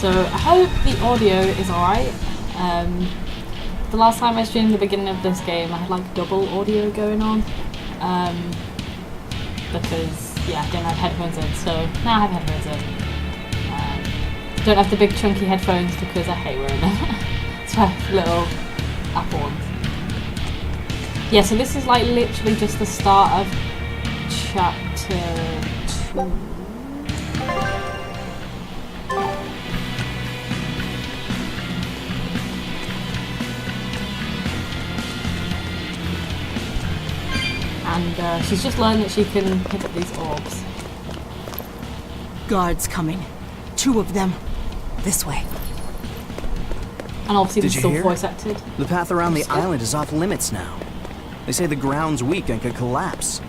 So I hope the audio is alright. The last time I streamed the beginning of this game I had like double audio going on. Because yeah, I didn't have headphones in, so now I have headphones in. Don't have the big chunky headphones because I hate wearing them. So I have little Apple ones. Yeah, so this is like literally just the start of chapter 2. And she's just learned that she can pick up these orbs. Guards coming. 2 of them. This way. And obviously this is Did you still hear? voice acted. The path around the island is off limits now. They say the ground's weak and could collapse. The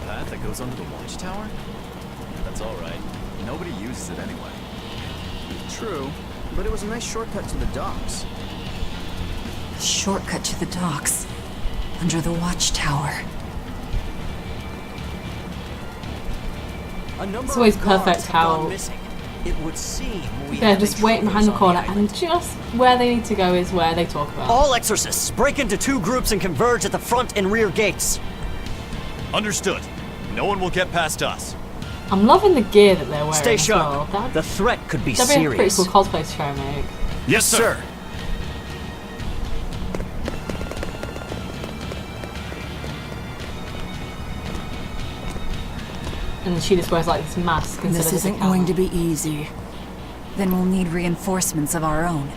path that goes under the watchtower? That's alright. Nobody uses it anyway. True, but it was a nice shortcut to the docks. Shortcut to the docks. Under the watchtower. It's always perfect how it would seem they're just waiting behind the corner and just where they need to go is where they talk about. All exorcists, break into 2 groups and converge at the front and rear gates. Understood. No one will get past us. I'm loving the gear that they're wearing. Stay as sharp. well. The threat could be That'd be a pretty serious. cool cosplay to try and make. Yes, sir. And she just wears like this mask instead This of isn't going to be easy. Then we'll need reinforcements of our own.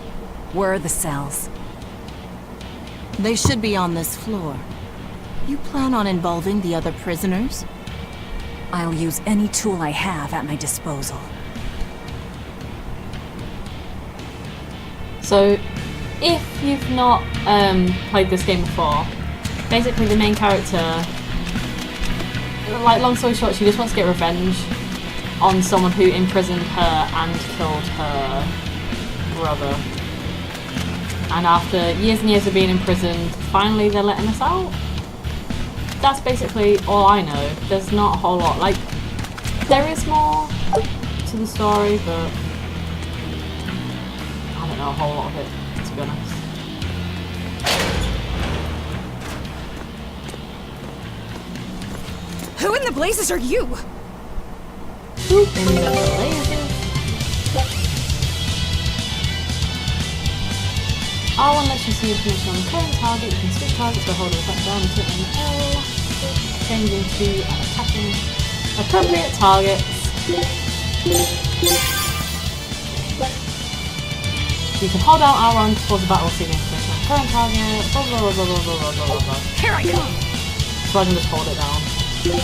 Where are the cells? They should be on this floor. You plan on involving the other prisoners? I'll use any tool I have at my disposal. So, if you've not played this game before, basically the main character, like long story short, she just wants to get revenge on someone who imprisoned her and killed her brother. And after years and years of being imprisoned, finally they're letting us out. That's basically all I know. There's not a whole lot. Like, there is more to the story, but I don't know a whole lot of it, to be honest. Who in the blazes are you? In the blazes. R1 lets you see information on the current target. You can switch targets by holding the button down and clicking L, changing to and attacking appropriate targets. You can hold down R1 to pause the battle, see the information on the current target. Blah blah blah blah blah blah blah blah blah. Here I come! So I can just hold it down. Switch.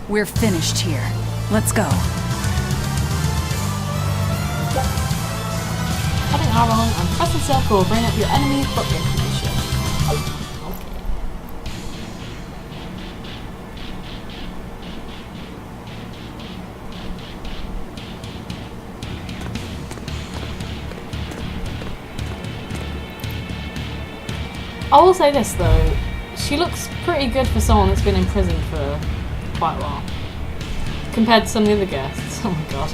We're finished here. Let's go. Holding R1 and pressing circle will bring up your enemy's book information. Okay. I will say this though, she looks pretty good for someone that's been in prison for quite a while. Compared to some of the other guests. Oh my god.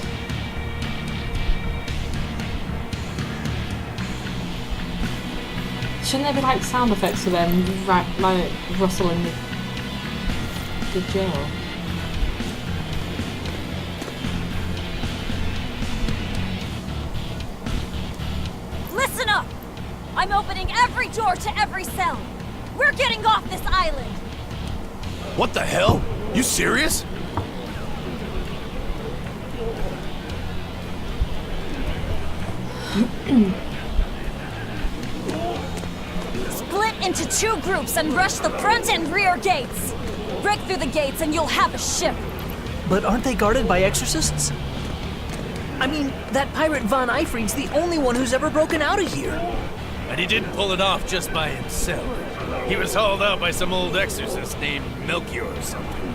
Shouldn't there be like sound effects for them like rustling the jail? Listen up! I'm opening every door to every cell. We're getting off this island. What the hell? You serious? Split into 2 groups and rush the front and rear gates. Break through the gates and you'll have a ship. But aren't they guarded by exorcists? I mean, that pirate Von Eyfried's the only one who's ever broken out of here. And he didn't pull it off just by himself. He was hauled out by some old exorcist named Melchior or something.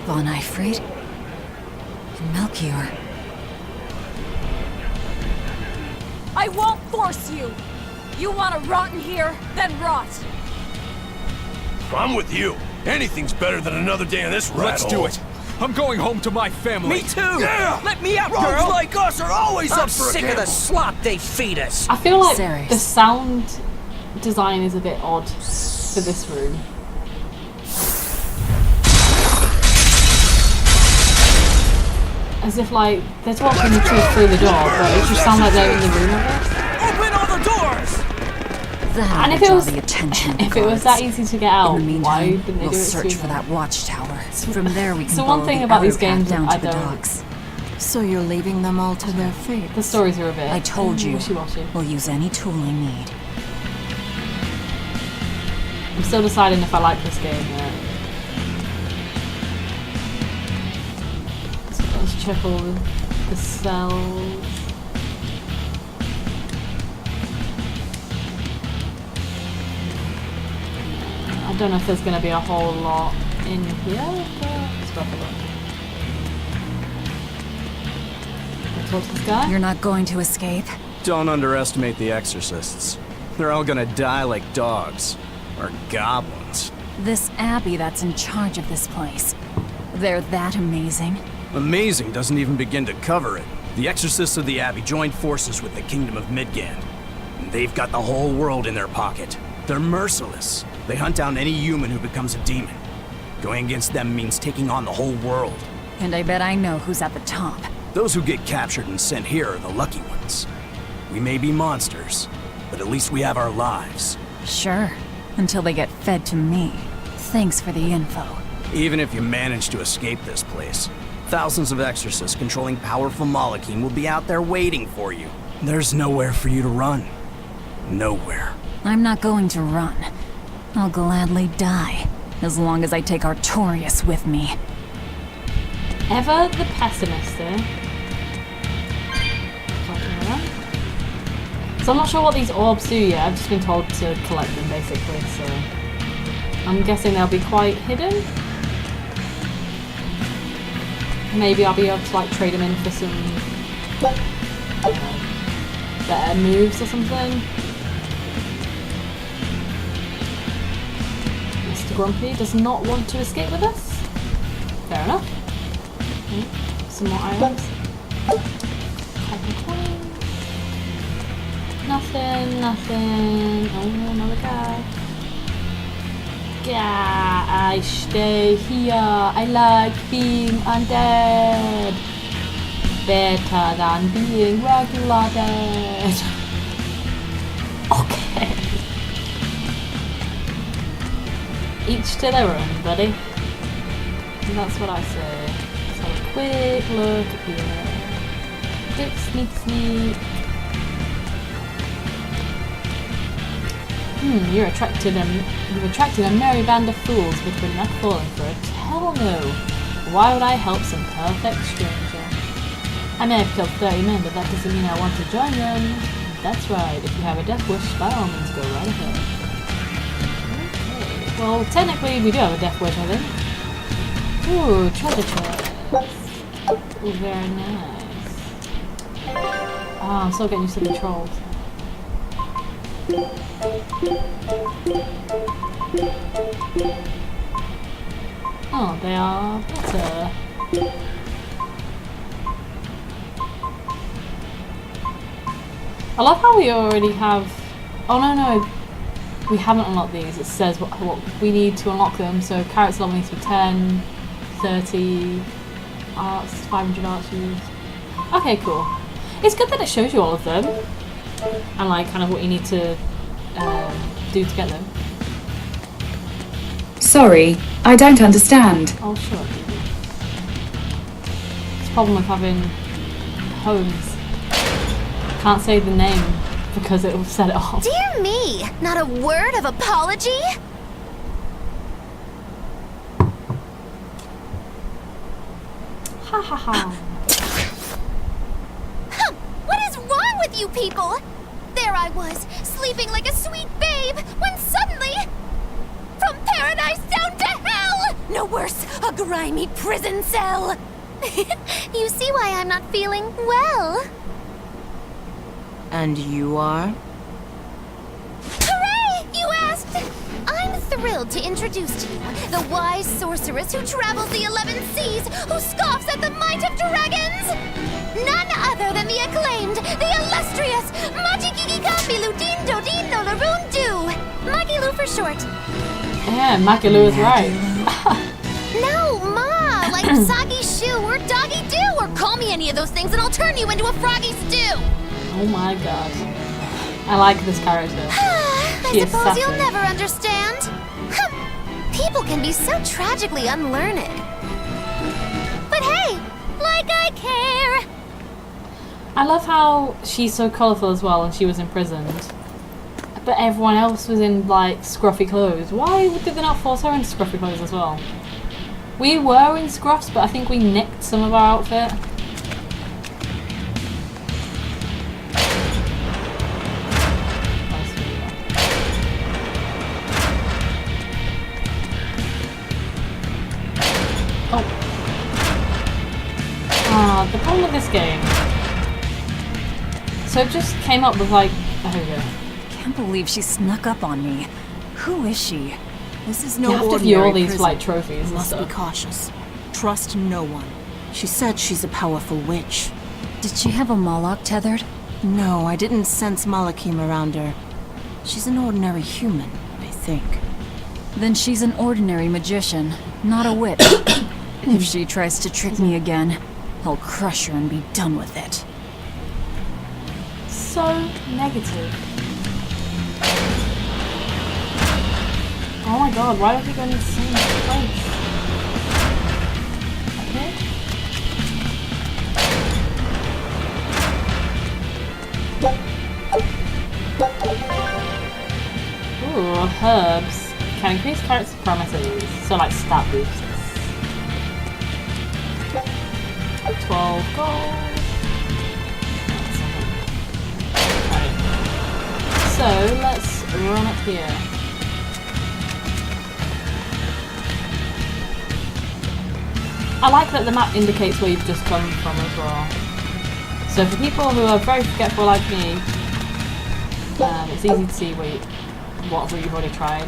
Von Eyfried? Melchior. I won't force you! You want to rot in here? Then rot! I'm with you. Anything's better than another day in this rat Let's do it. I'm going home to my family. Me too! Yeah! Let me out, Rogues girl! like us are always I'm up for a sick of the gamble. slop they feed us! I feel like Serious. the sound design is a bit odd for this room. As if like they're talking to us through the door, but it just sounds like they're in the room, I guess. Open all the doors! That'll And if it draw was the attention of the if it was that guards. easy to get out, In the meantime, why didn't they we'll do it search for sooner? that watchtower. From there we can So one follow thing the about other these path games down I to the don't- docks. So you're leaving them all to their fate? The stories are a bit I told you, wishy-washy. we'll use any tool I need. I'm still deciding if I like this game yet. So let's check all the cells. I don't know if there's going to be a whole lot in here, but let's go have a look. Let's talk to this guy. You're not going to escape? Don't underestimate the exorcists. They're all gonna die like dogs. Or goblins. This abbey that's in charge of this place. They're that amazing? Amazing doesn't even begin to cover it. The exorcists of the Abbey joined forces with the Kingdom of Midgand. And they've got the whole world in their pocket. They're merciless. They hunt down any human who becomes a demon. Going against them means taking on the whole world. And I bet I know who's at the top. Those who get captured and sent here are the lucky ones. We may be monsters, but at least we have our lives. Sure, until they get fed to me. Thanks for the info. Even if you manage to escape this place, thousands of exorcists controlling powerful Malachim will be out there waiting for you. There's nowhere for you to run. Nowhere. I'm not going to run. I'll gladly die, as long as I take Artorias with me. Ever the pessimist, eh? So I'm not sure what these orbs do yet. I've just been told to collect them basically, so I'm guessing they'll be quite hidden. Maybe I'll be able to like trade them in for some better moves or something. Mr. Grumpy does not want to escape with us. Fair enough. Some more items. Nothing, nothing. Oh, another guy. Yeah, I stay here. I like being undead. Better than being regular dead. Okay. Each to their own, buddy. And that's what I say. Let's have a quick look here. Quick sneak sneak. You've attracted a merry band of fools, but we're not falling for it. Hell no. Why would I help some perfect stranger? I may have killed 30 men, but that doesn't mean I want to join them. That's right. If you have a death wish, by all means go right ahead. Okay. Well, technically we do have a death wish, I think. Ooh, treasure chest. Ooh, very nice. Oh, I'm still getting used to the controls. Oh, they are better. I love how we already have... Oh no, we haven't unlocked these. It says what we need to unlock them. So character level needs to be 10, 30, arts, 500 arts used. Okay, cool. It's good that it shows you all of them. And like kind of what you need to do to get them. Sorry, I don't understand. Oh, sure. It's a problem with having homes. Can't say the name because it will set it off. Dear me, not a word of apology? Ha ha ha. What is wrong with you people? There I was, sleeping like a sweet babe, when suddenly... paradise down to hell! No worse, a grimy prison cell! You see why I'm not feeling well. And you are? Hooray! You asked! I'm thrilled to introduce to you the wise sorceress who travels the 11 seas, who scoffs at the might of dragons! None other than the acclaimed, the illustrious Machikiki Kambilu Dindo Dindo Laroon Du! Magilu for short. Yeah, Magilu is right. No, Ma! Like Soggy Shoe or Doggy Doo, or call me any of those things and I'll turn you into a froggy stew! Oh my god. I like this character. I suppose you'll never understand. People can be so tragically unlearned. But hey, like I care! I love how she's so colourful as well and she was imprisoned. But everyone else was in like scruffy clothes. Why did they not force her into scruffy clothes as well? We were in scruffs, but I think we nicked some of our outfit. The problem with this game, so it just came up with like, oh yeah. Can't believe she snuck up on me. Who is she? This is no you have to ordinary view all these prison. like trophies and Must stuff. be cautious. Trust no one. She said she's a powerful witch. Did she have a Moloch tethered? No, I didn't sense Malakim around her. She's an ordinary human, I think. Then she's an ordinary magician, not a witch. If she tries to trick me again, I'll crush her and be done with it. So negative. Oh my god, why don't we go in the same place? Okay. Ooh, herbs. Can increase character parameters. So like stat boosts. 12 gold. Right. So let's run up here. I like that the map indicates where you've just come from as well. So for people who are very forgetful like me, it's easy to see what route you've already tried.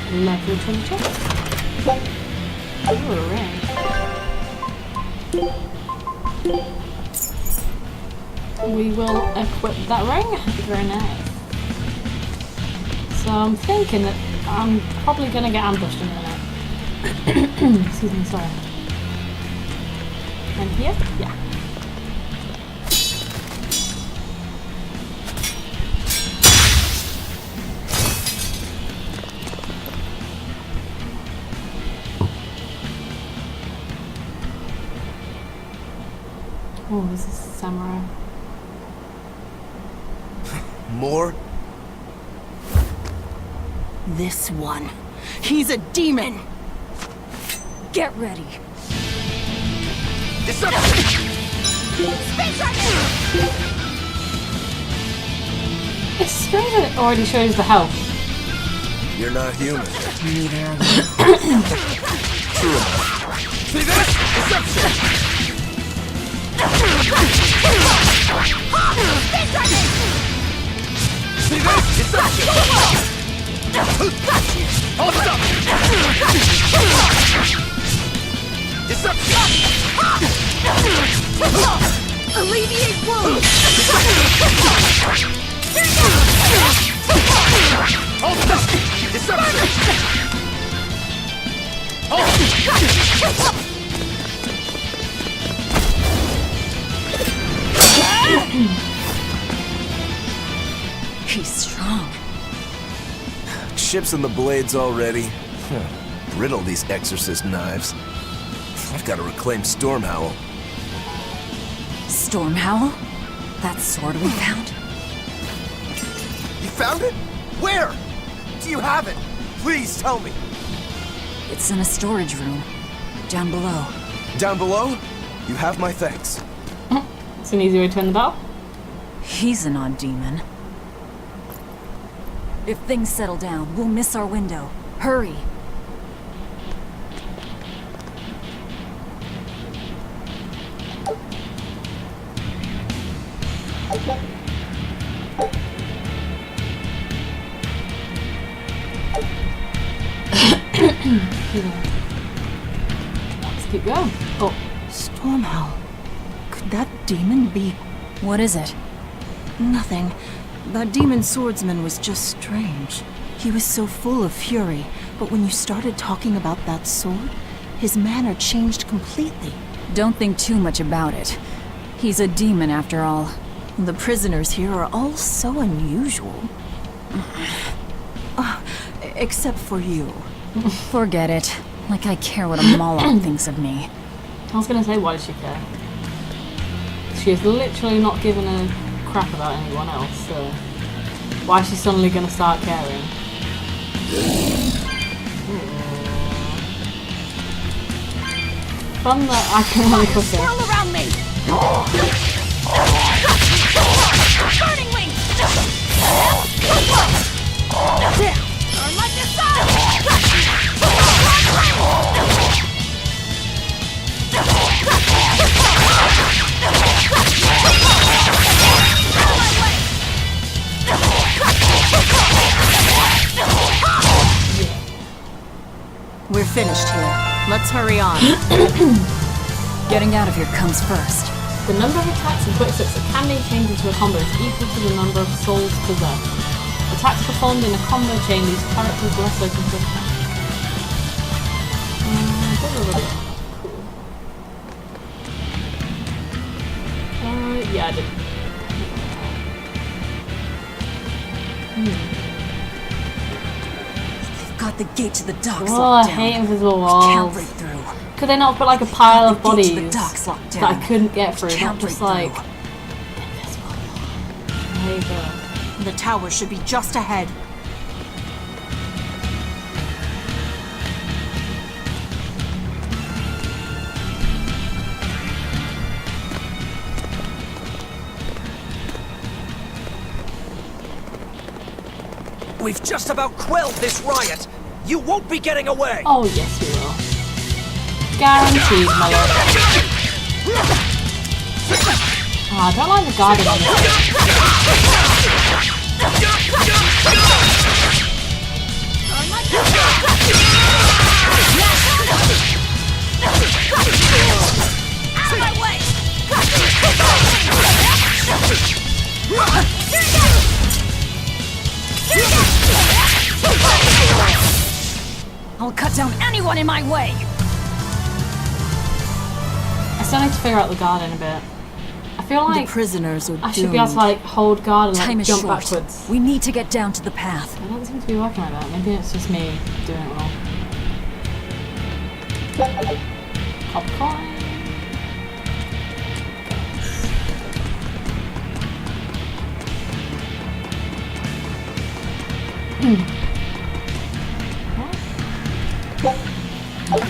Level 22. Ooh, ring. We will equip that ring. Very nice. So I'm thinking that I'm probably gonna get ambushed in a minute. Excuse me, sorry. And here? Yeah. Oh, this is samurai. More? This one. He's a demon! Get ready. Space Dragon! It's strange that it already shows the health. You're not human. Neither are True. See this? Deception! Space Dragon! See this? Deception! Hold up! Deception! Alleviate wounds! Hold up! Deception! Hold! He's strong. Ships in the blades already. brittle, these exorcist knives. I've got to reclaim Stormhowl. Stormhowl? That sword we found? You found it? Where? Do you have it? Please tell me. It's in a storage room. Down below. Down below? You have my thanks. It's an easy way to end the battle. He's an odd demon. If things settle down, we'll miss our window. Hurry! Let's keep going. Oh, Stormhowl. Could that demon be... What is it? Nothing. That demon swordsman was just strange. He was so full of fury, but when you started talking about that sword, his manner changed completely. Don't think too much about it. He's a demon after all. The prisoners here are all so unusual. Except for you. Forget it. Like I care what a Moloch thinks of me. I was gonna say, why does she care? She is literally not giving a crap about anyone else, so why is she suddenly gonna start caring? Fun that I can run quicker. Swirl around me! Burning wing! Burn like this We're finished here. Let's hurry on. Getting out of here comes first. The number of attacks and quick steps that can be changed into a combo is equal to the number of souls possessed. Attacks performed in a combo chain leaves characters less open to attack. Cool. Yeah, I did. They've got the gate to the docks Oh, I locked down. hate invisible I can't walls. break through. Could they not put like a pile of The gate to bodies the docks locked that down. I couldn't get through? Can't Not just break like through. invisible wall. I hate that. The tower should be just ahead. We've just about quelled this riot. You won't be getting away. Oh yes, we will. Guaranteed, my lord. Oh, I don't like the guardian on Out of my way! I'll cut down anyone in my way! I still need to figure out the guardian a bit. I feel like The prisoners are I should be able to like hold guard and Time like is jump short. backwards. We need to get down to the path. It doesn't seem to be working like that. Maybe it's just me doing it wrong. Popcorn.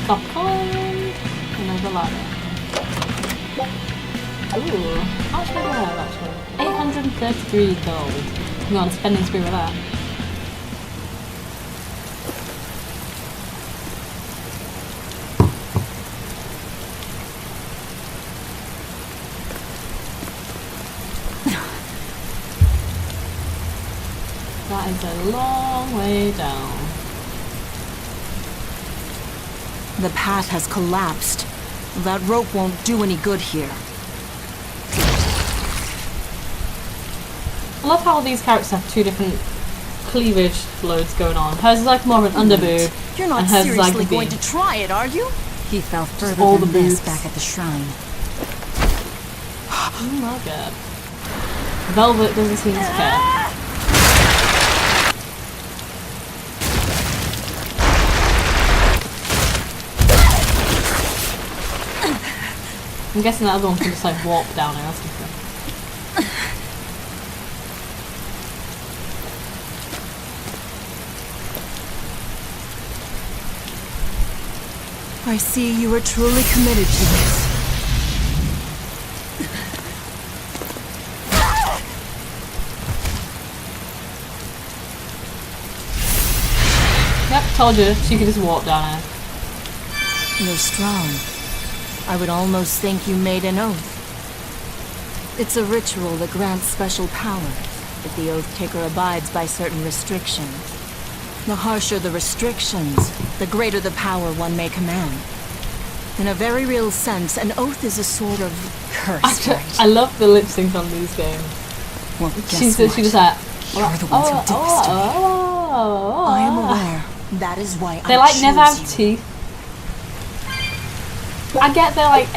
Popcorn. And there's a ladder. Ooh, how much did I have actually? 833 gold. I'm on spending spree with that. That is a long way down. The path has collapsed. That rope won't do any good here. I love how all these characters have two different cleavage loads going on. Hers is like more of an underboob, You're not and hers is like seriously a going V. to try it, are you? He fell further all than the this boobs. back at the shrine. Oh my god. Velvet doesn't seem to care. I'm guessing that other one can just like warp down here or something. I see you are truly committed to this. Yep, told you. She could just warp down here. You're strong. I would almost think you made an oath. It's a ritual that grants special power if the oath taker abides by certain restrictions. The harsher the restrictions, the greater the power one may command. In a very real sense, an oath is a sort of curse, right? I love the lip sync on these games. Well, She just like, you're the ones who did this to me. I am aware. That is why they like never have teeth. I get their like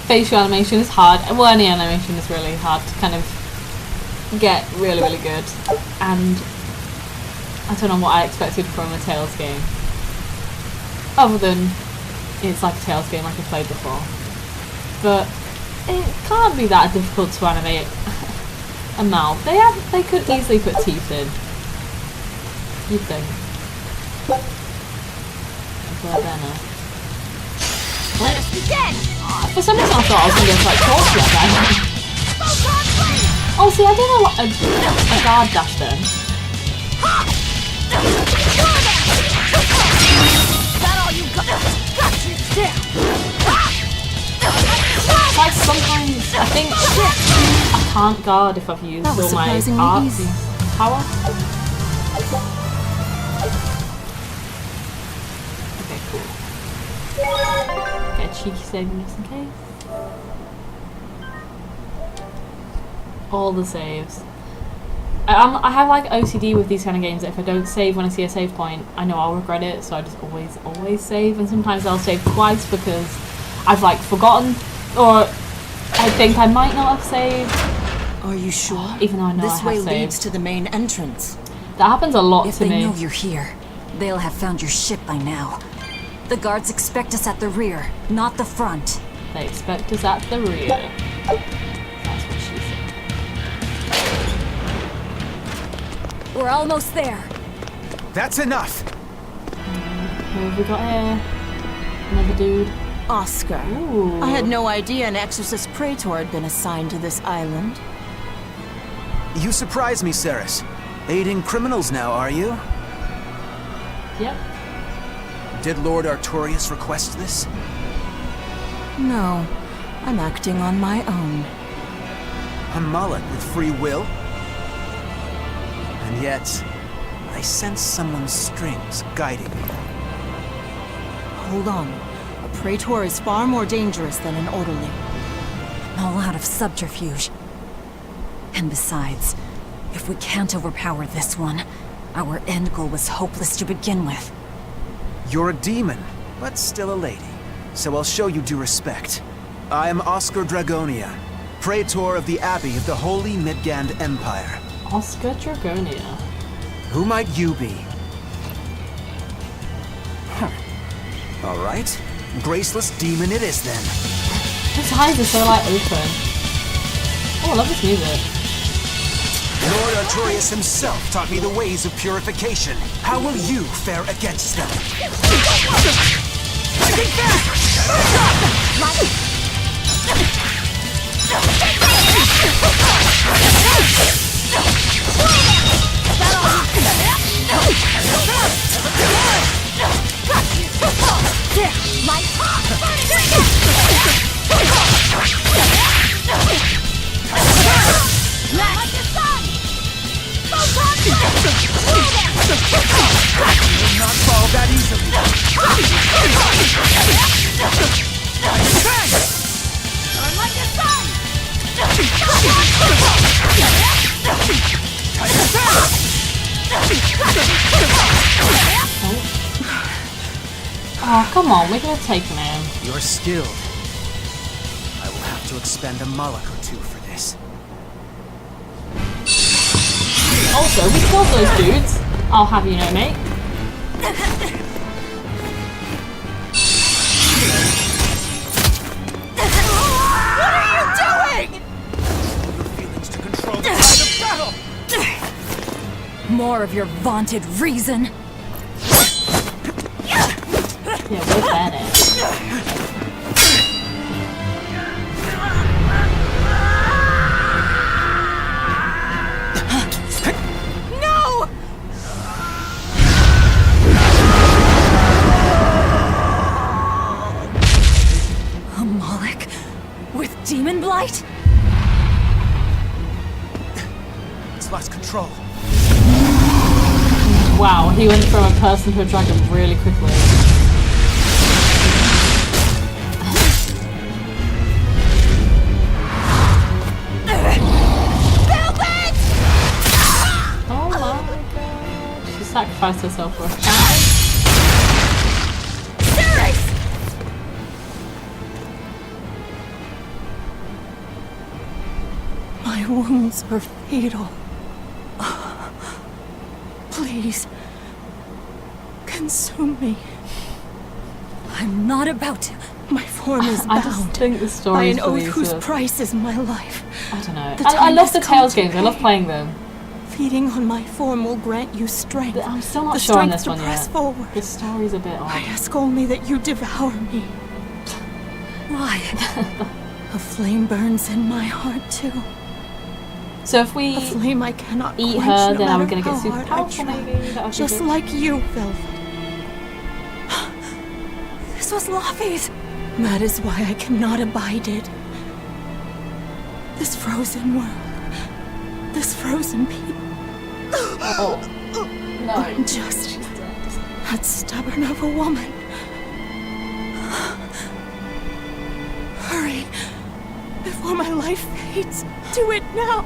facial animation is hard. Well, any animation is really hard to kind of get really good. And I don't know what I expected from a Tales game, other than it's like a Tales game like I played before. But it can't be that difficult to animate a mouth. They could easily put teeth in. You'd think. But then, for some reason I thought I was going to like talk to that guy. Oh, see, I don't know what a guard dash then. Like sometimes I think I can't guard if I've used all my arts power. Okay, cool. Get a cheeky saving just in case. All the saves. I have like OCD with these kind of games that if I don't save when I see a save point, I know I'll regret it, so I just always save, and sometimes I'll save twice because I've like forgotten, or I think I might not have saved. Are you sure? Even though I know this I have way saved. leads to the main entrance. That happens a lot if to me. If they know you're here, they'll have found your ship by now. The guards expect us at the rear, not the front. They expect us at the rear. That's what she said. We're almost there. That's enough. Who have we got here? Another dude. Oscar. Ooh. I had no idea an Exorcist Praetor had been assigned to this island. You surprise me, Ceres. Aiding criminals now, are you? Yep. Did Lord Artorius request this? No. I'm acting on my own. A mullet with free will? And yet, I sense someone's strings guiding me. Hold on. A Praetor is far more dangerous than an orderly. I'm all out of subterfuge. And besides, if we can't overpower this one, our end goal was hopeless to begin with. You're a demon, but still a lady. So I'll show you due respect. I am Oscar Dragonia, Praetor of the Abbey of the Holy Midgand Empire. Oscar Dragonia. Who might you be? Huh. All right. Graceless demon it is then. His eyes are so like open. Oh, I love this music. Lord Artorius himself taught me the ways of purification. How will you fare against them? Not fall that easily. Oh, come on, we're gonna take him in. You're skilled. I will have to expend a mullock or two for this. Also, we killed those dudes. I'll have you know, mate. more of your vaunted reason. Yeah, we're Bennett. No! A Moloch with demon blight? It's lost control. Wow, he went from a person to a dragon really quickly. Oh my god. She sacrificed herself for us. My wounds are fatal. Please, consume me. I'm not about to. My form is I just bound think the by story an is oath really whose good. price is my life. I don't know. The I time love the has come Tales to games. I love pay. playing them. Feeding on my form will grant you strength. But I'm still not the sure on strength this to one press yet. forward. The story's a bit I odd. ask only that you devour me. Why? A flame burns in my heart too. So if we A flame I cannot eat quench, her, no then are we matter going to get how super hard I powerful try. maybe? That would be Just good. like you, Velvet. This was Laffy's. That is why I cannot abide it. This frozen world. This frozen people. Oh. No. I'm just that stubborn of a woman. Hurry, before my life fades. Do it now.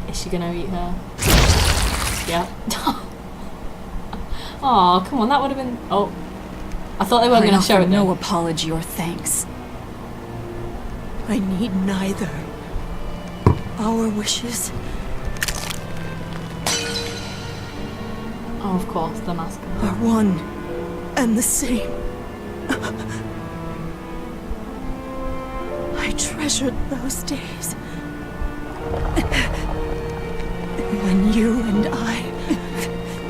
Is she gonna eat her? Yeah. Oh, come on, that would have been. Oh. I thought they weren't I going to show offer it. no then. apology or thanks. I need neither. Our wishes. Oh, of course, the mask. Are one and the same. I treasured those days. When you and I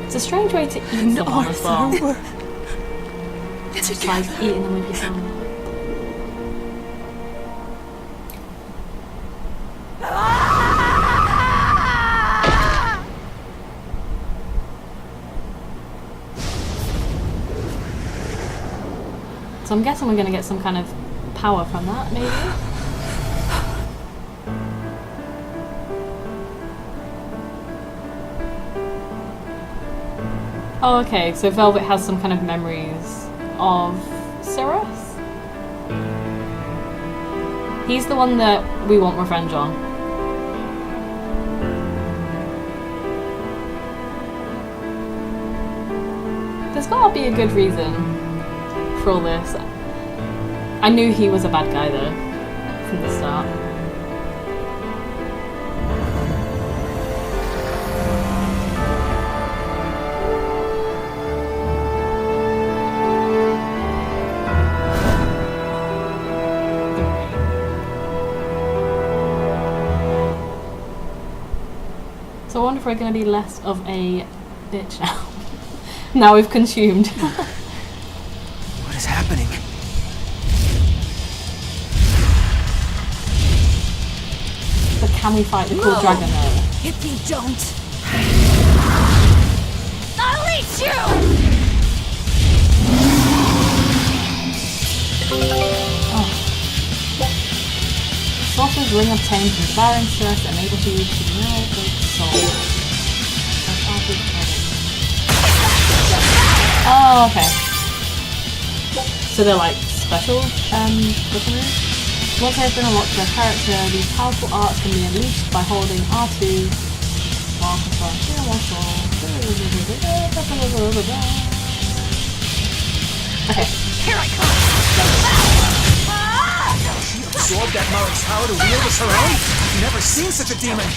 It's a strange way to eat and someone as well. Arthur were It's like eating them with your thumb. So I'm guessing we're going to get some kind of power from that, maybe? Oh, okay, so Velvet has some kind of memories of Sirith? He's the one that we want revenge on. There's gotta be a good reason for all this. I knew he was a bad guy though, from the start. So I wonder if we're going to be less of a bitch now. Now we've consumed. What is happening? But can we fight the cool dragon though? If you don't, I'll eat you! Sorcerer's ring obtained from devouring stress enables you to melt the soul. Oh, okay. So they're like special weaponry? Once they have been unlocked for a character, these powerful arts can be unleashed by holding R2 while controlling Okay. Here I come! She absorbed that Moloch's power to wield as her own? I've never seen such a demon!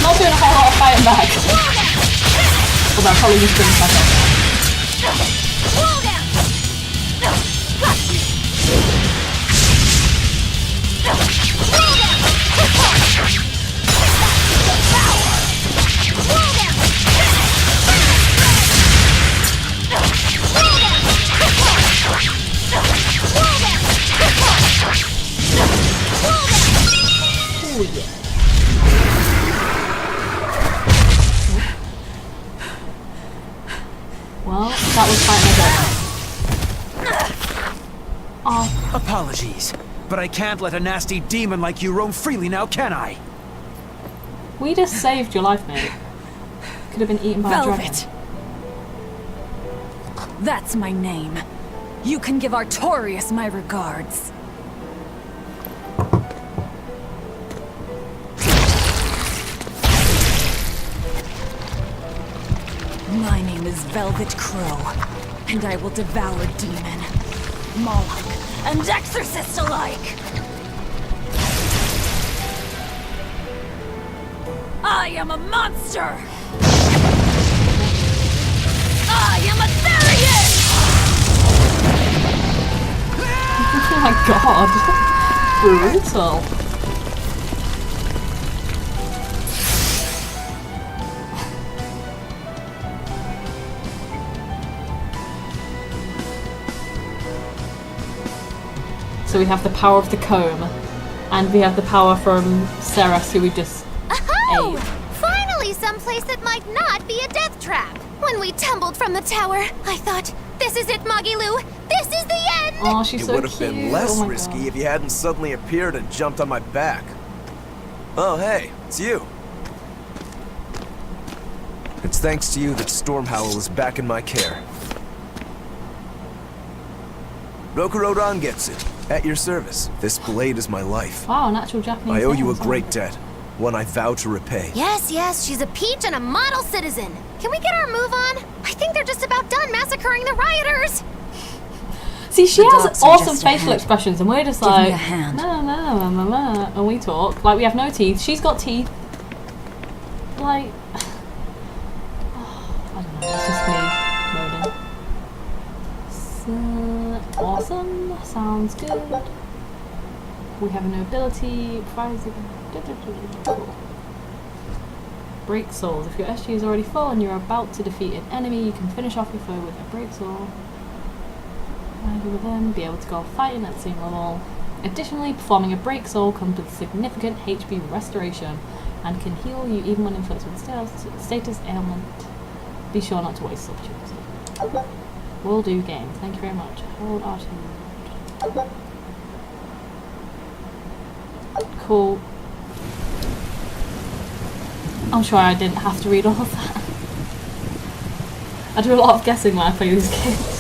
Not doing a whole lot of fighting back. Well, that's probably just doing myself now. apologies, but I can't let a nasty demon like you roam freely now, can I? We just saved your life, mate. Could have been eaten by a dragon. Velvet! That's my name. You can give Artorias my regards. My name is Velvet Crow, and I will devour demon, Moloch, and exorcist alike! I am a monster! I am a Therian! Oh my god. Brutal. So we have the power of the comb, and we have the power from Ceres, who we just Oh! ate. Finally someplace that might not be a death trap! When we tumbled from the tower, I thought, this is it, Magilu! This is the end! Oh, she's It so would have cute. been less Oh my risky God. if you hadn't suddenly appeared and jumped on my back. Oh, hey, it's you. It's thanks to you that Stormhowl is back in my care. Rokurodan gets it. At your service. This blade is my life. Wow, natural Japanese. I owe you a name, great debt. One I vow to repay. Yes, yes, she's a peach and a model citizen. Can we get our move on? I think they're just about done massacring the rioters. See, she The has dots are awesome just facial ahead. expressions, and we're just Give me like, a hand. no, and we talk like we have no teeth. She's got teeth. Like, I don't know. It's just me moaning. So, awesome. Sounds good. We have a nobility. Prize. Cool. Break souls. If your SG is already full and you're about to defeat an enemy, you can finish off your foe with a break soul. Either with them, be able to go fighting at the same level. Additionally, performing a break soul comes with significant HP restoration and can heal you even when inflicted with status ailment. Be sure not to waste this opportunity. Will do game. Thank you very much. Hold R2. Cool. I'm sure I didn't have to read all of that. I do a lot of guessing when I play these games.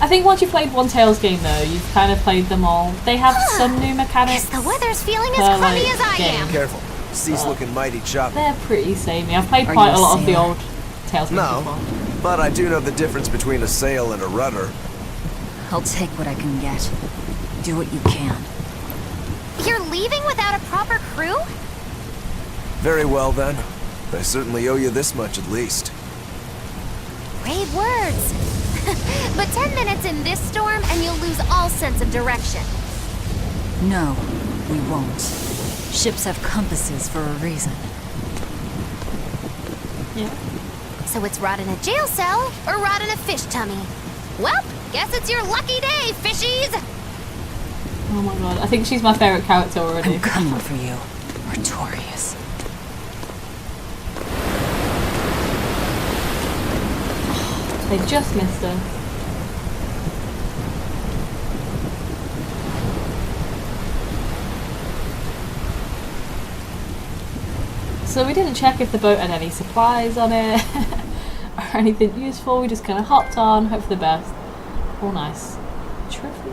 I think once you've played one Tales game though, you've kind of played them all. They have some new mechanics. Guess the weather's feeling per, as crummy like, as I game. am. Careful. Sea's looking mighty choppy. They're pretty samey. I've played Are quite you a a lot of the sailor? old Tales games No, before. but I do know the difference between a sail and a rudder. I'll take what I can get. Do what you can. You're leaving without a proper crew? Very well then. I certainly owe you this much at least. Brave words. But 10 minutes in this storm and you'll lose all sense of direction. No, we won't. Ships have compasses for a reason. Yeah. So it's rot in a jail cell or rot in a fish tummy. Well, guess it's your lucky day, fishies! Oh my god. I think she's my favourite character already. I'm coming for you, Artorias. They just missed her. So we didn't check if the boat had any supplies on it or anything useful. We just kind of hopped on, hope for the best. Oh, nice. Trophy.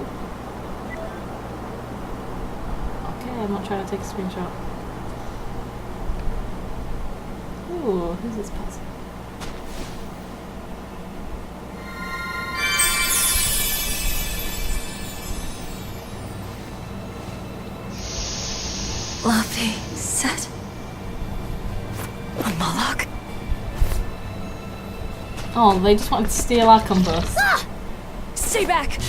Okay, I'm not trying to take a screenshot. Ooh, who's this person? Luffy said... a Moloch? Oh, they just wanted to steal our compass. Ah! Stay back!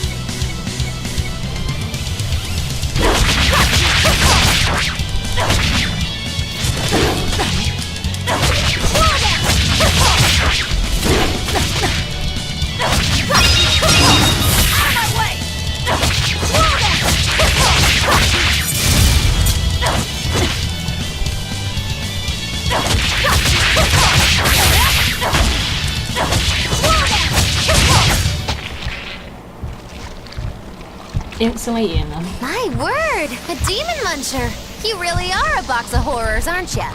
instantly eating them. My word! A demon muncher! You really are a box of horrors, aren't ya?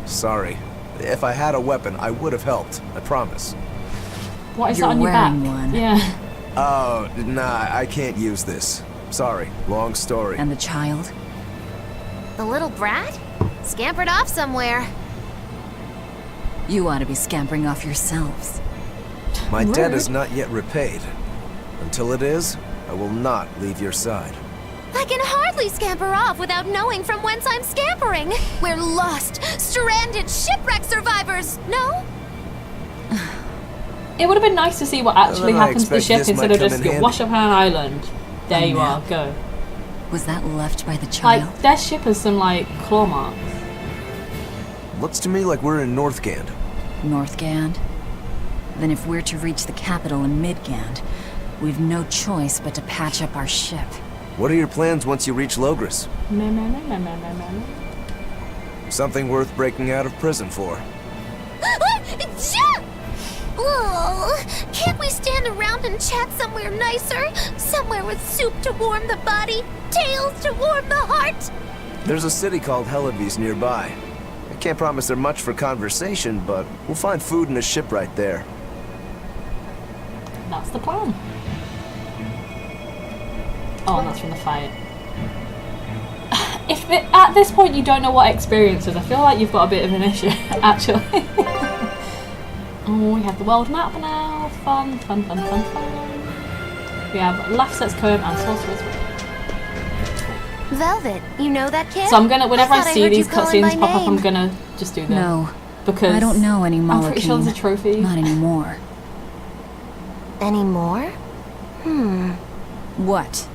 Sorry. If I had a weapon, I would have helped. I promise. What is You're that on your back? wearing one. Yeah. Oh, nah, I can't use this. Sorry, long story. And the child? The little brat? Scampered off somewhere. You ought to be scampering off yourselves. My debt is not yet repaid. Until it is, I will not leave your side. I can hardly scamper off without knowing from whence I'm scampering. We're lost, stranded, shipwreck survivors, no? It would have been nice to see what actually Well, I happens to the expect ship this instead might of come just in handy. wash up on an island. There you now. are, go. Was that left by the child? Like, their ship has some, like, claw marks. Looks to me like we're in Northgand. Northgand? Then if we're to reach the capital in Midgand, we've no choice but to patch up our ship. What are your plans once you reach Logris? Something worth breaking out of prison for. Oh, can't we stand around and chat somewhere nicer? Somewhere with soup to warm the body, tales to warm the heart? There's a city called Helivis nearby. I can't promise there much for conversation, but we'll find food and a ship right there. That's the plan. Oh, and that's from the fight. If at this point you don't know what experience is, I feel like you've got a bit of an issue, actually. Oh, we have the world map now. Fun, fun, fun, fun, fun. We have Laphset's Comb and Sorcerer's Ring. Velvet, you know that kid? So I'm gonna, whenever I thought see heard you these calling cutscenes my pop up, I'm name. gonna just do them. No. Because I don't know any Malakine. I'm pretty sure there's a trophy. Not anymore. Anymore? What?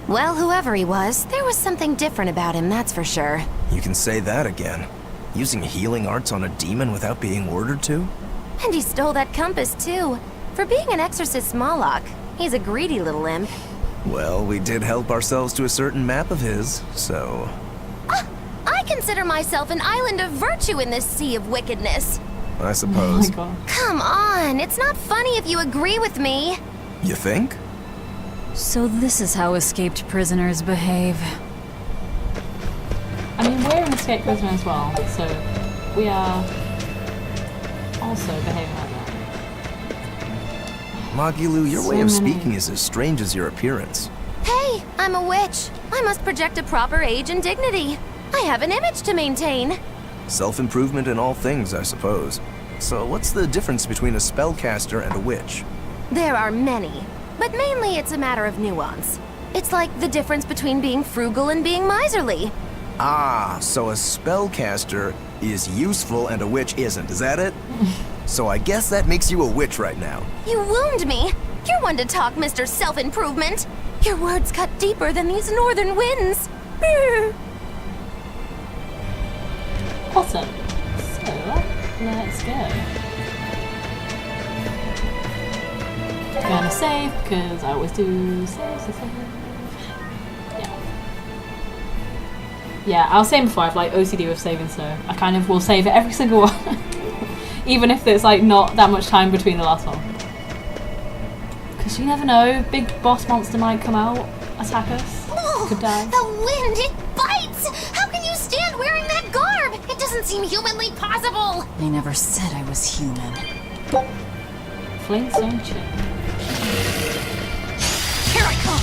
Well, whoever he was, there was something different about him, that's for sure. You can say that again. Using healing arts on a demon without being ordered to? And he stole that compass, too. For being an exorcist Moloch, he's a greedy little imp. Well, we did help ourselves to a certain map of his, so... I consider myself an island of virtue in this sea of wickedness. I suppose. Oh my god. Come on, it's not funny if you agree with me. You think? So this is how escaped prisoners behave. I mean, we're an escaped prisoner as well, so we are also behaving like that. Magilu, your way So of many. speaking is as strange as your appearance. Hey, I'm a witch. I must project a proper age and dignity. I have an image to maintain. Self-improvement in all things, I suppose. So what's the difference between a spellcaster and a witch? There are many, but mainly it's a matter of nuance. It's like the difference between being frugal and being miserly. Ah, so a spellcaster is useful and a witch isn't, is that it? So I guess that makes you a witch right now. You wound me. You're one to talk, Mr. Self-Improvement. Your words cut deeper than these northern winds. Awesome. So, let's go. Gonna save, because I always do save. Yeah. Yeah, I was saying before, I have like OCD with saving, so I kind of will save it every single one. Even if there's like not that much time between the last one. Because you never know, big boss monster might come out, attack us, could die. The wind, it bites! How can you stand wearing that garb? It doesn't seem humanly possible. They never said I was human. Flintstone chip. Here I come.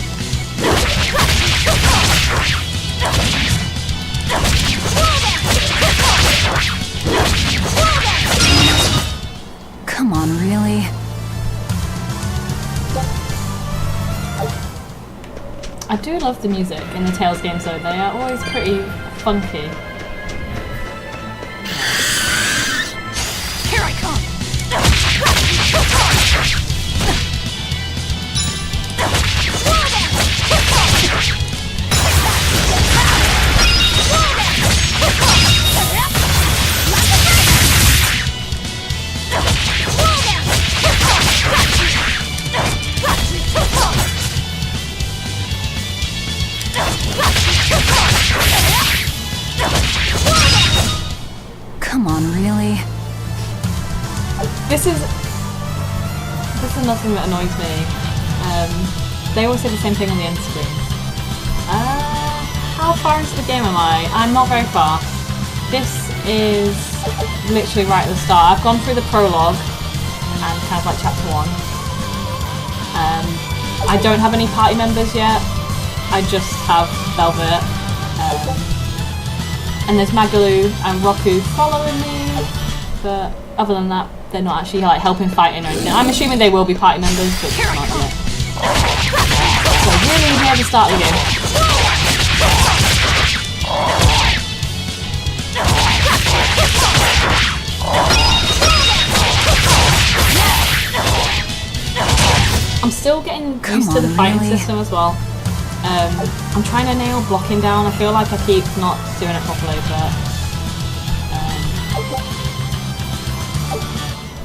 Come on, really? I do love the music in the Tales games though, they are always pretty funky. Here I come. Come on, really? This is another thing that annoys me. They always say the same thing on the end screen. How far into the game am I? I'm not very far. This is literally right at the start. I've gone through the prologue and kind of like chapter 1. I don't have any party members yet. I just have Velvet. And there's Magalu and Roku following me. But other than that, they're not actually like helping fighting or anything. I'm assuming they will be party members, but not yet. So really near the start of the game. I'm still getting used to the fighting system as well. I'm trying to nail blocking down. I feel like I keep not doing it properly, but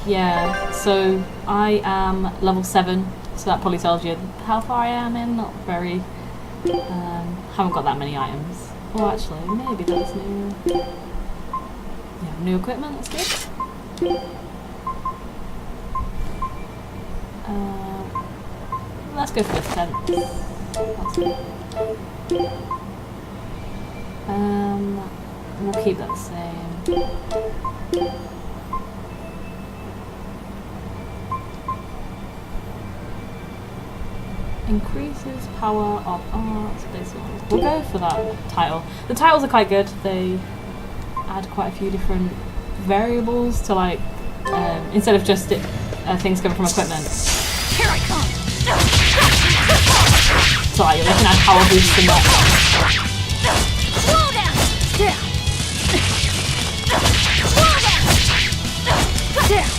yeah. So I am level 7, so that probably tells you how far I am in. Not very. Haven't got that many items. Oh, actually, maybe that's new. Yeah, new equipment. That's good. Let's go for the fence. We'll keep that the same. Increases power of arts. We'll go for that title. The titles are quite good. They add quite a few different variables to like instead of just things coming from equipment. Here I come. So like, they can add power boosts and that. Slow down. Down. Slow down. Down.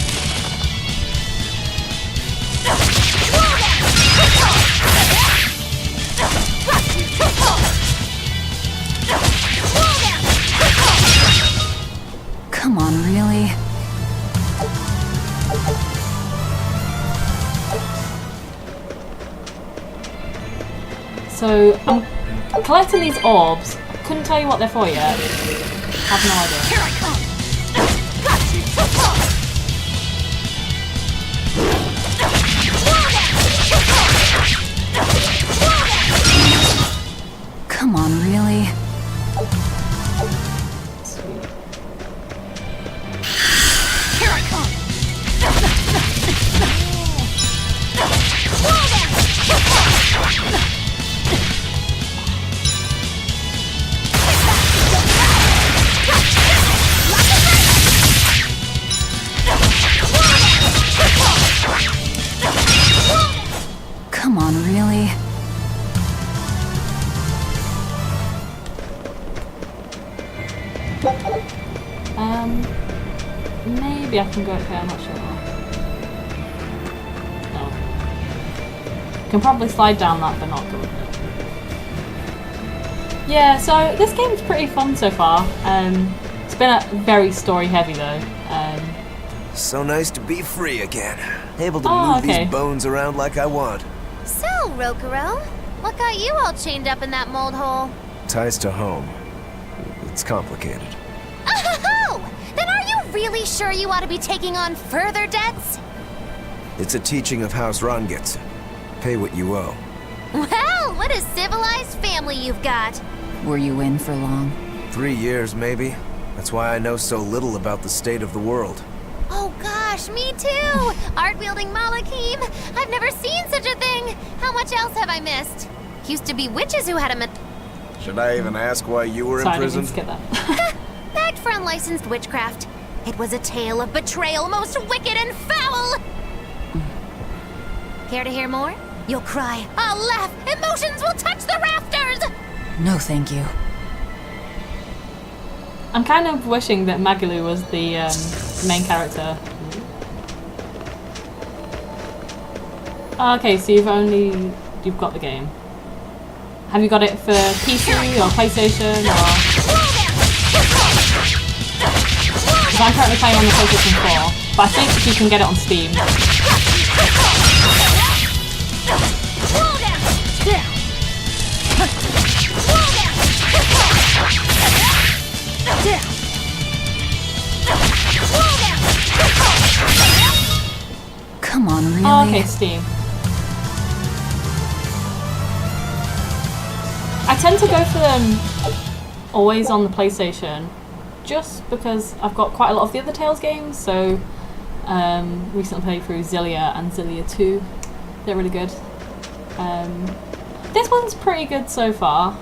Come on, really? So I'm collecting these orbs. I couldn't tell you what they're for yet. Have no idea. Here I come. Come on, really? Sweet. Here I come. Come on, really? Maybe I can go up here, I'm not sure. No. Can probably slide down that, but not go up it. Yeah, so this game's pretty fun so far. It's been very story heavy though. So nice to be free again. Able to Oh, move okay. these bones around like I want. So, Rokuro, what got you all chained up in that mold hole? Ties to home. It's complicated. Oh! Then are you really sure you ought to be taking on further debts? It's a teaching of House Rangetsu. Pay what you owe. Well, what a civilized family you've got. Were you in for long? 3 years, maybe. That's why I know so little about the state of the world. Oh gosh, me too! Art-wielding Malakim! I've never seen such a thing! How much else have I missed? Used to be witches who had a Should I even ask why you were Sorry, in prison? I didn't mean to skip that. Bagged for unlicensed witchcraft. It was a tale of betrayal most wicked and foul! Care to hear more? You'll cry, I'll laugh, emotions will touch the rafters! No, thank you. I'm kind of wishing that Magalu was the main character. Okay, so you've got the game. Have you got it for PC or PlayStation or? Because I'm currently playing on the PlayStation 4, but I think you can get it on Steam. Oh, okay, Steam. I tend to go for them always on the PlayStation, just because I've got quite a lot of the other Tales games. So recently played through Xillia and Xillia 2. They're really good. This one's pretty good so far.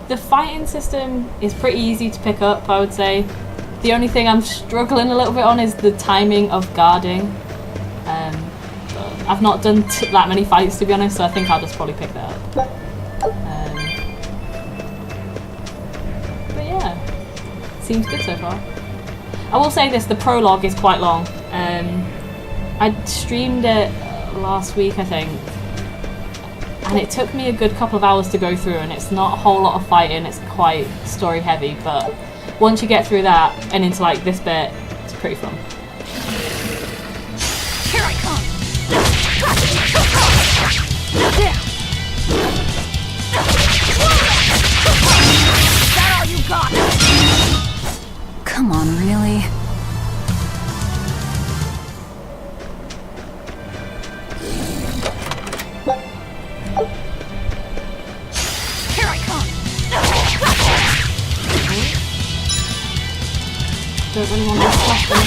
The fighting system is pretty easy to pick up, I would say. The only thing I'm struggling a little bit on is the timing of guarding. I've not done that many fights, to be honest, so I think I'll just probably pick that up. But yeah, seems good so far. I will say this, the prologue is quite long. I streamed it last week, I think, and it took me a good couple of hours to go through, and it's not a whole lot of fighting, it's quite story heavy, but once you get through that and into like this bit, it's pretty fun. Here I come! Is that all you got? Come on, really? Here I come! Don't really want to slash them.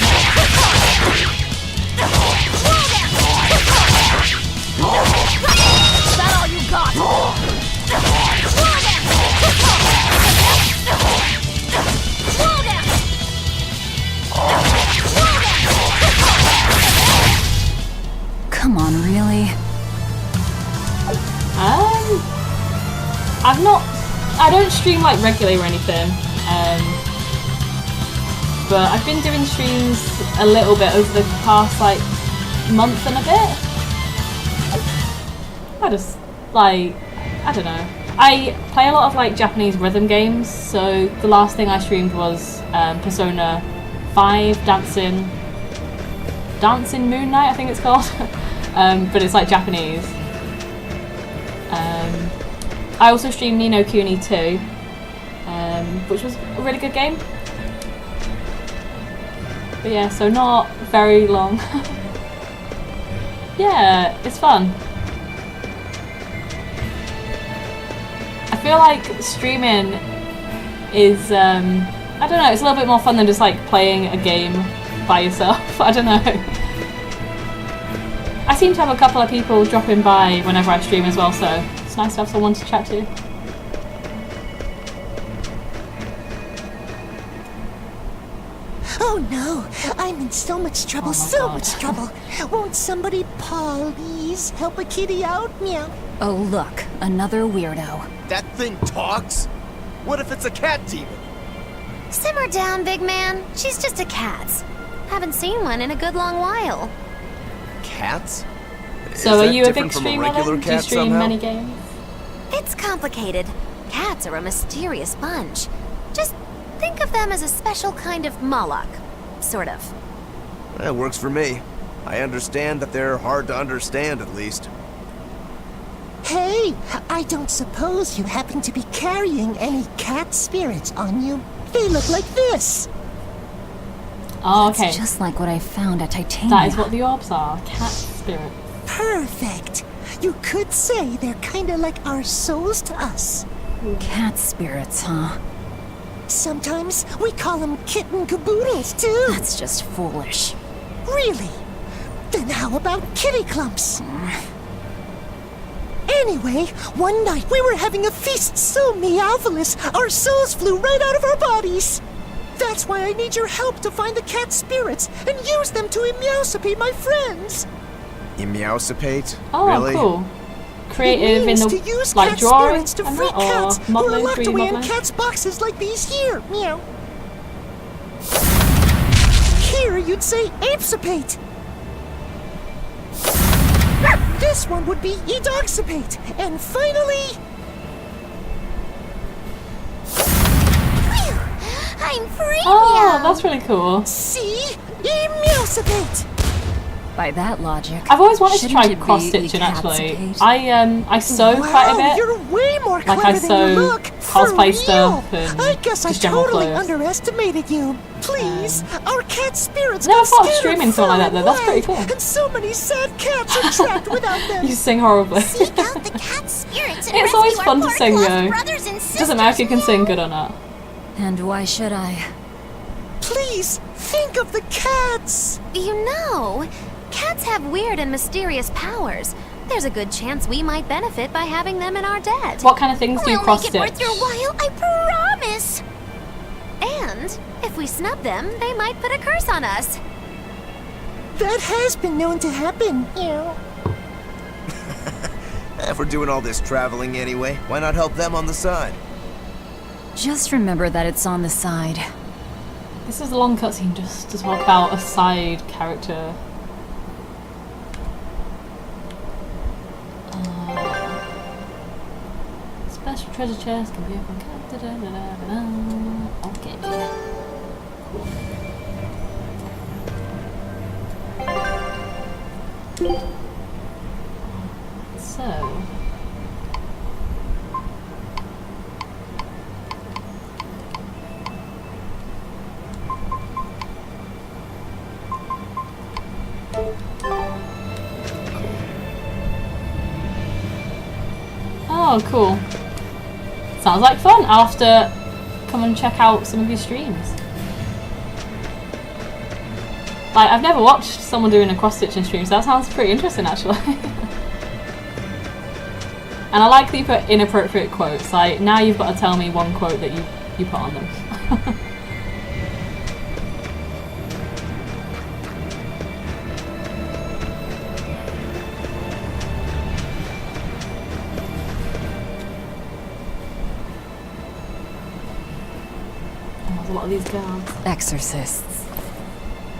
Is that all you got? Come on, really? I don't stream like regularly or anything, but I've been doing streams a little bit over the past like month and a bit. I just like, I don't know. I play a lot of like Japanese rhythm games, so the last thing I streamed was Persona 5 Dancing Moon Night, I think it's called. But it's like Japanese. I also streamed Ni no Kuni 2, which was a really good game. But yeah, so not very long. Yeah, it's fun. I feel like streaming is, I don't know, it's a little bit more fun than just like playing a game by yourself. I don't know. I seem to have a couple of people dropping by whenever I stream as well, so it's nice to have someone to chat to. Oh no, I'm in so much trouble, much trouble. Won't somebody please help a kitty out? Meow. Oh look, another weirdo. That thing talks? What if it's a cat demon? Simmer down, big man. She's just a cat. Haven't seen one in a good long while. Cats? So are you a big different from a streamer regular then? Do you cat stream somehow? many games? It's complicated. Cats are a mysterious bunch. Just think of them as a special kind of Moloch. Sort of. That works for me. I understand that they're hard to understand, at least. Hey, I don't suppose you happen to be carrying any cat spirits on you? They look like this. Oh, okay. That's just like what I found at Titania. That is what the orbs are. Cat spirit. Perfect. You could say they're kinda like our souls to us. Cat spirits, huh? Sometimes we call them kitten caboodles, too. That's just foolish. Really? Then how about kitty clumps? Anyway, one night we were having a feast so meowfulous, our souls flew right out of our bodies. That's why I need your help to find the cat spirits and use them to meowsipate my friends. Meowsipate? Oh, really? Cool. Creative in to the use like cat drawing spirits to and free that, or cats who are modeling, locked 3D away in modeling. cats' boxes like these here. Meow. Here you'd say apesipate. This one would be edoxipate. And finally... Phew! I'm free, Oh, meow. that's really cool. See? Emeowsipate. By that logic, I've always wanted to shouldn't try it be cross stitching. Actually, ecapsipate? I sew quite a bit. You're way more Like clever I than sew you look. cosplay real? stuff and I guess I just general totally clothes. underestimated you. Please, our cat spirits Never got thought of scattered streaming something like that, though. That's far pretty cool. away, and so many sad cats are trapped without them. You sing horribly. Seek out the cat spirits and It's always rescue fun our to sing, lost though. brothers and sisters. Doesn't matter if you can sing good or not. And why should I? Please, think of the cats. You know, cats have weird and mysterious powers. There's a good chance we might benefit by having them in our debt. What kind of things do you We'll make it cross-stitch? worth your while, I promise. And if we snub them, they might put a curse on us. That has been known to happen. If we're doing all this traveling anyway, why not help them on the side? Just remember that it's on the side. This is a long cutscene just to talk about a side character. Special treasure chest can be opened. Okay. Cool. So. Oh, cool. Sounds like fun. I'll have to come and check out some of your streams. Like, I've never watched someone doing a cross-stitching stream, so that sounds pretty interesting, actually. And I like that you put inappropriate quotes. Like, now you've got to tell me one quote that you put on them. A lot of these guards. Exorcists.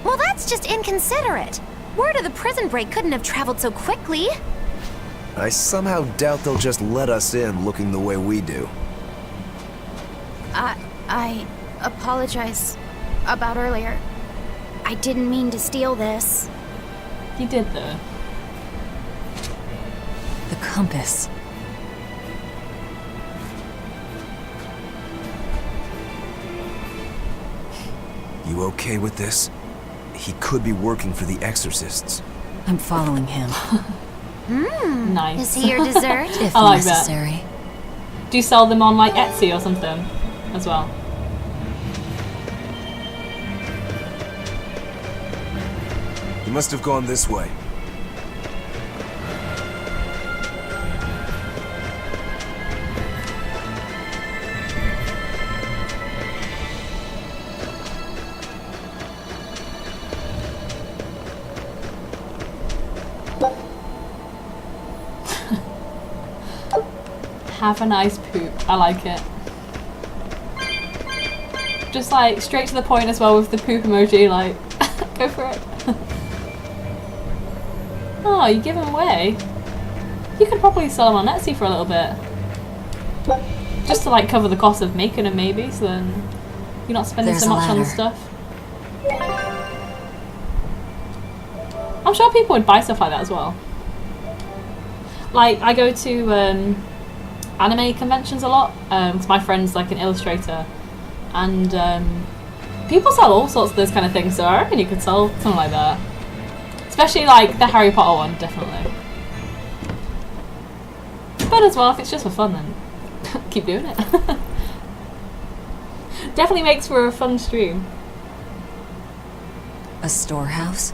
Well, that's just inconsiderate. Word of the prison break couldn't have traveled so quickly. I somehow doubt they'll just let us in looking the way we do. I apologize about earlier. I didn't mean to steal this. You did, though. The compass. You okay with this? He could be working for the exorcists. I'm following him. Nice. Is he your dessert? If I like necessary. that. Do you sell them on like Etsy or something as well? He must have gone this way. Have a nice poop. I like it. Just like straight to the point as well with the poop emoji, like go for it. Oh, you give them away? You could probably sell them on Etsy for a little bit. Just to like cover the cost of making them maybe, so then you're not spending There's so a much on the ladder. stuff. I'm sure people would buy stuff like that as well. Like, I go to anime conventions a lot, because my friend's like an illustrator, and people sell all sorts of those kind of things, so I reckon you could sell something like that. Especially like the Harry Potter one, definitely. But as well, if it's just for fun, then keep doing it. Definitely makes for a fun stream. A storehouse?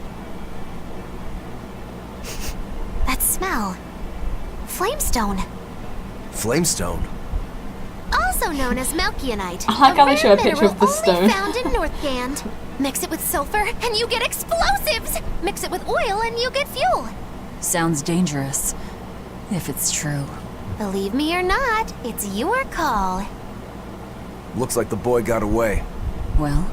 That smell. Flamestone. Flamestone? Also known as Melchionite. I like how they show a rare picture of the mineral stone. only found in Northgand. Mix it with sulfur and you get explosives. Mix it with oil and you get fuel. Sounds dangerous. If it's true. Believe me or not, it's your call. Looks like the boy got away. Well,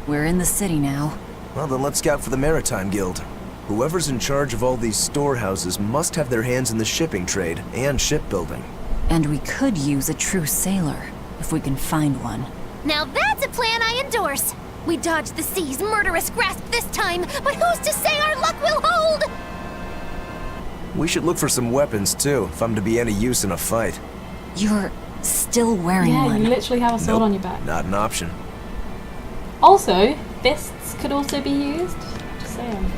we're in the city now. Well, then let's scout for the Maritime Guild. Whoever's in charge of all these storehouses must have their hands in the shipping trade and shipbuilding. And we could use a true sailor, if we can find one. Now that's a plan I endorse. We dodged the sea's murderous grasp this time, but who's to say our luck will hold? We should look for some weapons too, if I'm to be any use in a fight. You're still wearing Yeah, one. you literally have a sword on your back. Not an option. Also, fists could also be used. Just saying.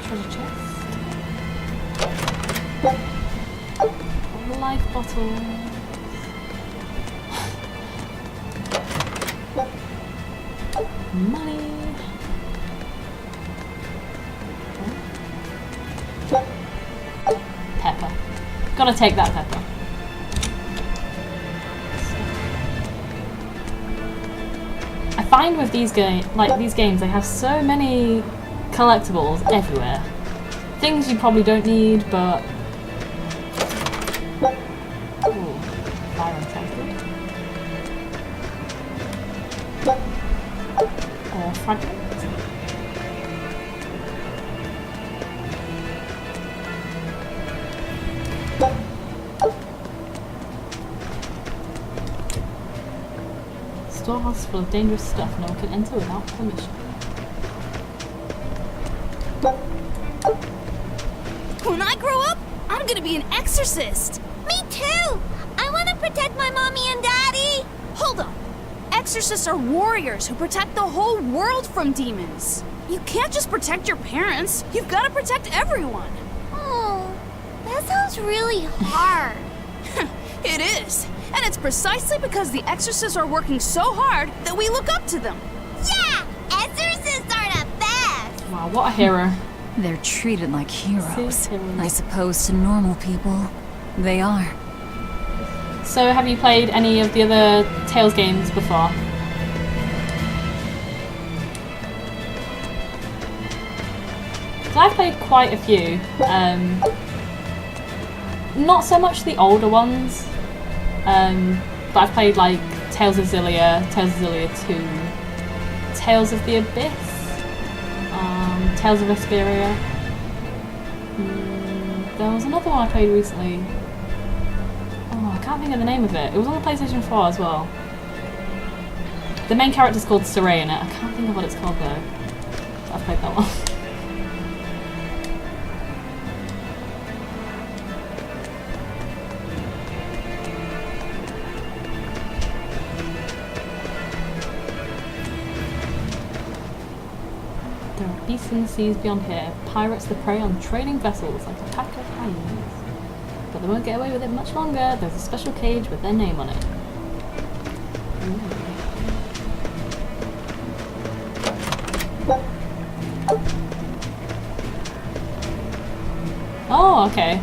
Treasure chest. Life bottle. Money. Pepper. Gotta take that pepper. I find with these games, they have so many collectibles everywhere. Things you probably don't need, but ooh, fire sounds good. Fragment. Storehouse full of dangerous stuff no one can enter without permission. When I grow up, I'm gonna be an exorcist. Me too! I want to protect my mommy and daddy! Hold on. Exorcists are warriors who protect the whole world from demons. You can't just protect your parents. You've got to protect everyone. Oh, that sounds really hard. It is. And it's precisely because the exorcists are working so hard that we look up to them. Yeah! Exorcists are the best! Wow, what a hero. They're treated like heroes. Heroes. I suppose to normal people, they are. So, have you played any of the other Tales games before? So I've played quite a few. Not so much the older ones, but I've played like Tales of Berseria, Tales of Berseria 2, Tales of the Abyss, Tales of Berseria. There was another one I played recently. Oh, I can't think of the name of it. It was on the PlayStation 4 as well. The main character's called Saray in it. I can't think of what it's called though. So I've played that one. There are beasts in the seas beyond here. Pirates that prey on trading vessels like a pack of hyenas. But they won't get away with it much longer. There's a special cage with their name on it. Ooh. Oh, okay.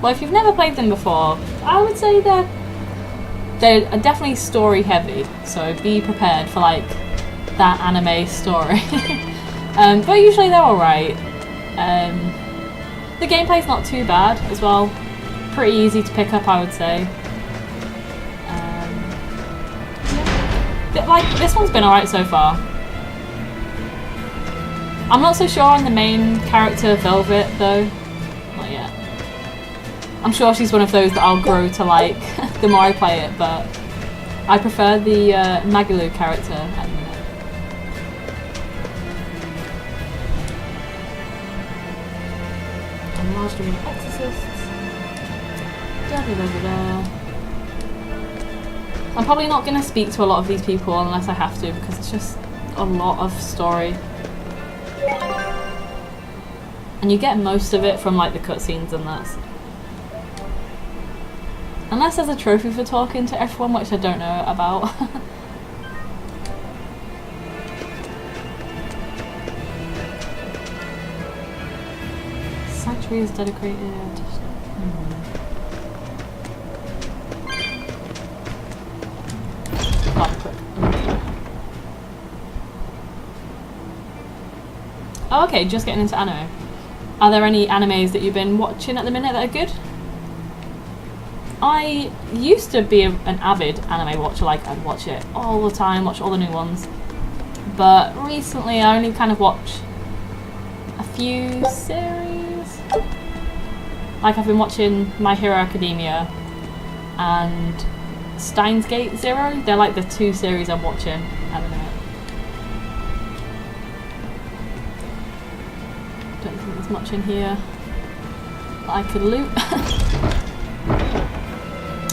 Well, if you've never played them before, I would say they're definitely story heavy. So be prepared for like that anime story. But usually they're alright. The gameplay's not too bad as well. Pretty easy to pick up, I would say. Yeah. Like, this one's been alright so far. I'm not so sure on the main character, Velvet, though. Not yet. I'm sure she's one of those that I'll grow to like the more I play it, but I prefer the Magalu character at the minute. Enlarged array of exorcists. I'm probably not going to speak to a lot of these people unless I have to, because it's just a lot of story. And you get most of it from like the cutscenes and that. Unless there's a trophy for talking to everyone, which I don't know about. Sanctuary is dedicated. Oh, okay, just getting into anime. Are there any animes that you've been watching at the minute that are good? I used to be an avid anime watcher, like I'd watch it all the time, watch all the new ones. But recently I only kind of watch a few series. Like I've been watching My Hero Academia and Steins Gate Zero. They're like the two series I'm watching at the minute. Don't think there's much in here. I could loot.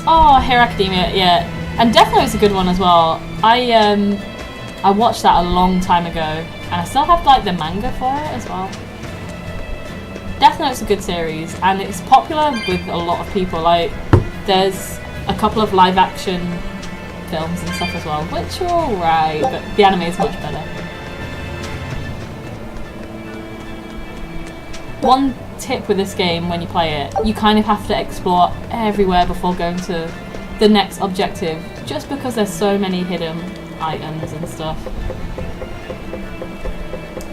Oh, Hero Academia, yeah. And Death Note's a good one as well. I watched that a long time ago, and I still have like the manga for it as well. Death Note's a good series, and it's popular with a lot of people. Like, there's a couple of live action films and stuff as well, which are alright, but the anime is much better. One tip with this game when you play it, you kind of have to explore everywhere before going to the next objective, just because there's so many hidden items and stuff.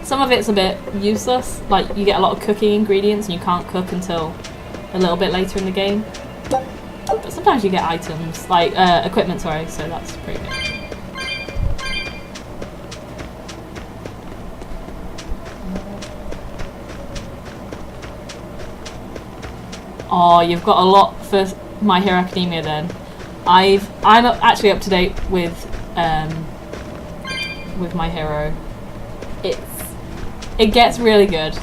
Some of it's a bit useless, like you get a lot of cooking ingredients and you can't cook until a little bit later in the game. But sometimes you get items, like equipment, sorry, so that's pretty good. Oh, you've got a lot for My Hero Academia then. I'm actually up to date with My Hero. It gets really good,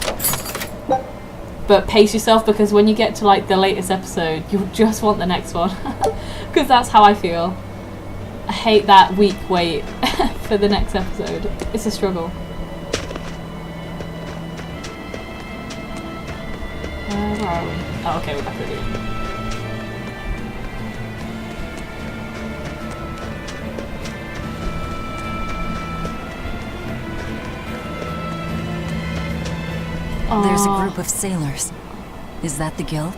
but pace yourself, because when you get to like the latest episode, you just want the next one, because that's how I feel. I hate that week wait for the next episode. It's a struggle. Where are we? Oh, okay, we're back at the end. There's a group of sailors. Is that the guild?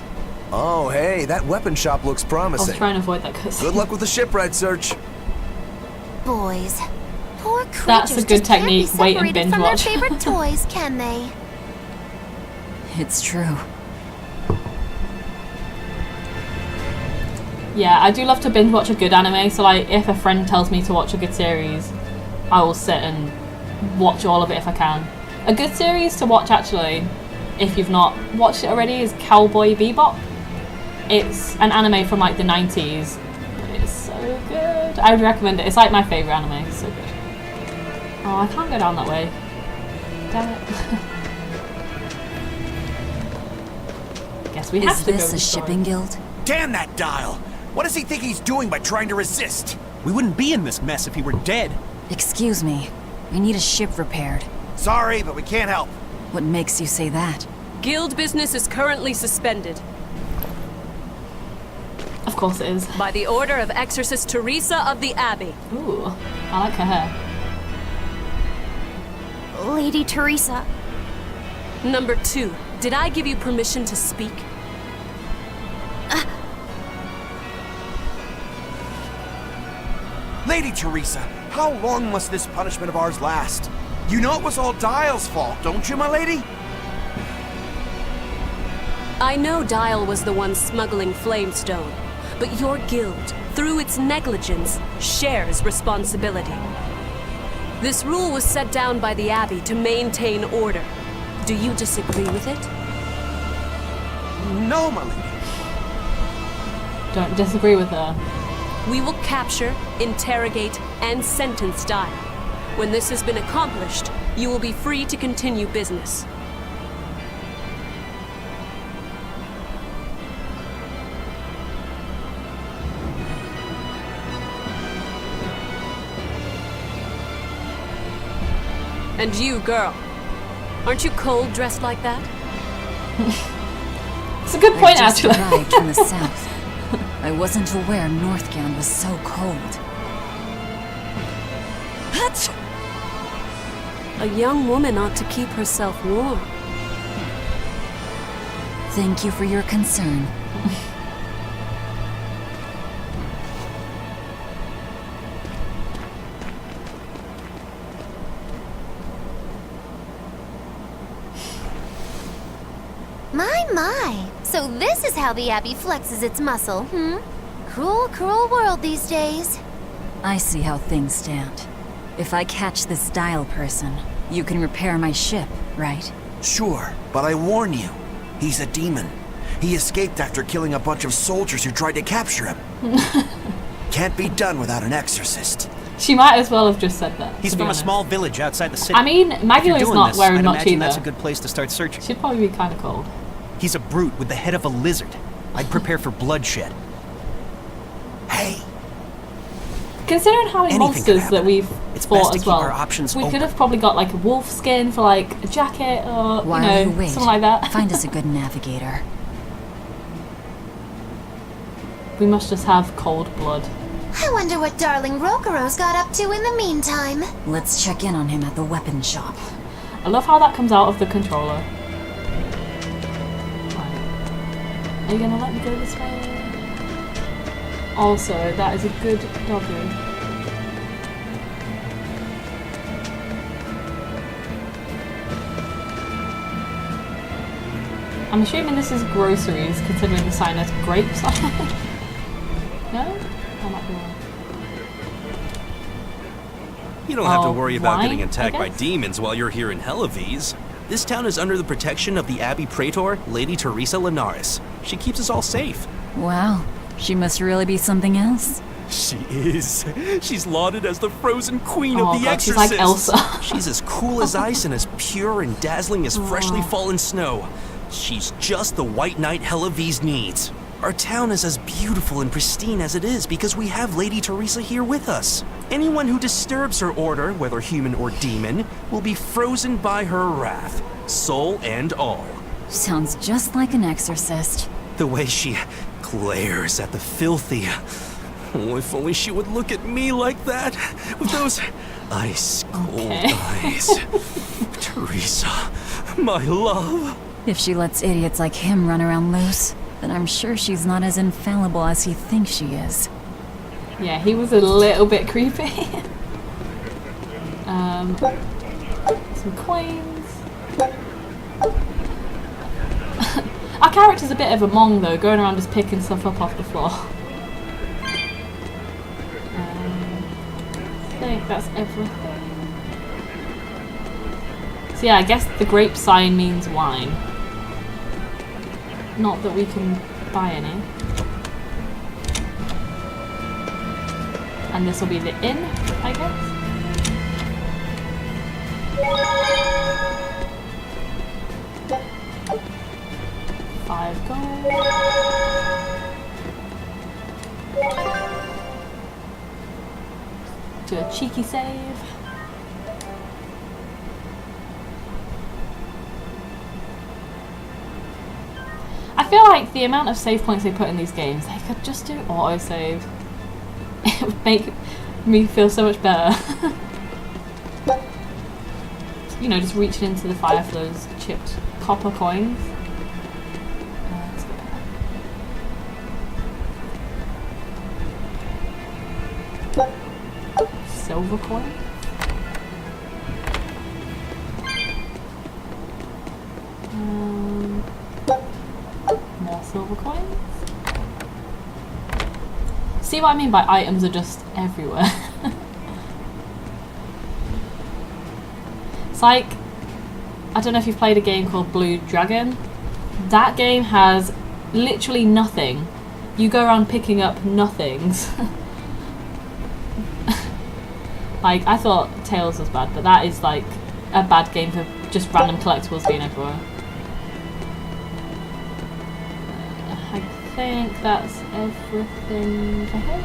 Oh, hey, that weapon shop looks promising. I was trying to avoid that cutscene. Good luck with the shipwright search. Boys, poor creatures That's a good just can't technique. be Wait and separated binge from watch. their favorite toys, can they? It's true. Yeah, I do love to binge watch a good anime, so like if a friend tells me to watch a good series, I will sit and watch all of it if I can. A good series to watch, actually, if you've not watched it already, is Cowboy Bebop. It's an anime from like the 90s, but it's so good. I would recommend it. It's like my favourite anime. It's so good. Oh, I can't go down that way. Damn it. Guess we have to go. Is this a shipping guild? Damn that dial! What does he think he's doing by trying to resist? We wouldn't be in this mess if he were dead. Excuse me. I need a ship repaired. Sorry, but we can't help. What makes you say that? Guild business is currently suspended. Of course it is. By the order of Exorcist Teresa of the Abbey. Ooh, I like her hair. Lady Teresa. Number 2, did I give you permission to speak? Lady Teresa, how long must this punishment of ours last? You know it was all Dial's fault, don't you, my lady? I know Dial was the one smuggling Flamestone, but your guild, through its negligence, shares responsibility. This rule was set down by the Abbey to maintain order. Do you disagree with it? No, my lady. Don't disagree with her. We will capture, interrogate, and sentence Dial. When this has been accomplished, you will be free to continue business. And you, girl, aren't you cold dressed like that? It's a good point, I just actually. arrived from the south. I wasn't aware Northgand was so cold. A young woman ought to keep herself warm. Thank you for your concern. My. So this is how the Abbey flexes its muscle, hmm? Cruel, cruel world these days. I see how things stand. If I catch this Dial person, you can repair my ship, right? Sure, but I warn you, he's a demon. He escaped after killing a bunch of soldiers who tried to capture him. Can't be done without an exorcist. She might as well have just said that. He's from a small village outside the city. I mean, Maggie is not wearing I'd much imagine either. that's a good place to start searching. She'd probably be kind of cold. He's a brute with the head of a lizard. I'd prepare for bloodshed. Hey! Considering how many monsters that we've fought as well, we could have probably got like a wolf skin for like a jacket or, While you wait, something like that. Find us a good navigator. We must just have cold blood. I wonder what darling Rokuro's got up to in the meantime. Let's check in on him at the weapon shop. I love how that comes out of the controller. Right. Are you gonna let me go this way? Also, that is a good doggo. I'm assuming this is groceries, considering the sign has grapes on it. No? I might be wrong. You don't have to worry about wine, getting attacked by demons while you're here in Helives. This town is under the protection of the Abbey Praetor, Lady Teresa Linares. She keeps us all safe. Wow, she must really be something else. She is. She's lauded as the frozen queen Oh of the God, she's like exorcists. Elsa. She's as cool as ice and as pure and dazzling as freshly fallen snow. She's just the white knight Helives needs. Our town is as beautiful and pristine as it is because we have Lady Teresa here with us. Anyone who disturbs her order, whether human or demon, will be frozen by her wrath, soul and all. Sounds just like an exorcist. The way she glares at the filthy. Oh, if only she would look at me like that, with those ice-cold eyes. Teresa, my love. If she lets idiots like him run around loose, then I'm sure she's not as infallible as he thinks she is. Yeah, he was a little bit creepy. Some coins. Our character's a bit of a mong though, going around just picking stuff up off the floor. I think that's everything. So yeah, I guess the grape sign means wine. Not that we can buy any. And this will be the inn, I guess. $5 gold. Do a cheeky save. I feel like the amount of save points they put in these games, they could just do autosave. It would make me feel so much better. You know, just reaching into the fire for those chipped copper coins. Let's go back. Silver coin. More silver coins. See what I mean by items are just everywhere? It's like, I don't know if you've played a game called Blue Dragon. That game has literally nothing. You go around picking up nothings. Like, I thought Tales was bad, but that is like a bad game for just random collectibles being everywhere. I think that's everything for him.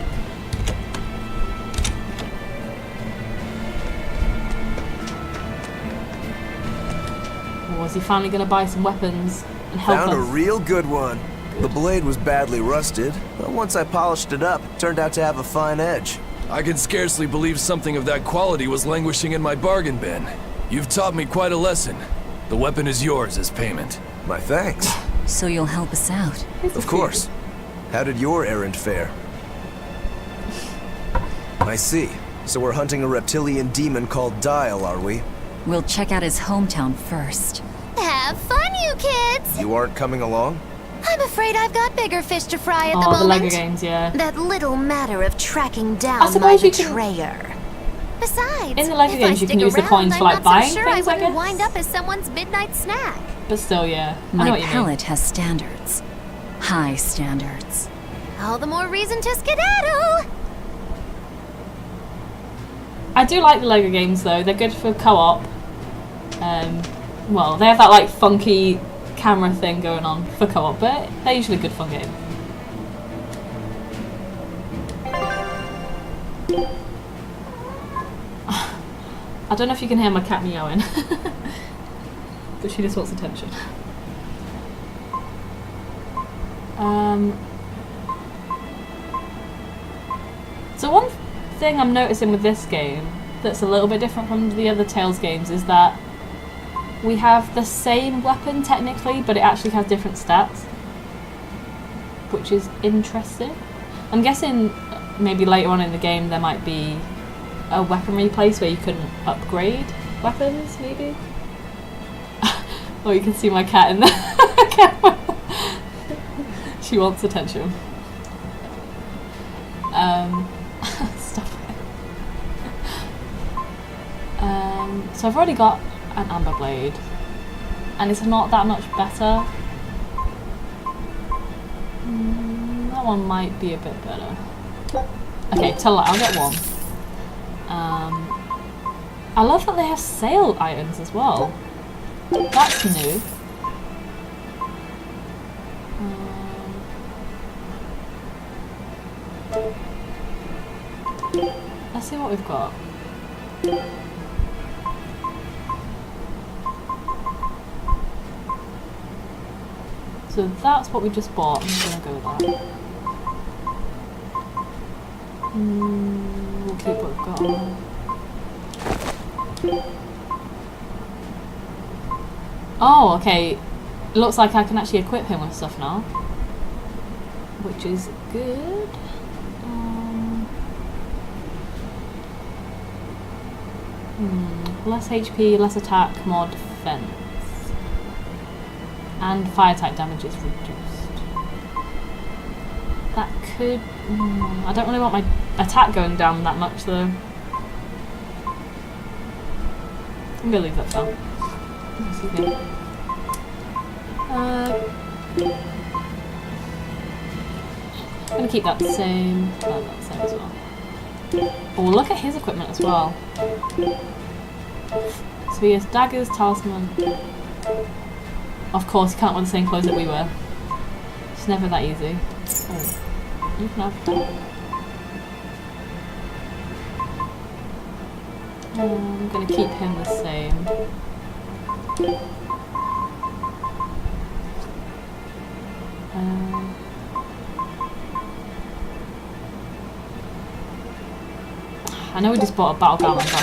Was he finally going to buy some weapons and help us? Found a real good one. The blade was badly rusted, but once I polished it up, it turned out to have a fine edge. I can scarcely believe something of that quality was languishing in my bargain bin. You've taught me quite a lesson. The weapon is yours as payment. My thanks. So you'll help us out? Of course. How did your errand fare? I see. So we're hunting a reptilian demon called Dial, are we? We'll check out his hometown first. Have fun, you kids! You aren't coming along? I'm afraid I've got bigger fish to fry at the Oh, moment. the Lego games, yeah. That little matter of tracking I down my suppose you can- betrayer. Besides, In the Lego if games, I you can stick use the around, coins for, like, I'm buying not so sure things, I I wouldn't guess. wind up as someone's midnight snack. But still, yeah. I know My what you mean. palate has standards. High standards. All the more reason to skedaddle! I do like the Lego games though. They're good for co-op. Well, they have that like funky camera thing going on for co-op, but they're usually good fun games. I don't know if you can hear my cat meowing, but she just wants attention. So one thing I'm noticing with this game that's a little bit different from the other Tales games is that we have the same weapon technically, but it actually has different stats, which is interesting. I'm guessing maybe later on in the game there might be a weaponry place where you can upgrade weapons, maybe? Oh, you can see my cat in the camera. She wants attention. Stop it. So I've already got an amber blade, and it's not that much better. That one might be a bit better. Okay, I'll get one. I love that they have sale items as well. That's new. Let's see what we've got. So that's what we just bought. I'm just gonna go with that. We'll keep what we've got on. Oh, okay. It looks like I can actually equip him with stuff now, which is good. Less HP, less attack, more defense. And fire type damage is reduced. That could... I don't really want my attack going down that much though. I'm gonna leave that down. I'm gonna keep that the same. That the same as well. Oh, look at his equipment as well. So he has daggers, talisman. Of course, he can't wear the same clothes that we wear. It's never that easy. Oh, you can have that. I'm gonna keep him the same. I know we just bought a battle garment, but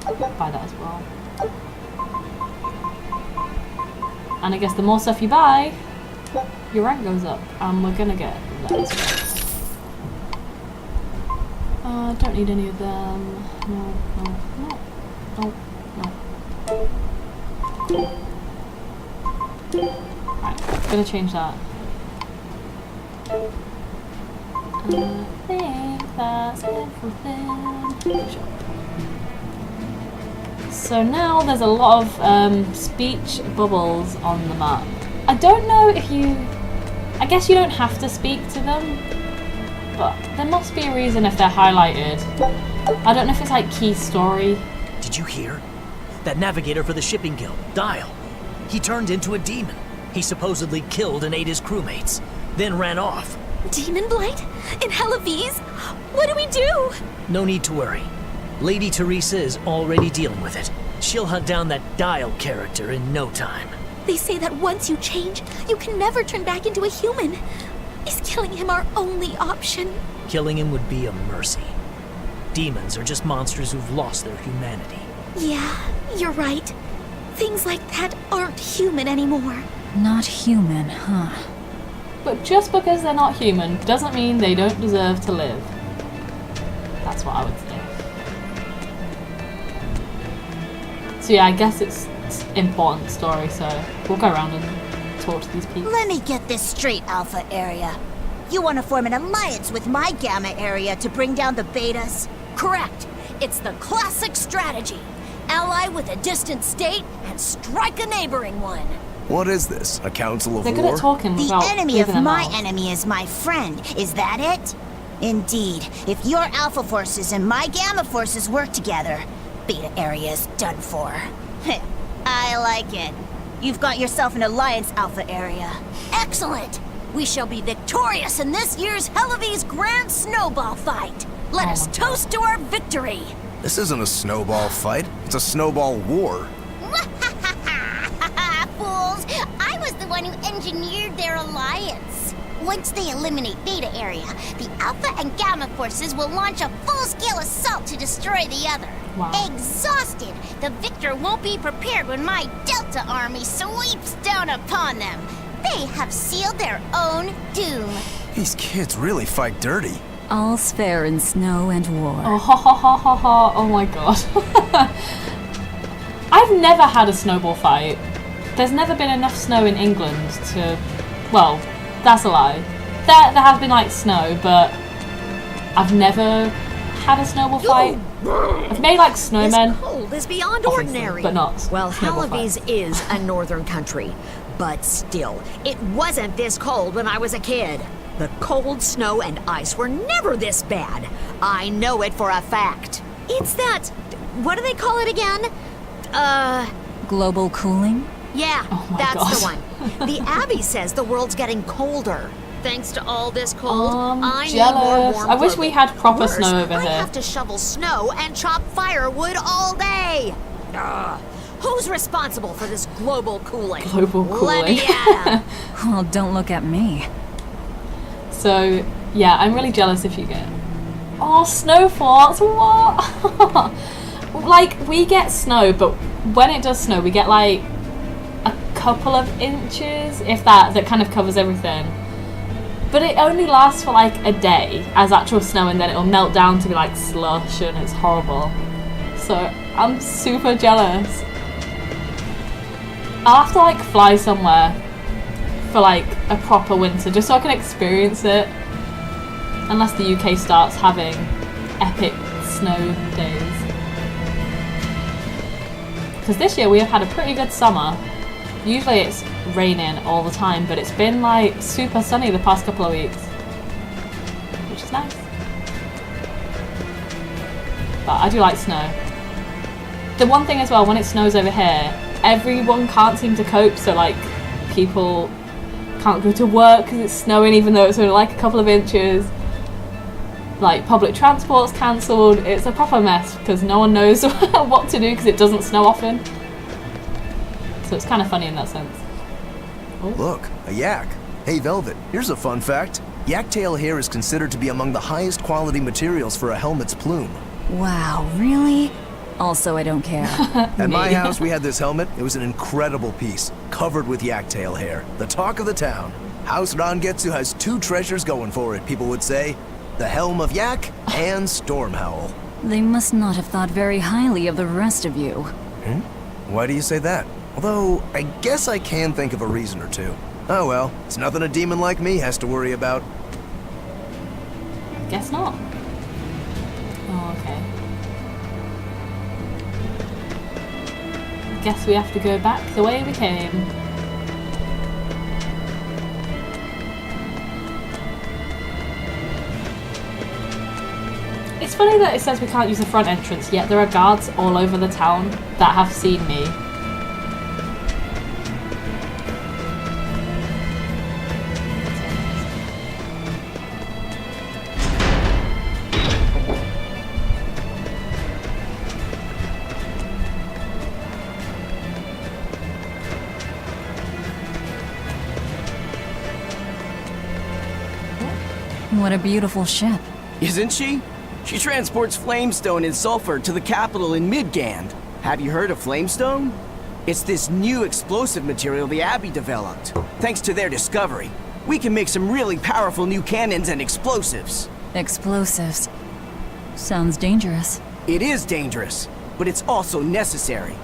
I'm gonna buy that as well. And I guess the more stuff you buy, your rank goes up, and we're gonna get that as well. Don't need any of them. No. Right, gonna change that. I think that's everything. So now there's a lot of speech bubbles on the map. I don't know if you... I guess you don't have to speak to them, but there must be a reason if they're highlighted. I don't know if it's like key story. Did you hear? That navigator for the shipping guild, Dial. He turned into a demon. He supposedly killed and ate his crewmates, then ran off. Demon Blight? In Helaviz? What do we do? No need to worry. Lady Teresa is already dealing with it. She'll hunt down that Dial character in no time. They say that once you change, you can never turn back into a human. Is killing him our only option? Killing him would be a mercy. Demons are just monsters who've lost their humanity. Yeah, you're right. Things like that aren't human anymore. Not human, huh? But just because they're not human doesn't mean they don't deserve to live. That's what I would say. So yeah, I guess it's important story, so we'll go around and talk to these people. Let me get this straight, Alpha Area. You want to form an alliance with my Gamma Area to bring down the Betas? Correct. It's the classic strategy. Ally with a distant state and strike a neighboring one. What is this? A council of They're war? good at talking The without enemy of leaving my them out. enemy is my friend. Is that it? Indeed. If your Alpha forces and my Gamma forces work together, Beta Area is done for. I like it. You've got yourself an alliance, Alpha Area. Excellent! We shall be victorious in this year's Hellawes Grand Snowball Fight. Let us toast to our victory. This isn't a snowball fight. It's a snowball war. Fools! I was the one who engineered their alliance. Once they eliminate Beta Area, the Alpha and Gamma forces will launch a full-scale assault to destroy the other. Wow. Exhausted, the victor won't be prepared when my Delta army sweeps down upon them. They have sealed their own doom. These kids really fight dirty. All's fair in snow and war. Oh, ha ha ha ha ha. Oh my god. I've never had a snowball fight. There's never been enough snow in England to... Well, that's a lie. There has been, like, snow, but I've never had a snowball fight. I've made, like, snowmen. This cold is beyond obviously, ordinary. but not Well, snowball Hellawes fights. is a northern country. But still, it wasn't this cold when I was a kid. The cold, snow, and ice were never this bad. I know it for a fact. It's that... What do they call it again? Global cooling? Yeah, my that's God. the one. The Abbey says the world's getting colder. Thanks to all this cold, I need more jealous. warm I wish we clothing. had proper Worse, snow over I here. have to shovel snow and chop firewood all day. Ugh. Who's responsible for this global cooling? Global Let me cooling. at 'em. Well, don't look at me. So, yeah, I'm really jealous if you get... Oh, snowfalls, what? Like, we get snow, but when it does snow, we get, like, a couple of inches, if that kind of covers everything. But it only lasts for, like, a day as actual snow, and then it'll melt down to be, like, slush, and it's horrible. So, I'm super jealous. I'll have to, like, fly somewhere for, like, a proper winter, just so I can experience it. Unless the UK starts having epic snow days. Because this year we have had a pretty good summer. Usually it's raining all the time, but it's been, like, super sunny the past couple of weeks. Which is nice. But I do like snow. The one thing as well, when it snows over here, everyone can't seem to cope, so, like, people can't go to work because it's snowing even though it's only like a couple of inches. Like, public transport's cancelled. It's a proper mess because no one knows what to do because it doesn't snow often. So it's kind of funny in that sense. Look, a yak. Hey, Velvet, here's a fun fact. Yak tail hair is considered to be among the highest quality materials for a helmet's plume. Wow, really? Also, I don't care. At my house, we had this helmet. It was an incredible piece, covered with yak tail hair. The talk of the town. House Rangetsu has two treasures going for it, people would say. The Helm of Yak and Storm Howl. They must not have thought very highly of the rest of you. Why do you say that? Although, I guess I can think of a reason or two. Oh well, it's nothing a demon like me has to worry about. Guess not. Oh, okay. Guess we have to go back the way we came. It's funny that it says we can't use the front entrance, yet there are guards all over the town that have seen me. What a beautiful ship. Isn't she? She transports flamestone and sulfur to the capital in Midgand. Have you heard of flamestone? It's this new explosive material the Abbey developed. Thanks to their discovery, we can make some really powerful new cannons and explosives. Explosives. Sounds dangerous. It is dangerous, but it's also necessary.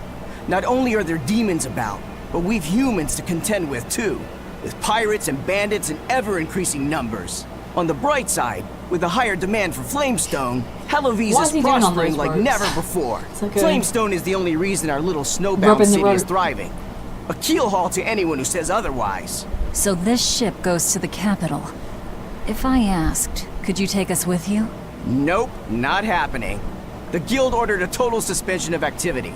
Not only are there demons about, but we've humans to contend with too, with pirates and bandits in ever-increasing numbers. On the bright side, with a higher demand for flamestone, Hellawes is prospering like never before. Flamestone is the only reason our little snowbound city is thriving. A keelhaul to anyone who says otherwise. So this ship goes to the capital. If I asked, could you take us with you? Nope, not happening. The guild ordered a total suspension of activity.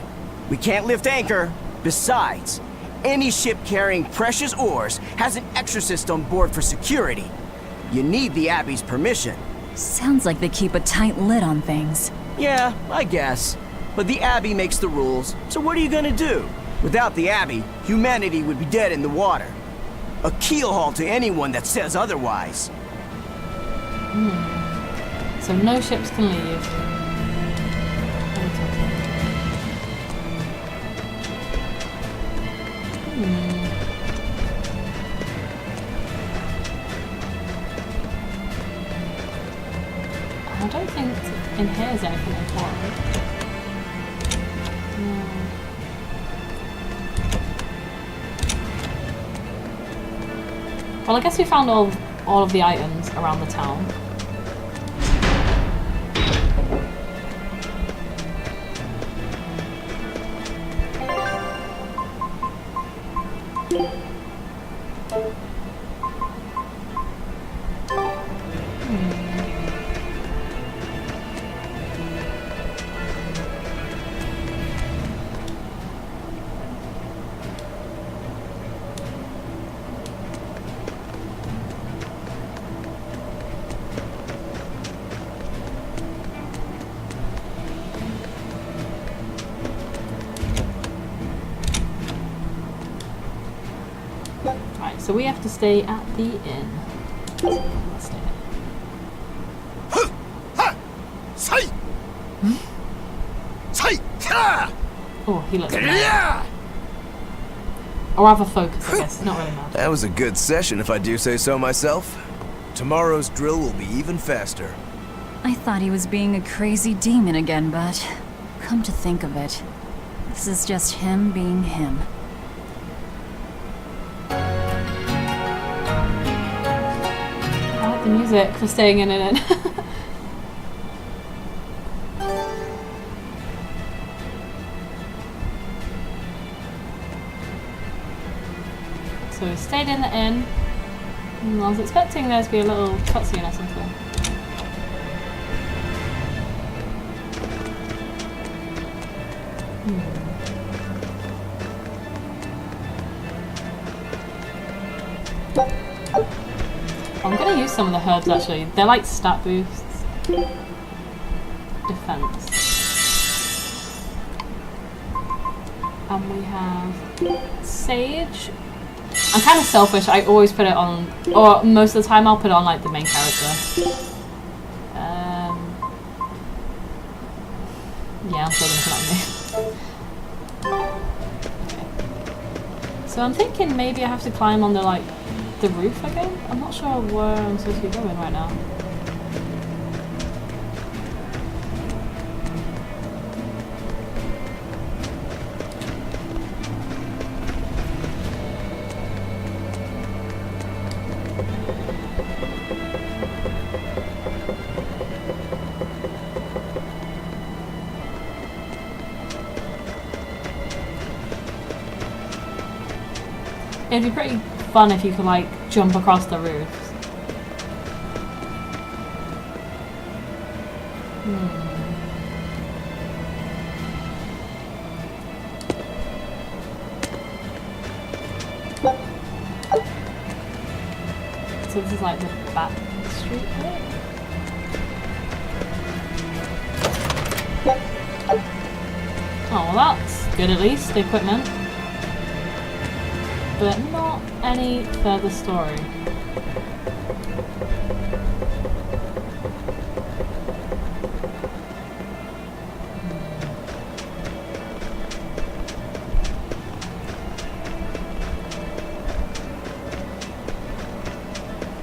We can't lift anchor. Besides, Any ship carrying precious ores has an exorcist on board for security. You need the Abbey's permission. Sounds like they keep a tight lid on things. Yeah, I guess. But the Abbey makes the rules, so what are you gonna do? Without the Abbey, humanity would be dead in the water. A keelhaul to anyone that says otherwise. So no ships can leave. I don't think in here is anything important. Well, I guess we found all of the items around the town. So we have to stay at the inn. Let's stay. Oh, he looks mad. Or have a focus, I guess. Not really mad. That was a good session, if I do say so myself. Tomorrow's drill will be even faster. I thought he was being a crazy demon again, but come to think of it, this is just him being him. I like the music for staying in an inn. So we stayed in the inn. I was expecting there to be a little cutscene or something. I'm gonna use some of the herbs actually. They're like stat boosts. Defense. And we have sage. I'm kind of selfish. I always put it on, or most of the time I'll put it on like the main character. Yeah, I'm still gonna put it on me. Okay. So I'm thinking maybe I have to climb on the roof again. I'm not sure where I'm supposed to be going right now. It'd be pretty fun if you could like jump across the roofs. So this is like the back street bit. Oh well, that's good at least, the equipment. But not any further story.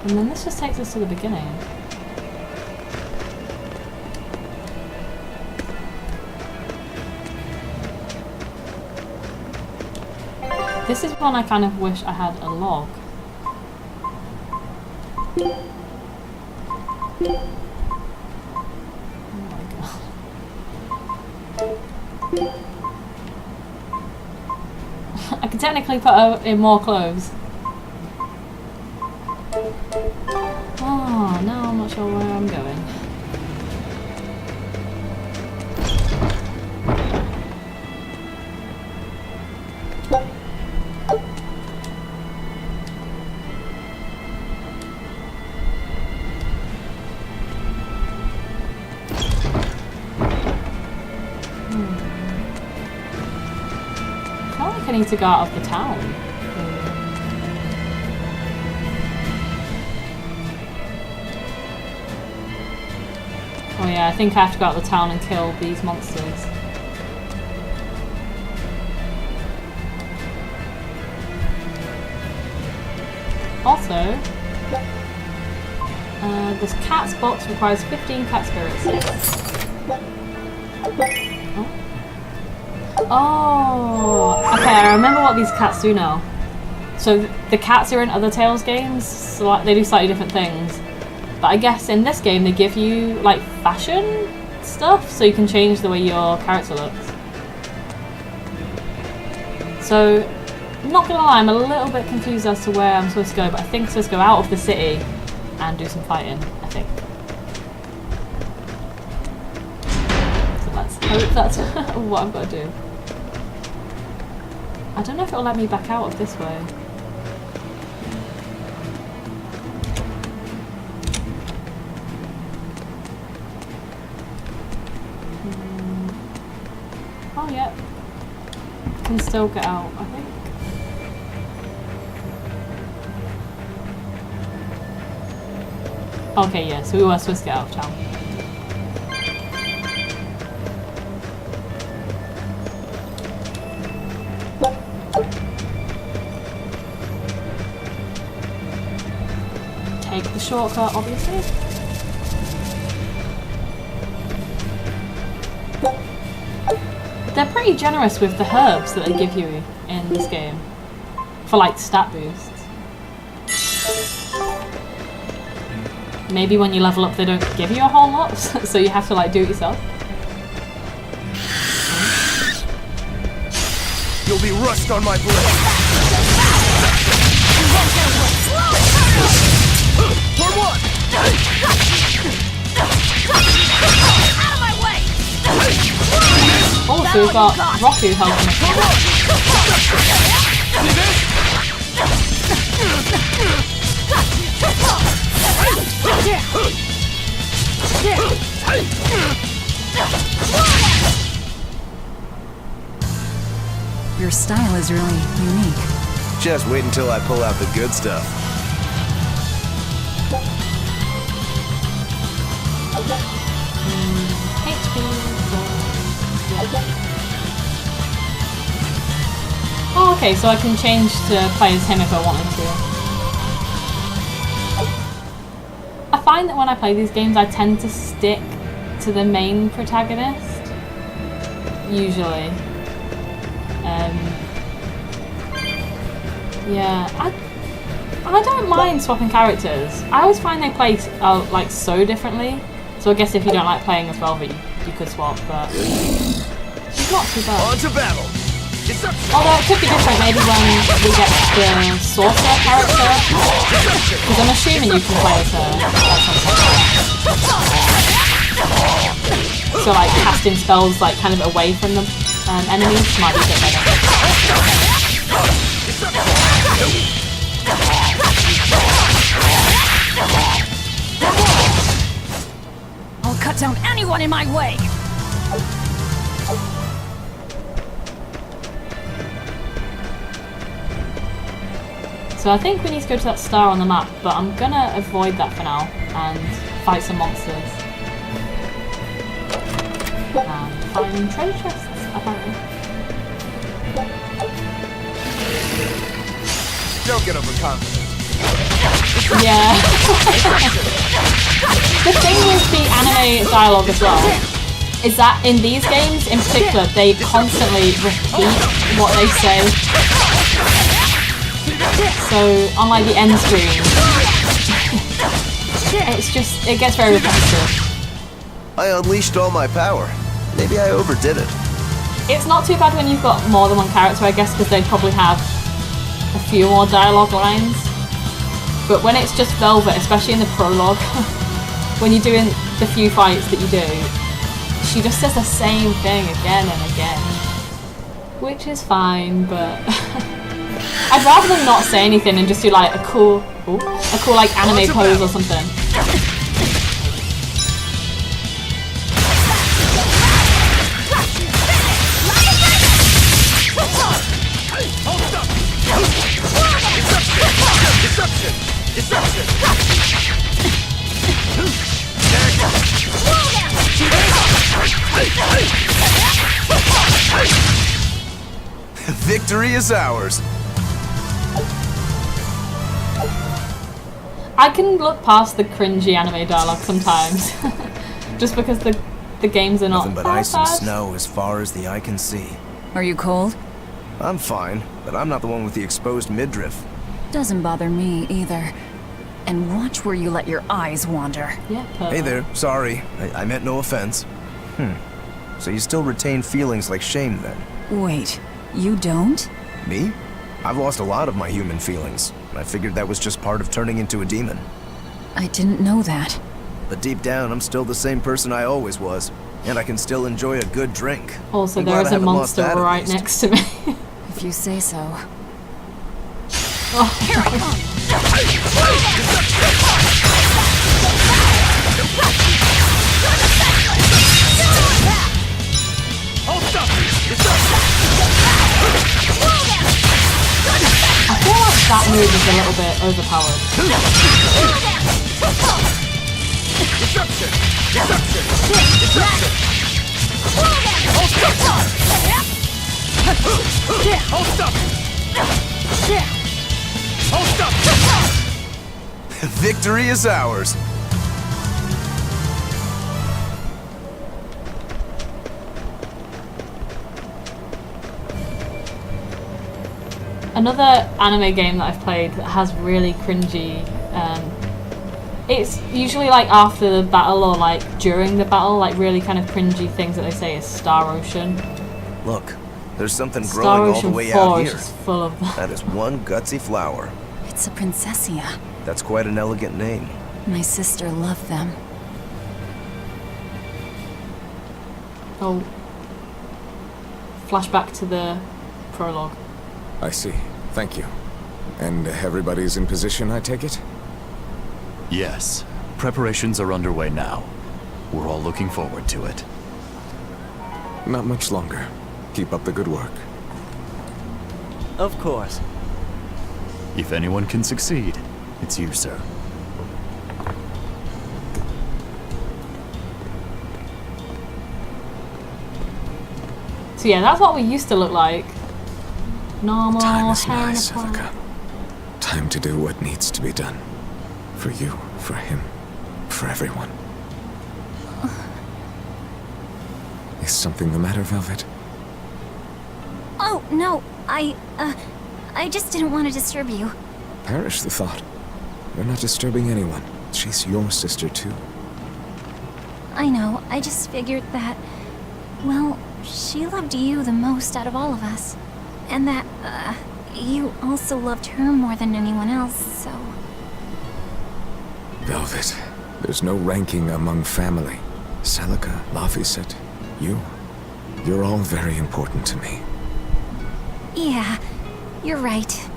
And then this just takes us to the beginning. This is one I kind of wish I had a log. Oh my god. I could technically put in more clothes. Oh, now I'm not sure where I'm going. need to go out of the town? Oh yeah, I think I have to go out of the town and kill these monsters. Also, this cat's box requires 15 cat spirits. Oh, okay, I remember what these cats do now. So the cats are in other Tales games, so they do slightly different things. But I guess in this game they give you like fashion stuff, so you can change the way your character looks. So, not gonna lie, I'm a little bit confused as to where I'm supposed to go, but I think I'm supposed to go out of the city and do some fighting, I think. So let's hope that's what I've got to do. I don't know if it'll let me back out of this way. Oh, yeah. Can still get out, I think. Okay, yeah, so we were supposed to get out of town. Take the shortcut, obviously. They're pretty generous with the herbs that they give you in this game. For like stat boosts. Maybe when you level up they don't give you a whole lot, so you have to like do it yourself. You'll be rushed on my blade. For one! Out of my way! Oh, so we've got Roku helping us. Your style is really unique. Just wait until I pull out the good stuff. Oh, okay, so I can change to play as him if I wanted to. I find that when I play these games, I tend to stick to the main protagonist. Usually. Yeah, I don't mind swapping characters. I always find they play like so differently. So I guess if you don't like playing as Velvet, you could swap, but it's not too bad. On to battle. Although it could be different maybe when we get the sorcerer character, because I'm assuming you can play as her at some point. So like casting spells like kind of away from the enemies might be a bit better. I'll cut down anyone in my way! So I think we need to go to that star on the map, but I'm gonna avoid that for now and fight some monsters. And find treasure chests, apparently. Don't get overconfident. Yeah. The thing with the anime dialogue as well is that in these games in particular they constantly repeat what they say. So on like the end screen it gets very repetitive. I unleashed all my power. Maybe I overdid it. It's not too bad when you've got more than one character, I guess, because they'd probably have a few more dialogue lines. But when it's just Velvet, especially in the prologue, when you're doing the few fights that you do, she just says the same thing again and again. Which is fine, but I'd rather than not say anything and just do like a cool like anime pose or something. Victory is ours. I can look past the cringy anime dialogue sometimes, just because the games are not Nothing but that ice and bad. snow as far as the eye can see. Are you cold? I'm fine, but I'm not the one with the exposed midriff. Doesn't bother me either. And watch where you let your eyes wander. Yeah. Hey there, sorry. I meant no offense. So you still retain feelings like shame then? Wait, you don't? Me? I've lost a lot of my human feelings. I figured that was just part of turning into a demon. I didn't know that. But deep down, I'm still the same person I always was. And I can still enjoy a good drink. Also, I'm there glad is I a haven't lost monster that, at right least. next to me. If you say so. Oh. I feel like that move is a little bit overpowered. Victory is ours. Another anime game that I've played that has really cringy, it's usually like after the battle or like during the battle, like really kind of cringy things that they say is Star Ocean. Look, there's something Star growing all Ocean the way 4 out is here. just full of them. That is one gutsy flower. It's a princessia. That's quite an elegant name. My sister loved them. Oh. Flashback to the prologue. I see. Thank you. And everybody's in position, I take it? Yes. Preparations are underway now. We're all looking forward to it. Not much longer. Keep up the good work. Of course. If anyone can succeed, it's you, sir. So yeah, that's what we used to look like. Normal Time is hair nigh, and a plant. Celica. Time to do what needs to be done. For you, for him, for everyone. Is something the matter, Velvet? Oh, no, I just didn't want to disturb you. Perish the thought. You're not disturbing anyone. She's your sister, too. I know, I just figured that, well, she loved you the most out of all of us. And that, you also loved her more than anyone else, so... Velvet, there's no ranking among family. Celica, Laphicet, you. You're all very important to me. Yeah, you're right.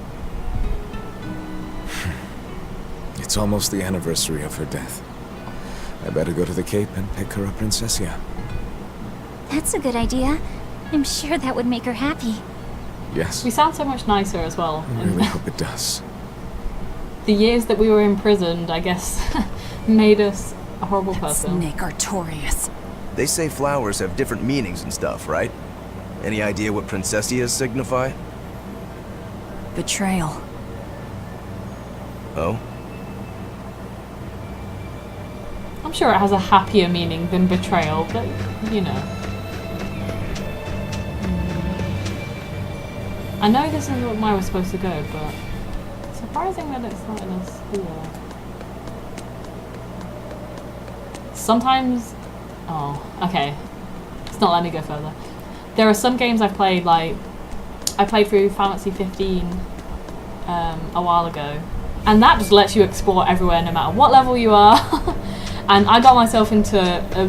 It's almost the anniversary of her death. I better go to the Cape and pick her a princessia. That's a good idea. I'm sure that would make her happy. Yes. We sound so much nicer as well. I really hope it does. The years that we were imprisoned, I guess, made us a horrible person. Snake Artorias. They say flowers have different meanings and stuff, right? Any idea what princessias signify? Betrayal. Oh? I'm sure it has a happier meaning than betrayal, but, you know. I know this is where we're supposed to go, but it's surprising that it's letting us here. Sometimes... Oh, okay. It's not letting me go further. There are some games I've played, like... I played through Final Fantasy 15 a while ago, and that just lets you explore everywhere no matter what level you are. And I got myself into a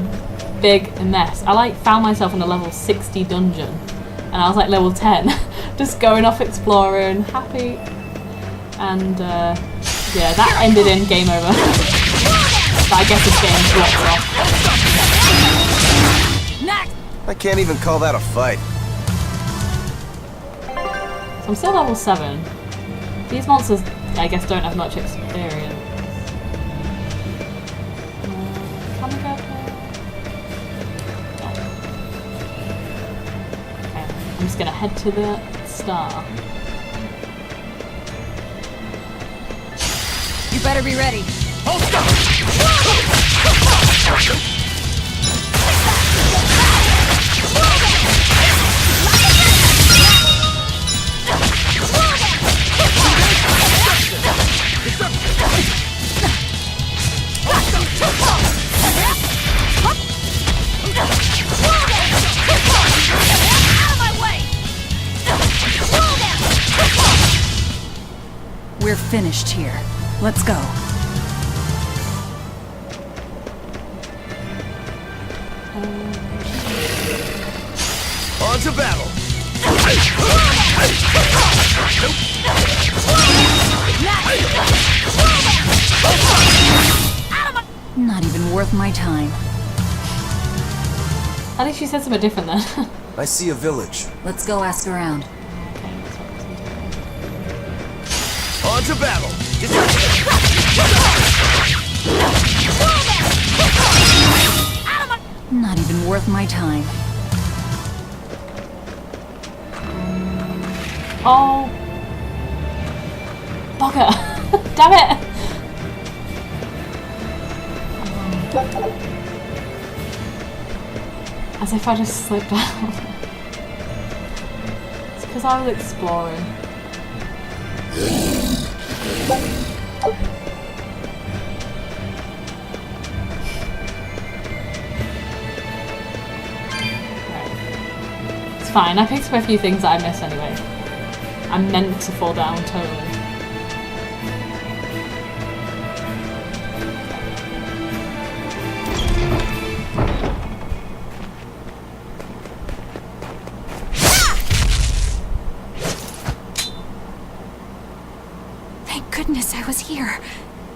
big mess. I found myself in a level 60 dungeon, and I was like level 10, just going off exploring, happy. And yeah, that ended in game over. But I guess this game dropped off. I can't even call that a fight. So I'm still level 7. These monsters I guess don't have much experience. Can we go there? No. Okay, I'm just gonna head to the star. You better be ready. We're finished here. Let's go. On to battle! Not even worth my time. I think she said something different then. I see a village. Let's go ask around. On to battle! Not even worth my time. Oh. Bugger. Damn it. As if I just slipped down. It's because I was exploring. It's fine, I picked up a few things that I missed anyway. I'm meant to fall down totally. Thank goodness I was here.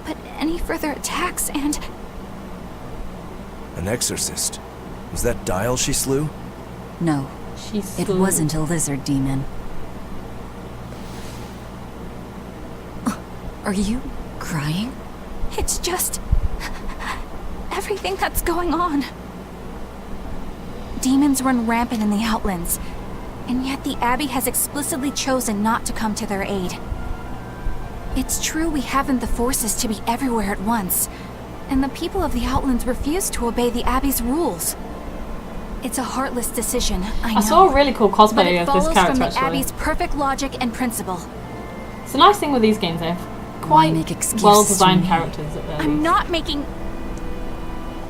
But any further attacks and... An exorcist. Was that Dial she slew? No. It wasn't a lizard demon. Are you crying? It's just... everything that's going on. Demons run rampant in the Outlands, and yet the Abbey has explicitly chosen not to come to their aid. It's true we haven't the forces to be everywhere at once, and the people of the Outlands refuse to obey the Abbey's rules. It's a heartless decision, I know. I saw a really cool cosplay of this character, from the actually. Abbey's perfect logic and principle. It's a nice thing with these games, they have quite well-designed characters at their I'm not making...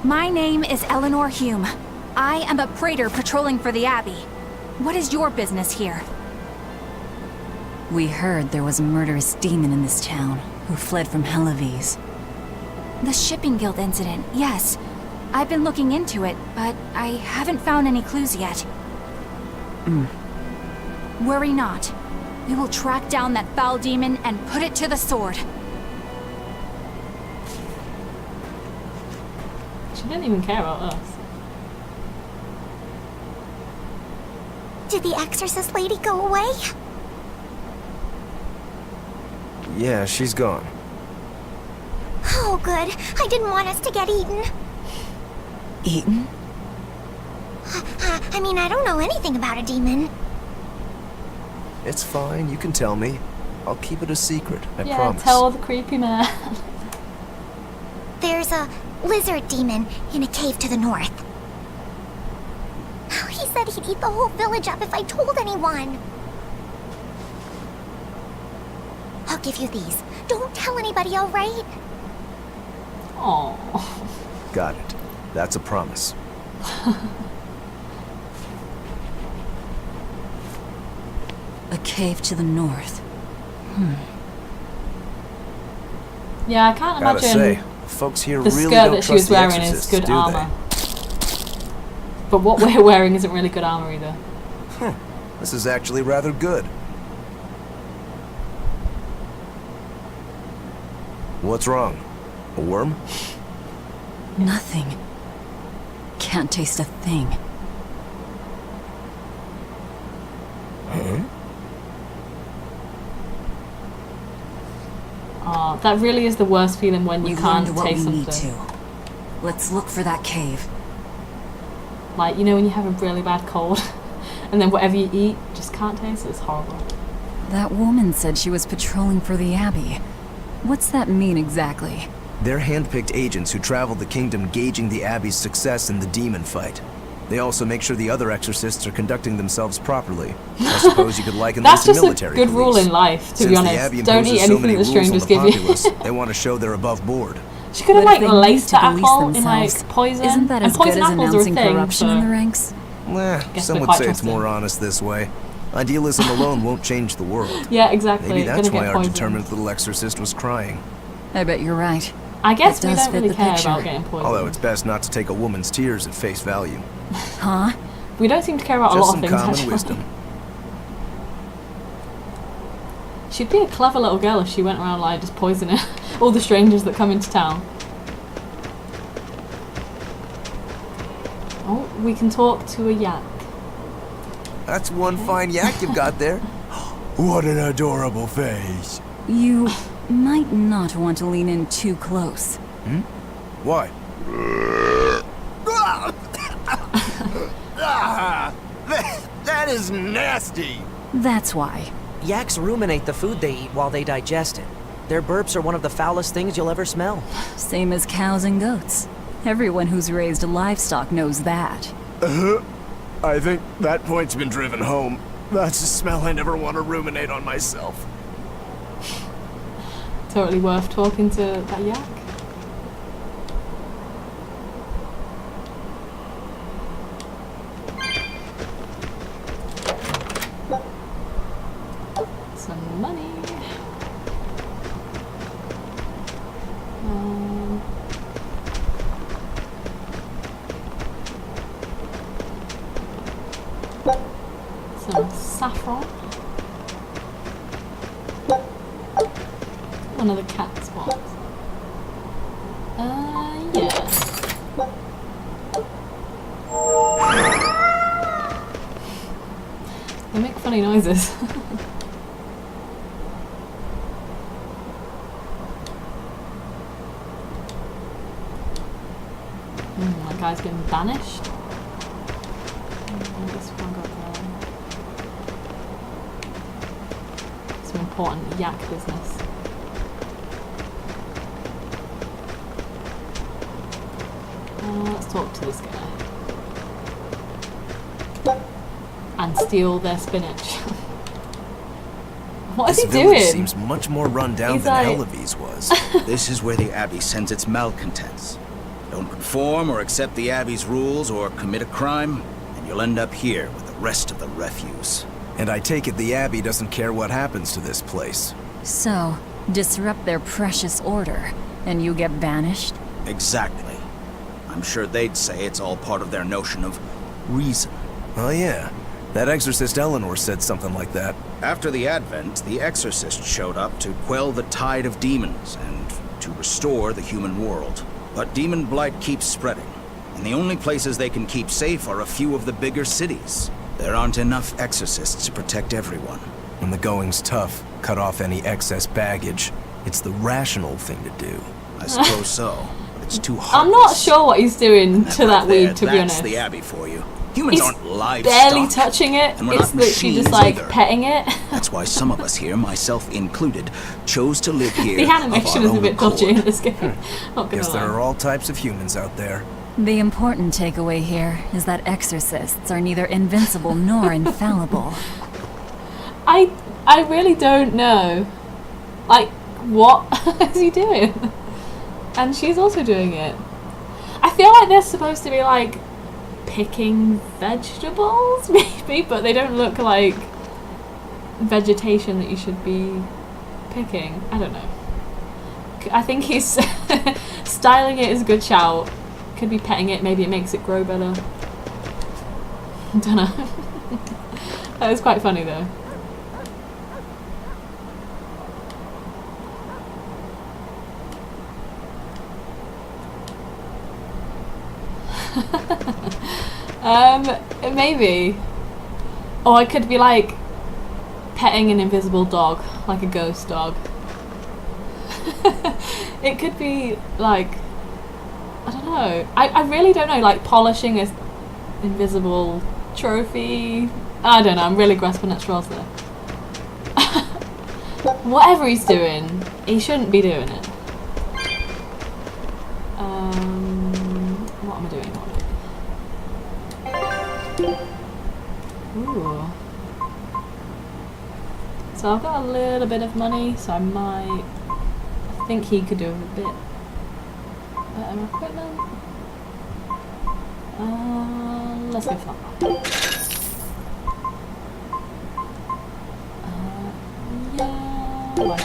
My name is Eleanor Hume. I am a praetor patrolling for the Abbey. What is your business here? We heard there was a murderous demon in this town who fled from Helavis. The Shipping Guild incident, yes. I've been looking into it, but I haven't found any clues yet. Worry not. We will track down that foul demon and put it to the sword. She didn't even care about us. Did the exorcist lady go away? Yeah, she's gone. Oh, good. I didn't want us to get eaten. Eaten? I mean, I don't know anything about a demon. It's fine, you can tell me. I'll keep it a secret, I Yeah, promise. tell the creepy man. There's a lizard demon in a cave to the north. Oh, he said he'd eat the whole village up if I told anyone. I'll give you these. Don't tell anybody, all right? Oh. Got it. That's a promise. A cave to the north. Yeah, I can't Gotta imagine say, folks here the really skirt don't that she was trust the wearing is exorcists, good do armor. But what we're wearing isn't really good armor either. they? This is actually rather good. What's wrong? A worm? Nothing. Can't taste a thing. Huh? Oh, that really is the worst feeling when you can't learned what taste we need something. to. Let's look for that cave. Like, you know when you have a really bad cold and then whatever you eat just can't taste it? It's horrible. That woman said she was patrolling for the Abbey. What's that mean exactly? They're hand-picked agents who travel the kingdom gauging the Abbey's success in the demon fight. They also make sure the other exorcists are conducting themselves properly. I suppose you could liken them That's to just military a good police. rule in life, to Since be the honest. Abbey Don't eat imposes so anything many that rules strangers on the give you. populace, they want to show they're above board. She could have But like if they laced need the to police apple in themselves, like poison. isn't that and as good poison as apples are a announcing thing, corruption so in the ranks? guess Some they're would quite say it's trusting. more honest this way. Idealism alone won't change the world. Yeah, exactly. Maybe that's Gonna why get our poisoned. determined little exorcist was crying. I bet you're right. I guess That we does don't fit really the care picture. about getting poisoned. Although it's best not to take a woman's tears at face value. Huh? We don't seem to care about a Just lot some of things, common actually. wisdom. She'd be a clever little girl if she went around like just poisoning all the strangers that come into town. Oh, we can talk to a yak. That's one fine yak you've got there. What an adorable face. You might not want to lean in too close. Why? That is nasty! That's why. Yaks ruminate the food they eat while they digest it. Their burps are one of the foulest things you'll ever smell. Same as cows and goats. Everyone who's raised livestock knows that. I think that point's been driven home. That's a smell I never want to ruminate on myself. Totally worth talking to that yak. Some money. Some saffron. One of the cat spots. Yeah. They make funny noises. That guy's been banished. This one got some important yak business. Let's talk to this guy. And steal their spinach. What is he This village doing? seems much more run down He's than like- Hellevese was. This is where the Abbey sends its malcontents. Don't conform or accept the Abbey's rules or commit a crime, and you'll end up here with the rest of the refuse. And I take it the Abbey doesn't care what happens to this place. So, disrupt their precious order, and you get banished? Exactly. I'm sure they'd say it's all part of their notion of reason. Oh yeah, that exorcist Eleanor said something like that. After the Advent, the Exorcist showed up to quell the tide of demons and to restore the human world. But demon blight keeps spreading, and the only places they can keep safe are a few of the bigger cities. There aren't enough exorcists to protect everyone. When the going's tough, cut off any excess baggage. It's the rational thing to do. I suppose so, but it's too hard. I'm not sure what he's doing to that weed, to be That's honest. the Abbey for you. Humans He's aren't livestock. barely touching it. And we're It's not literally just machines like either. petting it. That's why some of us here, myself included, chose to live here The of animation our is a own bit accord. dodgy in this game. Not gonna Guess there lie. are all types of humans out there. The important takeaway here is that exorcists are neither invincible nor infallible. I really don't know. Like, what is he doing? And she's also doing it. I feel like they're supposed to be like picking vegetables, maybe, but they don't look like vegetation that you should be picking. I don't know. I think he's styling it is a good shout. Could be petting it, maybe it makes it grow better. I don't know. That was quite funny though. Maybe. Or I could be like petting an invisible dog, like a ghost dog. It could be like, I don't know. I really don't know. Like polishing a invisible trophy. I don't know. I'm really grasping at straws there. Whatever he's doing, he shouldn't be doing it. What am I doing? Ooh. So I've got a little bit of money, so I think he could do a bit better equipment. Let's go for that. Yeah, why not?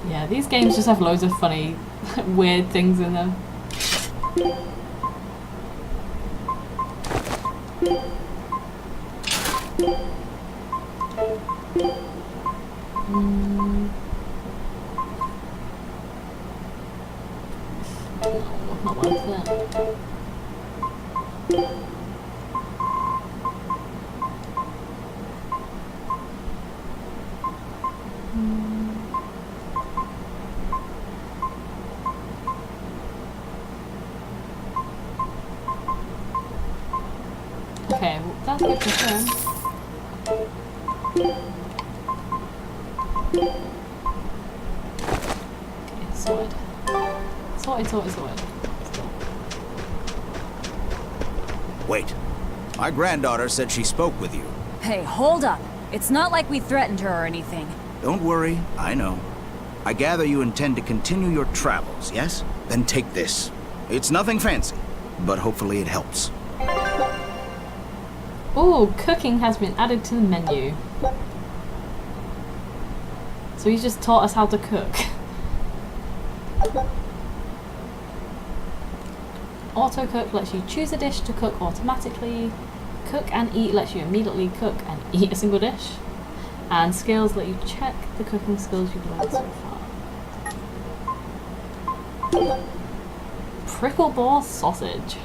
Yeah, these games just have loads of funny, weird things in them. No, not worth it. Okay, well, that's good for him. Okay, sorted. Sorted. Wait. My granddaughter said she spoke with you. Hey, hold up. It's not like we threatened her or anything. Don't worry, I know. I gather you intend to continue your travels, yes? Then take this. It's nothing fancy, but hopefully it helps. Ooh, cooking has been added to the menu. So he's just taught us how to cook. Auto cook lets you choose a dish to cook automatically. Cook and eat lets you immediately cook and eat a single dish. And skills let you check the cooking skills you've learned so far. Prickle ball sausage.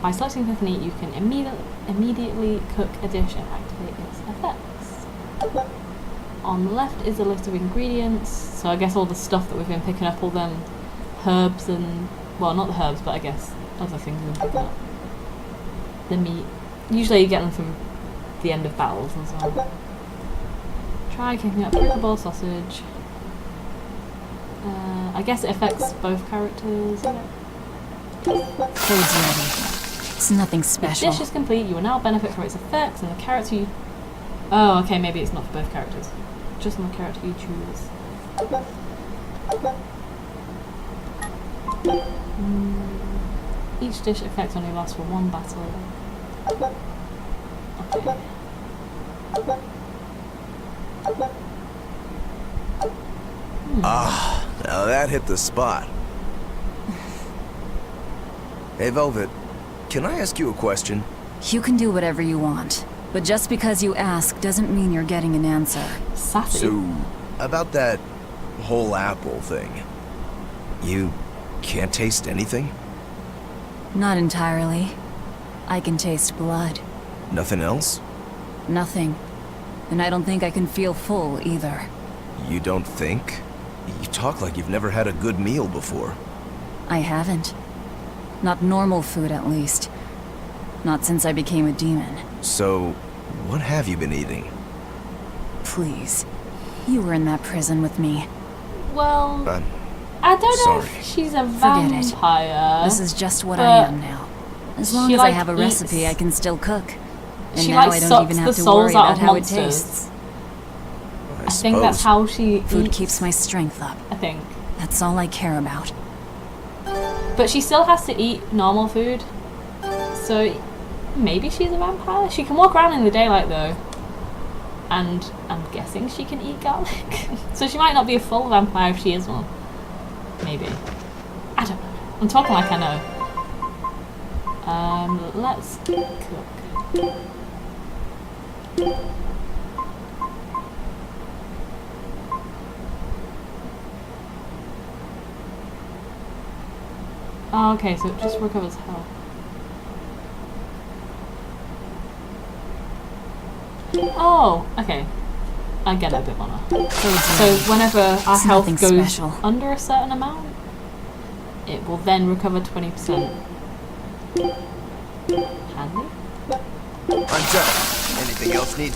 By selecting cook and eat, you can immediately cook a dish and activate its effects. On the left is a list of ingredients, so I guess all the stuff that we've been picking up, all them herbs and, well, not the herbs, but I guess other things we've been picking up. The meat. Usually you get them from the end of battles and so on. Try cooking up prickle ball sausage. I guess it affects both characters. Code's ready. It's nothing special. The dish is complete. You will now benefit from its effects and the character you... Oh, okay, maybe it's not for both characters. Just on the character you choose. Each dish effect only lasts for one battle. Okay. Ah, now that hit the spot. Hey, Velvet, can I ask you a question? You can do whatever you want, but just because you ask doesn't mean you're getting an answer. Sassy. So, about that whole apple thing, you can't taste anything? Not entirely. I can taste blood. Nothing else? Nothing. And I don't think I can feel full either. You don't think? You talk like you've never had a good meal before. I haven't. Not normal food, at least. Not since I became a demon. So, what have you been eating? Please. You were in that prison with me. Well, I don't know if she's a vampire. Forget it. This is just what I am now. As long as I have a recipe, I can still cook. And now I don't even have to worry about how it tastes. I think that's how she Food eats. keeps my strength up. I think. That's all I care about. But she still has to eat normal food. So maybe she's a vampire? She can walk around in the daylight though. And I'm guessing she can eat garlic. So she might not be a full vampire if she is one. Maybe. I don't know. I'm talking like I know. Let's cook. Oh, okay, so it just recovers health. Oh, okay. I get it a bit more now. So whenever our health goes under a certain amount, it will then recover 20%. Handy? I'm done. Anything else need?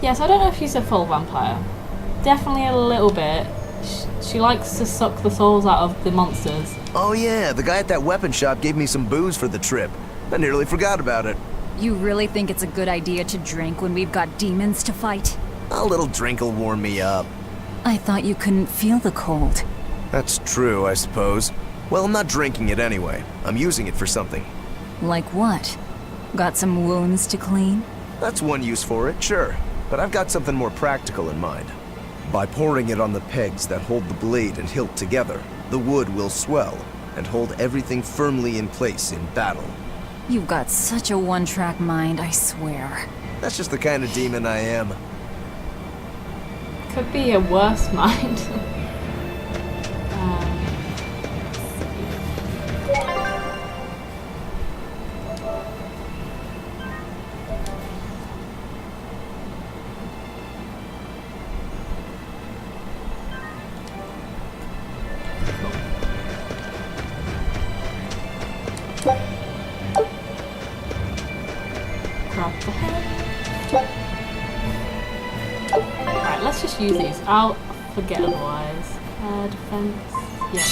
Yes, I don't know if she's a full vampire. Definitely a little bit. She likes to suck the souls out of the monsters. Oh yeah, the guy at that weapon shop gave me some booze for the trip. I nearly forgot about it. You really think it's a good idea to drink when we've got demons to fight? A little drink'll warm me up. I thought you couldn't feel the cold. That's true, I suppose. Well, I'm not drinking it anyway. I'm using it for something. Like what? Got some wounds to clean? That's one use for it, sure. But I've got something more practical in mind. By pouring it on the pegs that hold the blade and hilt together, the wood will swell and hold everything firmly in place in battle. You've got such a one-track mind, I swear. That's just the kind of demon I am. Could be a worse mind. Right, let's just use these. I'll forget otherwise. Defense. Yes.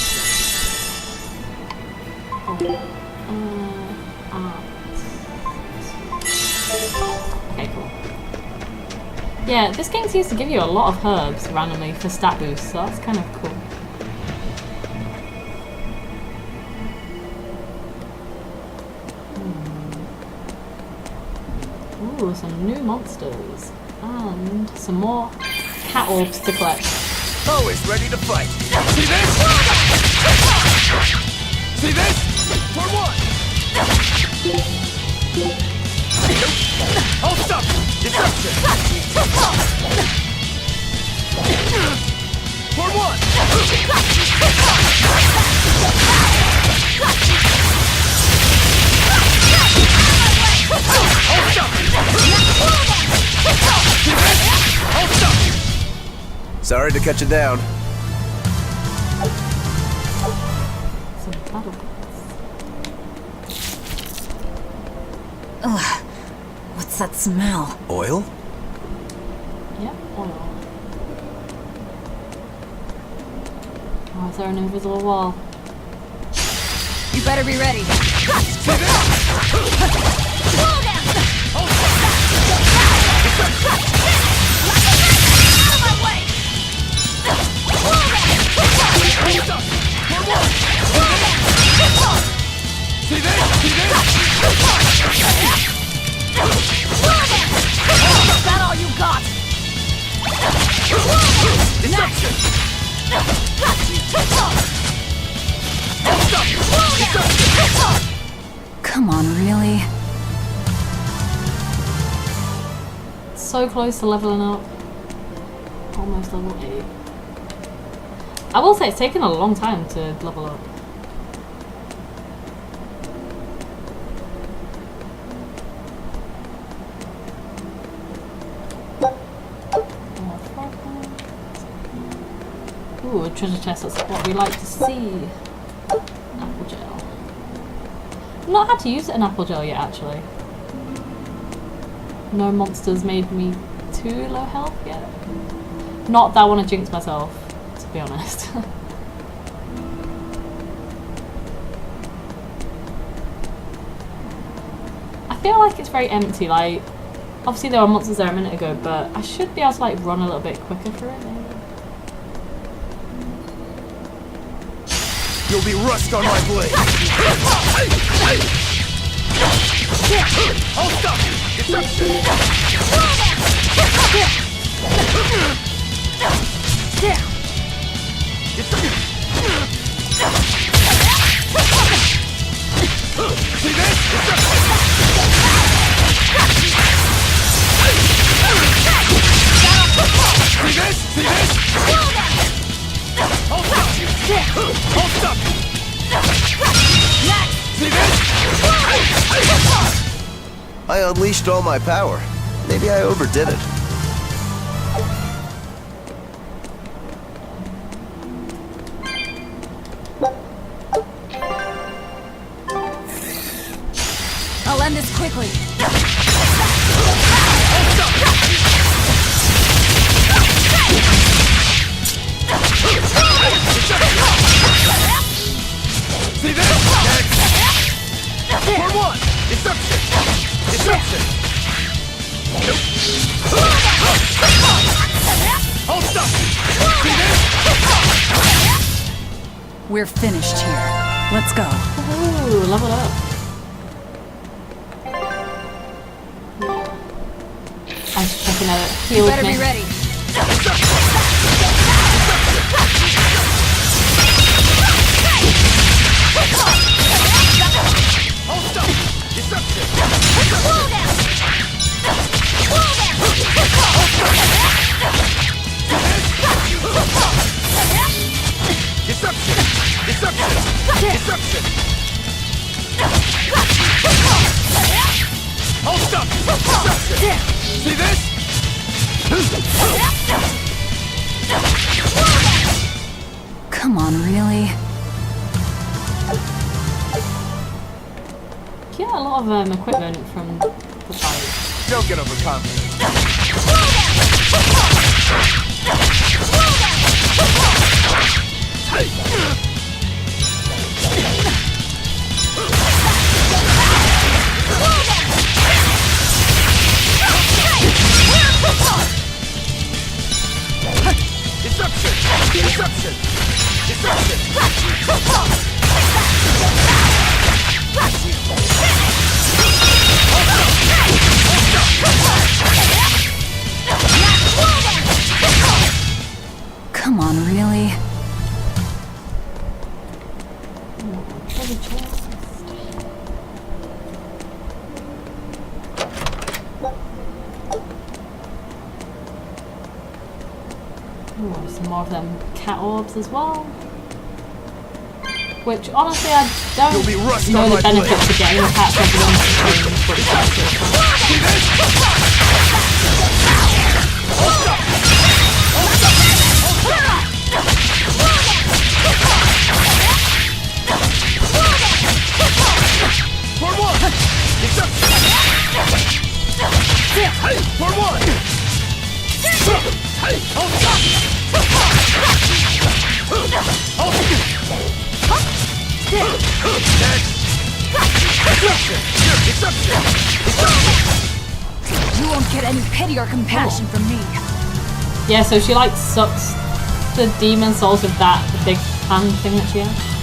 Okay, cool. Yeah, this game seems to give you a lot of herbs randomly for stat boosts, so that's kind of cool. Ooh, some new monsters. And some more cat orbs to collect. Always ready to fight. See this? See this? For what? Hold stop! Disruption! For what? Sorry to cut you down. Ugh. What's that smell? Oil? Yep, oil. Oh, is there an invisible wall? You better be ready. See this? See this? Is that all you got? Deception! Come on, really? So close to leveling up. Almost level 8. I will say it's taken a long time to level up. Ooh, a treasure chest, that's what we like to see. Apple gel. I've not had to use an apple gel yet, actually. No monsters made me too low health yet. Not that I want to jinx myself, to be honest. I feel like it's very empty, like, obviously there were monsters there a minute ago, but I should be able to like run a little bit quicker through it, maybe. You'll be rust on my blade. Hold stop! Deception! See this? See this? See this? Hold up! See this? I unleashed all my power. Maybe I overdid it. I'll end this quickly. See this? For one! Deception! Deception! Hold up! See this? We're finished here. Let's go. Ooh, level up. I'm just checking out heal You better me. be ready. Hold up! Deception! Deception! Deception! Deception! Hold up! Deception! See this? Come on, really? Get a lot of equipment from the fight. Don't get overconfident. Deception! Deception! Deception! Come on, really? Ooh, some more of them cat orbs as well. Which honestly I don't know the benefits of getting the cat orbs For one! Deception! For one! Hold up! Next! Deception! Deception! Deception! You won't get any pity or compassion from me. Yeah, so she like sucks the demon souls with that big hand thing that she has.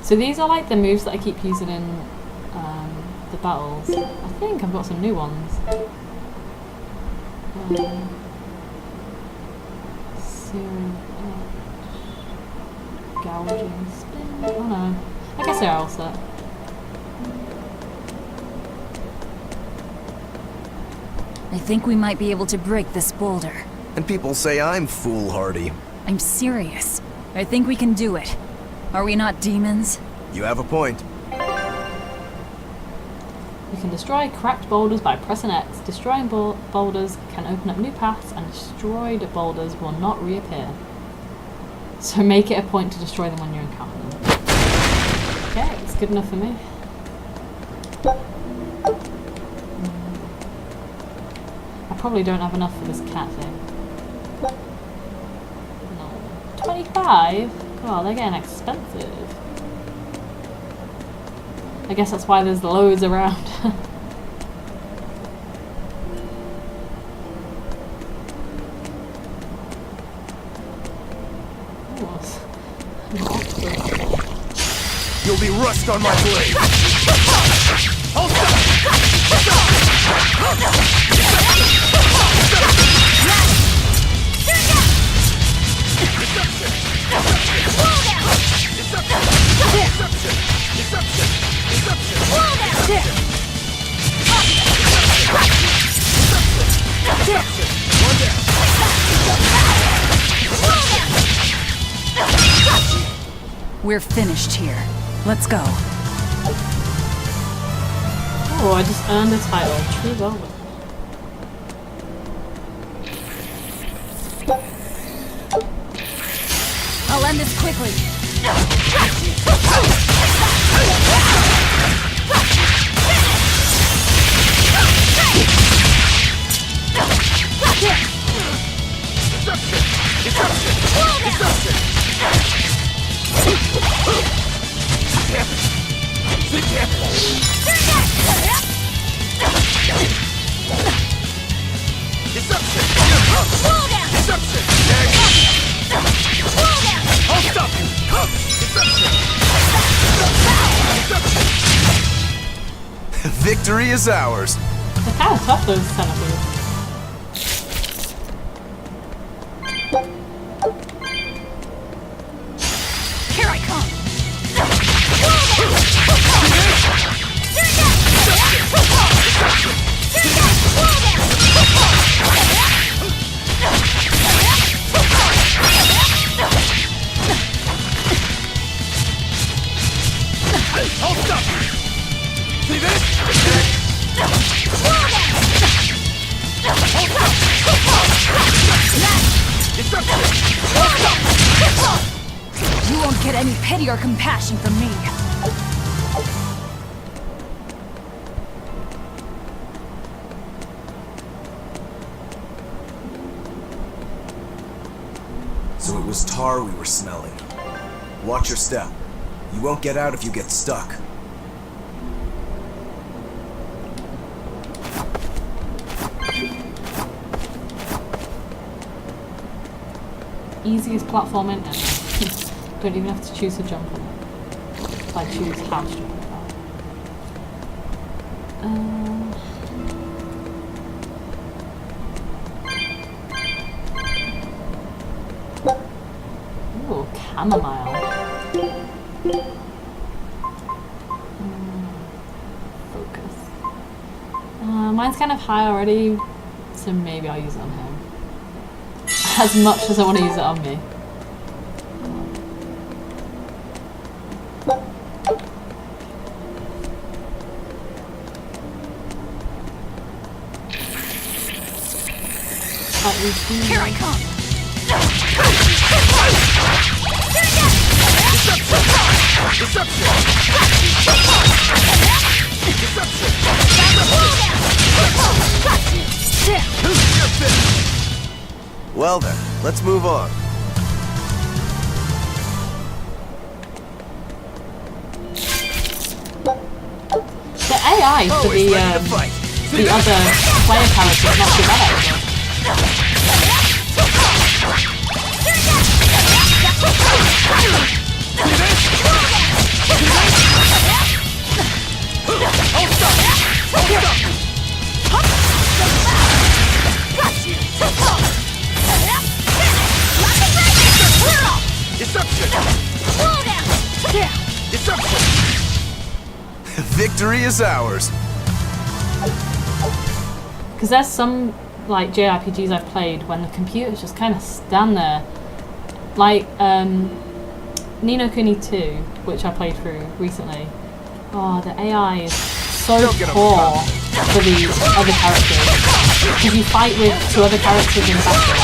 So these are like the moves that I keep using in the battles. I think I've got some new ones. Searing edge, gouging spin. Oh no, I guess they're all set. I think we might be able to break this boulder. And people say I'm foolhardy. I'm serious. I think we can do it. Are we not demons? You have a point. You can destroy cracked boulders by pressing X. Destroying boulders can open up new paths, and destroyed boulders will not reappear. So make it a point to destroy them when you encounter them. Okay, it's good enough for me. I probably don't have enough for this cat thing. No. 25? God, they're getting expensive. I guess that's why there's loads around. You'll be rust on my blade! Hold up! We're finished here. Let's go. Oh, I just earned the title. True Velvet. I'll end this quickly. Victory is ours. They're kind of tough, those centipedes. Here I come. Hold up! See this? You won't get any pity or compassion from me. So it was tar we were smelling. Watch your step. You won't get out if you get stuck. Easiest platform in there. Don't even have to choose to jump on it. I choose how to jump Ooh, chamomile. Focus. Mine's kind of high already, so maybe I'll use it on him. As much as I want to use it on me. Here I come. Well then, let's move on. The AI for the other player character is not too bad actually. Victory is ours. Because there's some like JRPGs I've played when the computers just kind of stand there, like Ni no Kuni 2, which I played through recently. Oh, the AI is so poor for the other characters because you fight with two other characters in battle,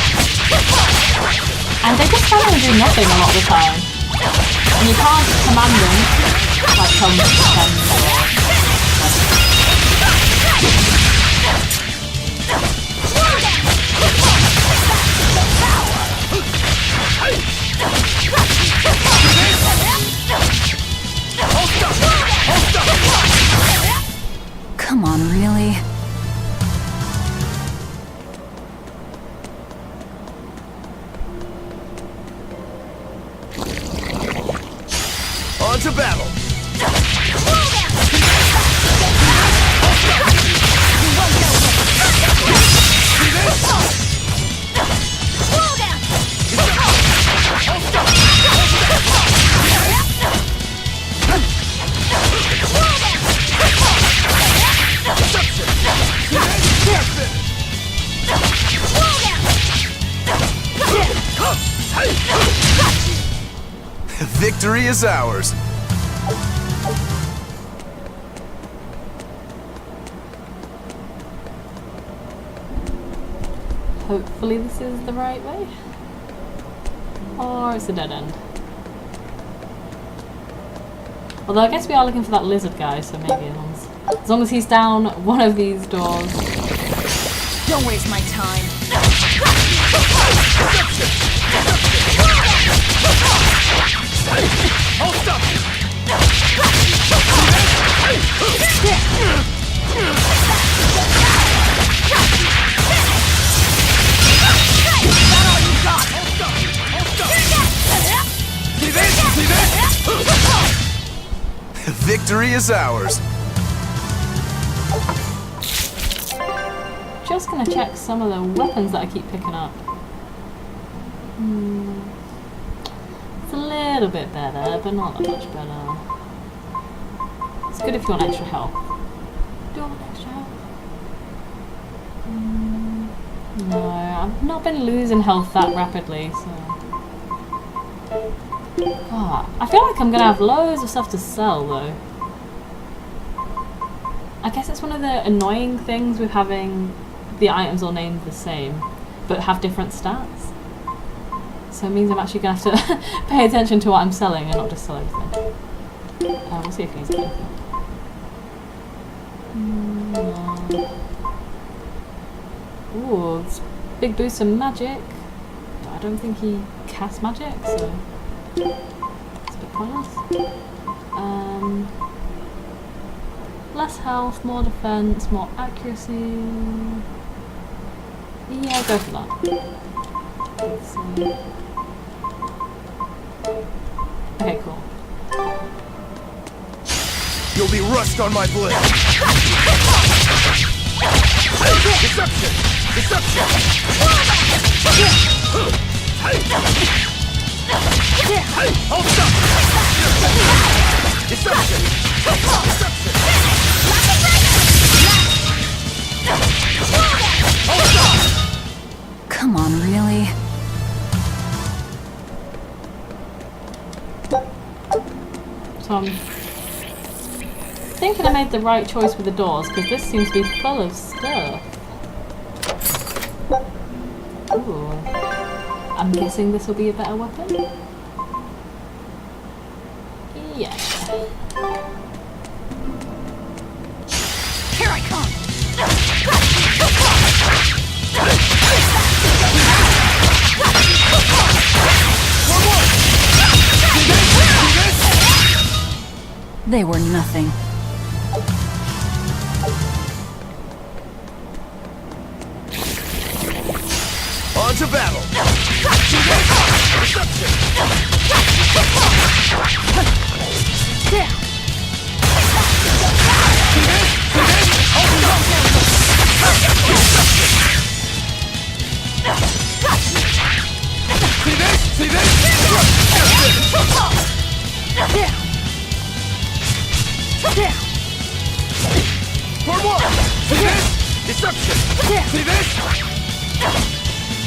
and they just kind of do nothing a lot of the time, and you can't command them like tell them to defend or Come on, really? On to battle. Victory is ours. Hopefully this is the right way. Or it's a dead end. Although I guess we are looking for that lizard guy, so maybe as long as he's down one of these doors. Don't waste my time. Hold up! Victory is ours. Just gonna check some of the weapons that I keep picking up. It's a little bit better, but not that much better. It's good if you want extra health. Do I want extra health? No, I've not been losing health that rapidly, so... God, I feel like I'm gonna have loads of stuff to sell, though. I guess it's one of the annoying things with having the items all named the same, but have different stats. So it means I'm actually going to have to pay attention to what I'm selling and not just sell everything. We'll see if he's got anything. Ooh, it's big boost of magic. But I don't think he casts magic, so it's a bit pointless. Less health, more defense, more accuracy. Yeah, go for that. Let's see. Okay, cool. You'll be rust on my blade. Deception! Deception! Hold up! Deception! Deception! Come on, really? So I'm thinking I made the right choice with the doors, because this seems to be full of stuff. Ooh. I'm guessing this will be a better weapon? Yeah. Here I come! They were nothing. On to battle! For more! See this? Deception! See this?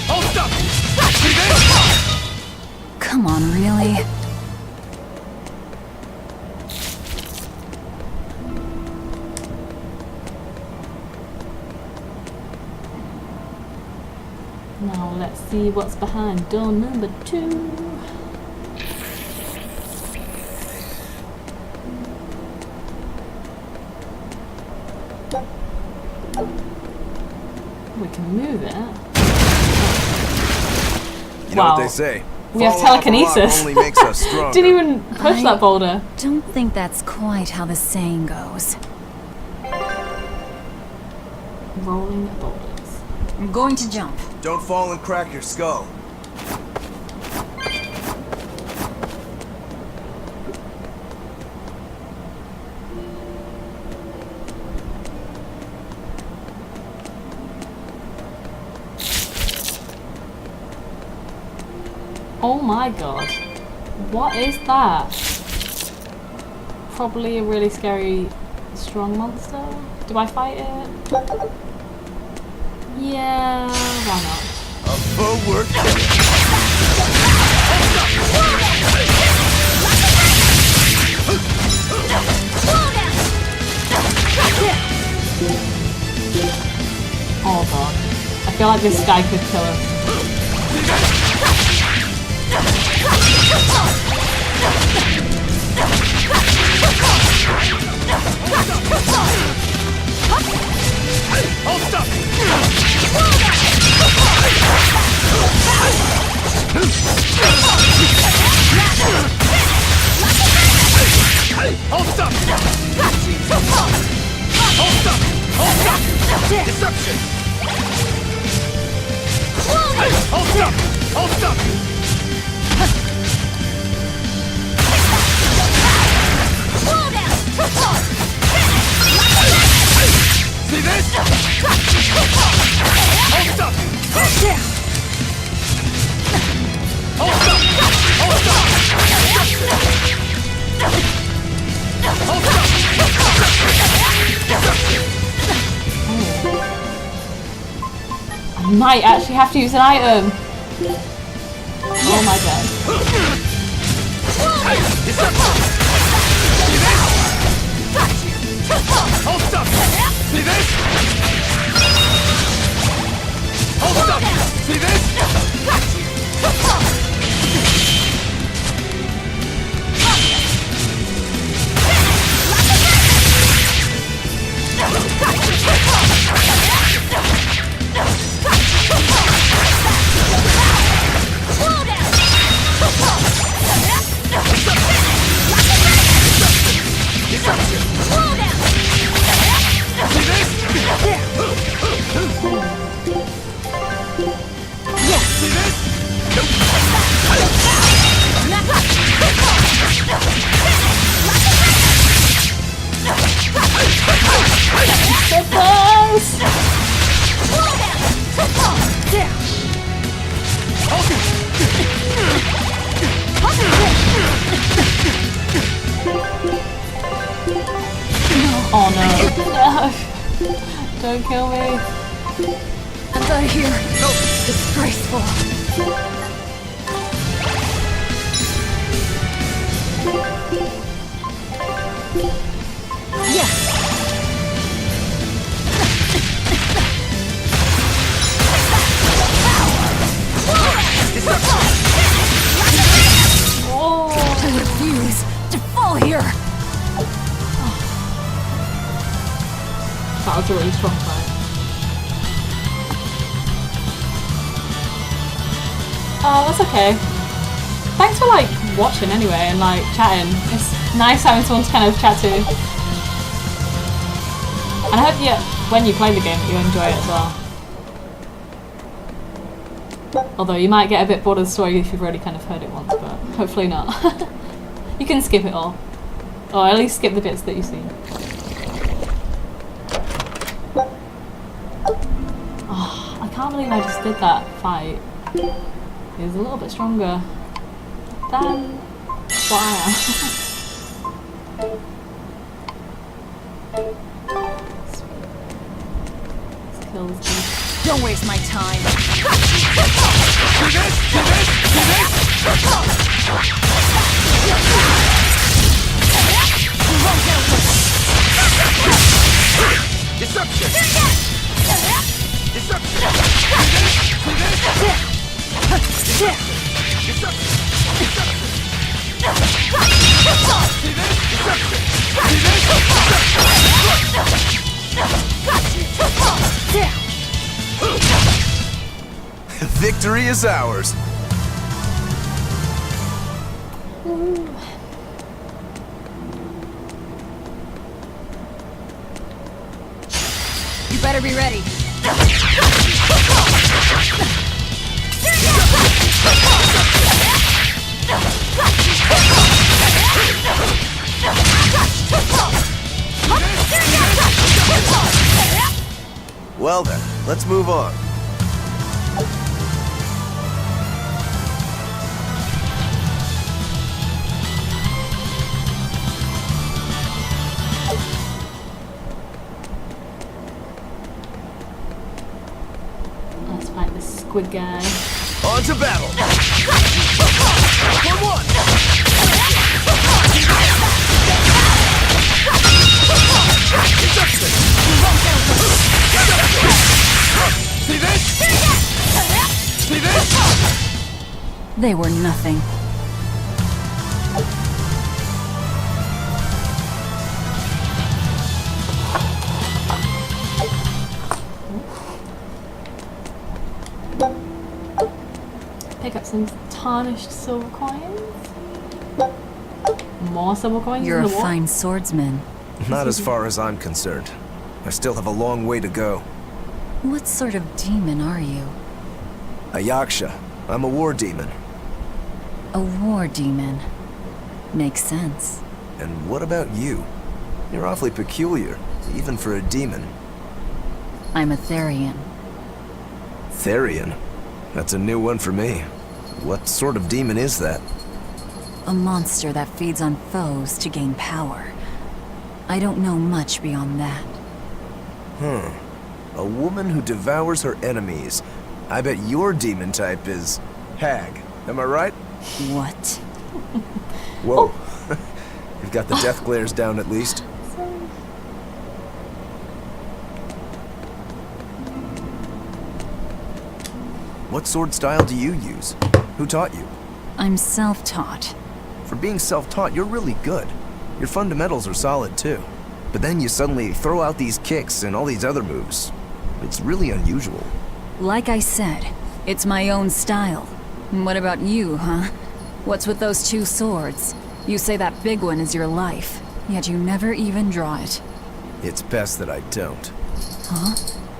Hold up! See this? Come on, really? Now let's see what's behind door number 2. We can move it. You know what they say. We have falling off a rock telekinesis. only makes us stronger. Didn't even push that boulder. Don't think that's quite how the saying goes. Rolling boulders. I'm going to jump. Don't fall and crack your skull. Oh my god. What is that? Probably a really scary, strong monster. Do I fight it? Yeah, why not? A forward. Oh god. I feel like this guy could kill us. Hold up! Hold up! Hold up! Hold up! Deception! Hold up! Hold up! See this? Hold up! Hold up! Hold up! I might actually have to use an item. Oh my god. Hold up! See this? Hold up! See this? Oh no. No. Don't kill me. I'm out of here. Disgraceful. Yes. Oh. I refuse to fall here. That was a really strong fight. Oh, that's okay. Thanks for like watching anyway and like chatting. It's nice having someone to kind of chat to. And I hope when you play the game that you enjoy it as well. Although you might get a bit bored of the story if you've already kind of heard it once, but hopefully not. You can skip it all. Or at least skip the bits that you've seen. Oh, I can't believe I just did that fight. He was a little bit stronger than what I am. Let's kill this dude. Don't waste my time. Deception! Victory is ours. You better be ready. Well then, let's move on. Let's fight this squid guy. On to battle! For one! You won't get They were nothing. Pick up some tarnished silver coins. More silver coins. You're in a the wall? fine swordsman. Not as far as I'm concerned. I still have a long way to go. What sort of demon are you? A Yaksha. I'm a war demon. A war demon. Makes sense. And what about you? You're awfully peculiar, even for a demon. I'm a Therian. Therian? That's a new one for me. What sort of demon is that? A monster that feeds on foes to gain power. I don't know much beyond that. A woman who devours her enemies. I bet your demon type is hag. Am I right? What? Whoa. You've got the death glares down at least. What sword style do you use? Who taught you? I'm self-taught. For being self-taught, you're really good. Your fundamentals are solid too. But then you suddenly throw out these kicks and all these other moves. It's really unusual. Like I said, it's my own style. What about you, huh? What's with those two swords? You say that big one is your life, yet you never even draw it. It's best that I don't. Huh?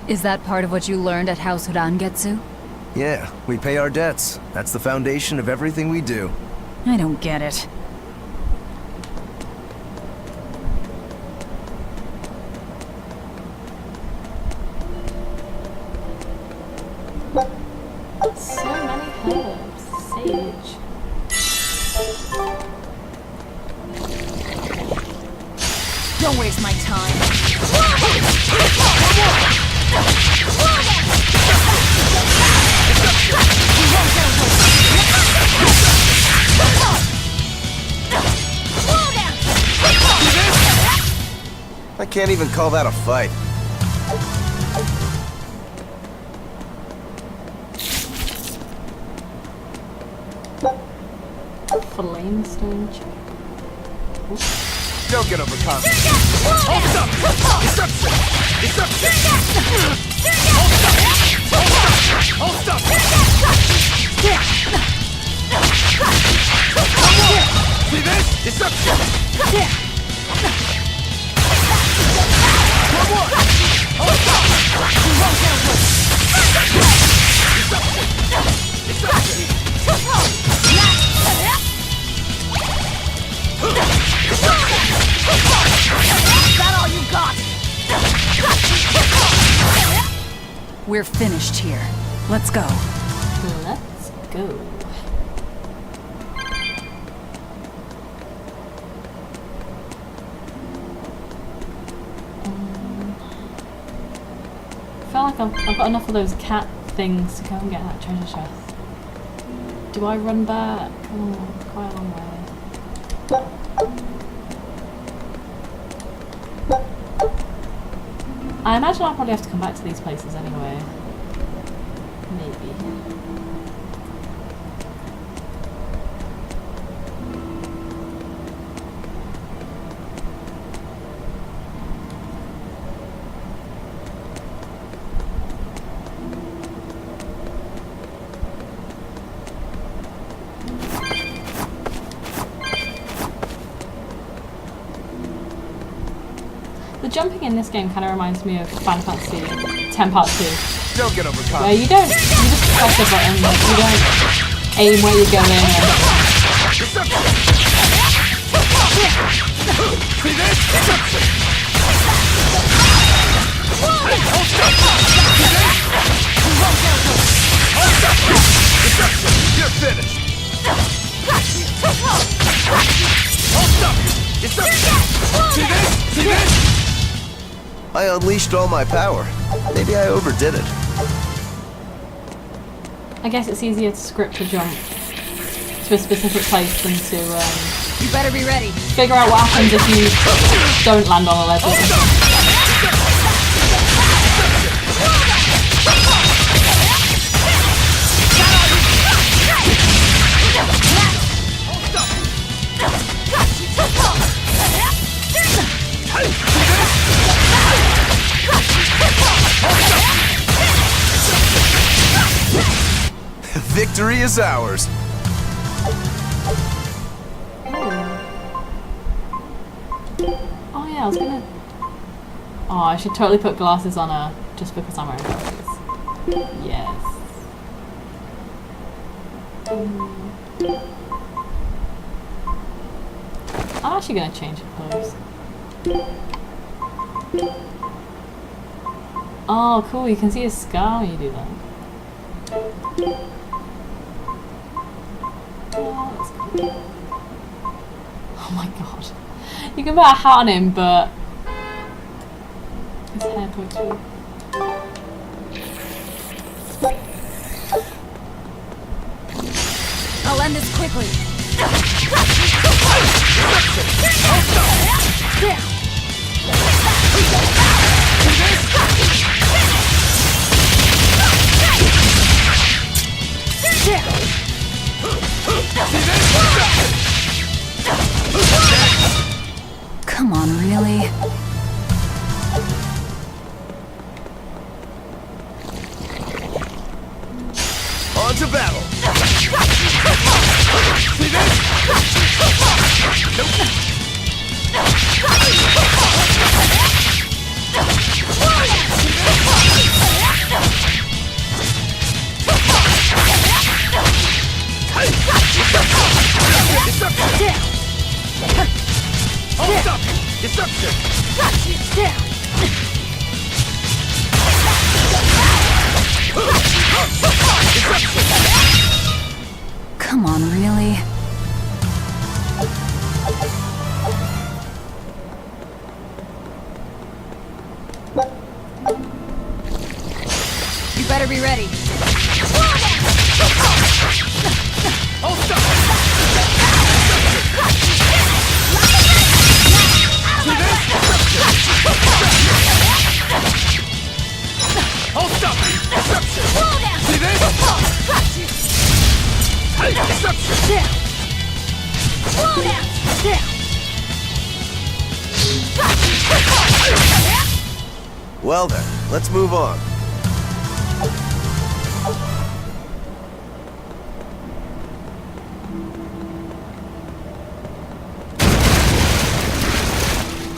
Is that part of what you learned at House Rangetsu? Yeah, we pay our debts. That's the foundation of everything we do. I don't get it. So many herbs. Sage. Don't waste my time. I can't even call that a fight. Flamestone check. Don't get overconfident. Hold up! Deception! Deception! Hold up! Hold up! See this? Deception! One more! Hold up! Deception! Is that all you got? We're finished here. Let's go. Let's go. I feel like I've got enough of those cat things to go and get that treasure chest. Do I run back? Oh, it's quite a long way. I imagine I'll probably have to come back to these places anyway. Maybe. The jumping in this game kind of reminds me of Final Fantasy X Part 2. Don't get overconfident. Where you just press the button, you don't aim where you're going. See this? Deception! Deception! You're finished! Hold up! Deception! See this? See this? I unleashed all my power. Maybe I overdid it. I guess it's easier to script a jump to a specific place than to You better be ready. figure out what happens if you don't land on a level. Victory is ours. Oh yeah, I was gonna... Oh, I should totally put glasses on her just because I'm wearing glasses. Yes. I'm actually gonna change her clothes. Oh, cool, you can see a scar when you do that. Oh, that's cool. Oh my god. You can put a hat on him, but his hair pokes through. I'll end this quickly. Come on, really? On to battle. See this? Hold up! Deception! Come on, really? You better be ready. Hold up! See this? Hold up! Deception! See this? Hey, deception! Well then, let's move on.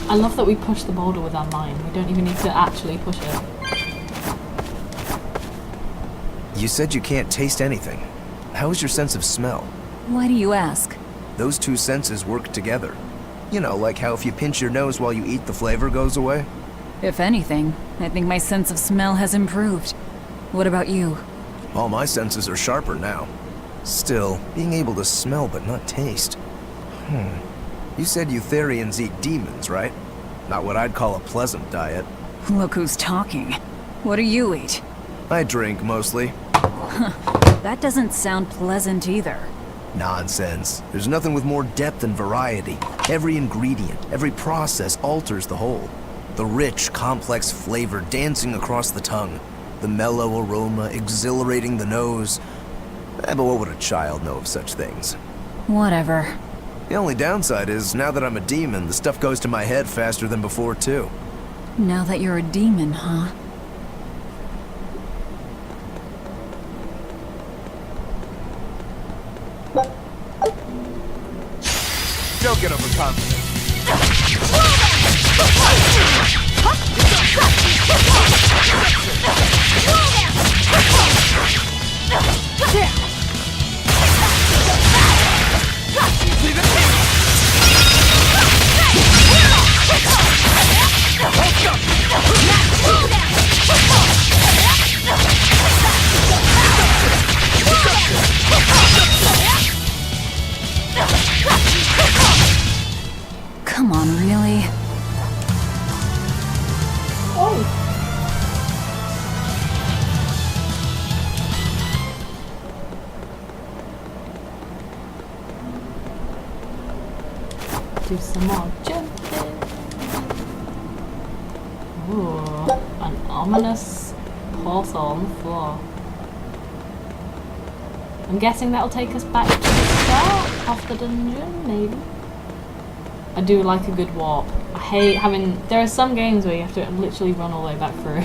I love that we push the boulder with our mind. We don't even need to actually push it. You said you can't taste anything. How is your sense of smell? Why do you ask? Those two senses work together. You know, like how if you pinch your nose while you eat, the flavor goes away? If anything, I think my sense of smell has improved. What about you? All my senses are sharper now. Still, being able to smell but not taste. You said Eutherians eat demons, right? Not what I'd call a pleasant diet. Look who's talking. What do you eat? I drink, mostly. That doesn't sound pleasant either. Nonsense. There's nothing with more depth and variety. Every ingredient, every process alters the whole. The rich, complex flavor dancing across the tongue. The mellow aroma exhilarating the nose. But what would a child know of such things? Whatever. The only downside is, now that I'm a demon, the stuff goes to my head faster than before, too. Now that you're a demon, huh? Don't get overconfident. Come on, really? Do some more jumping. Ooh, an ominous portal on the floor. I'm guessing that'll take us back to the start of the dungeon, maybe? I do like a good warp. I hate having... There are some games where you have to literally run all the way back through.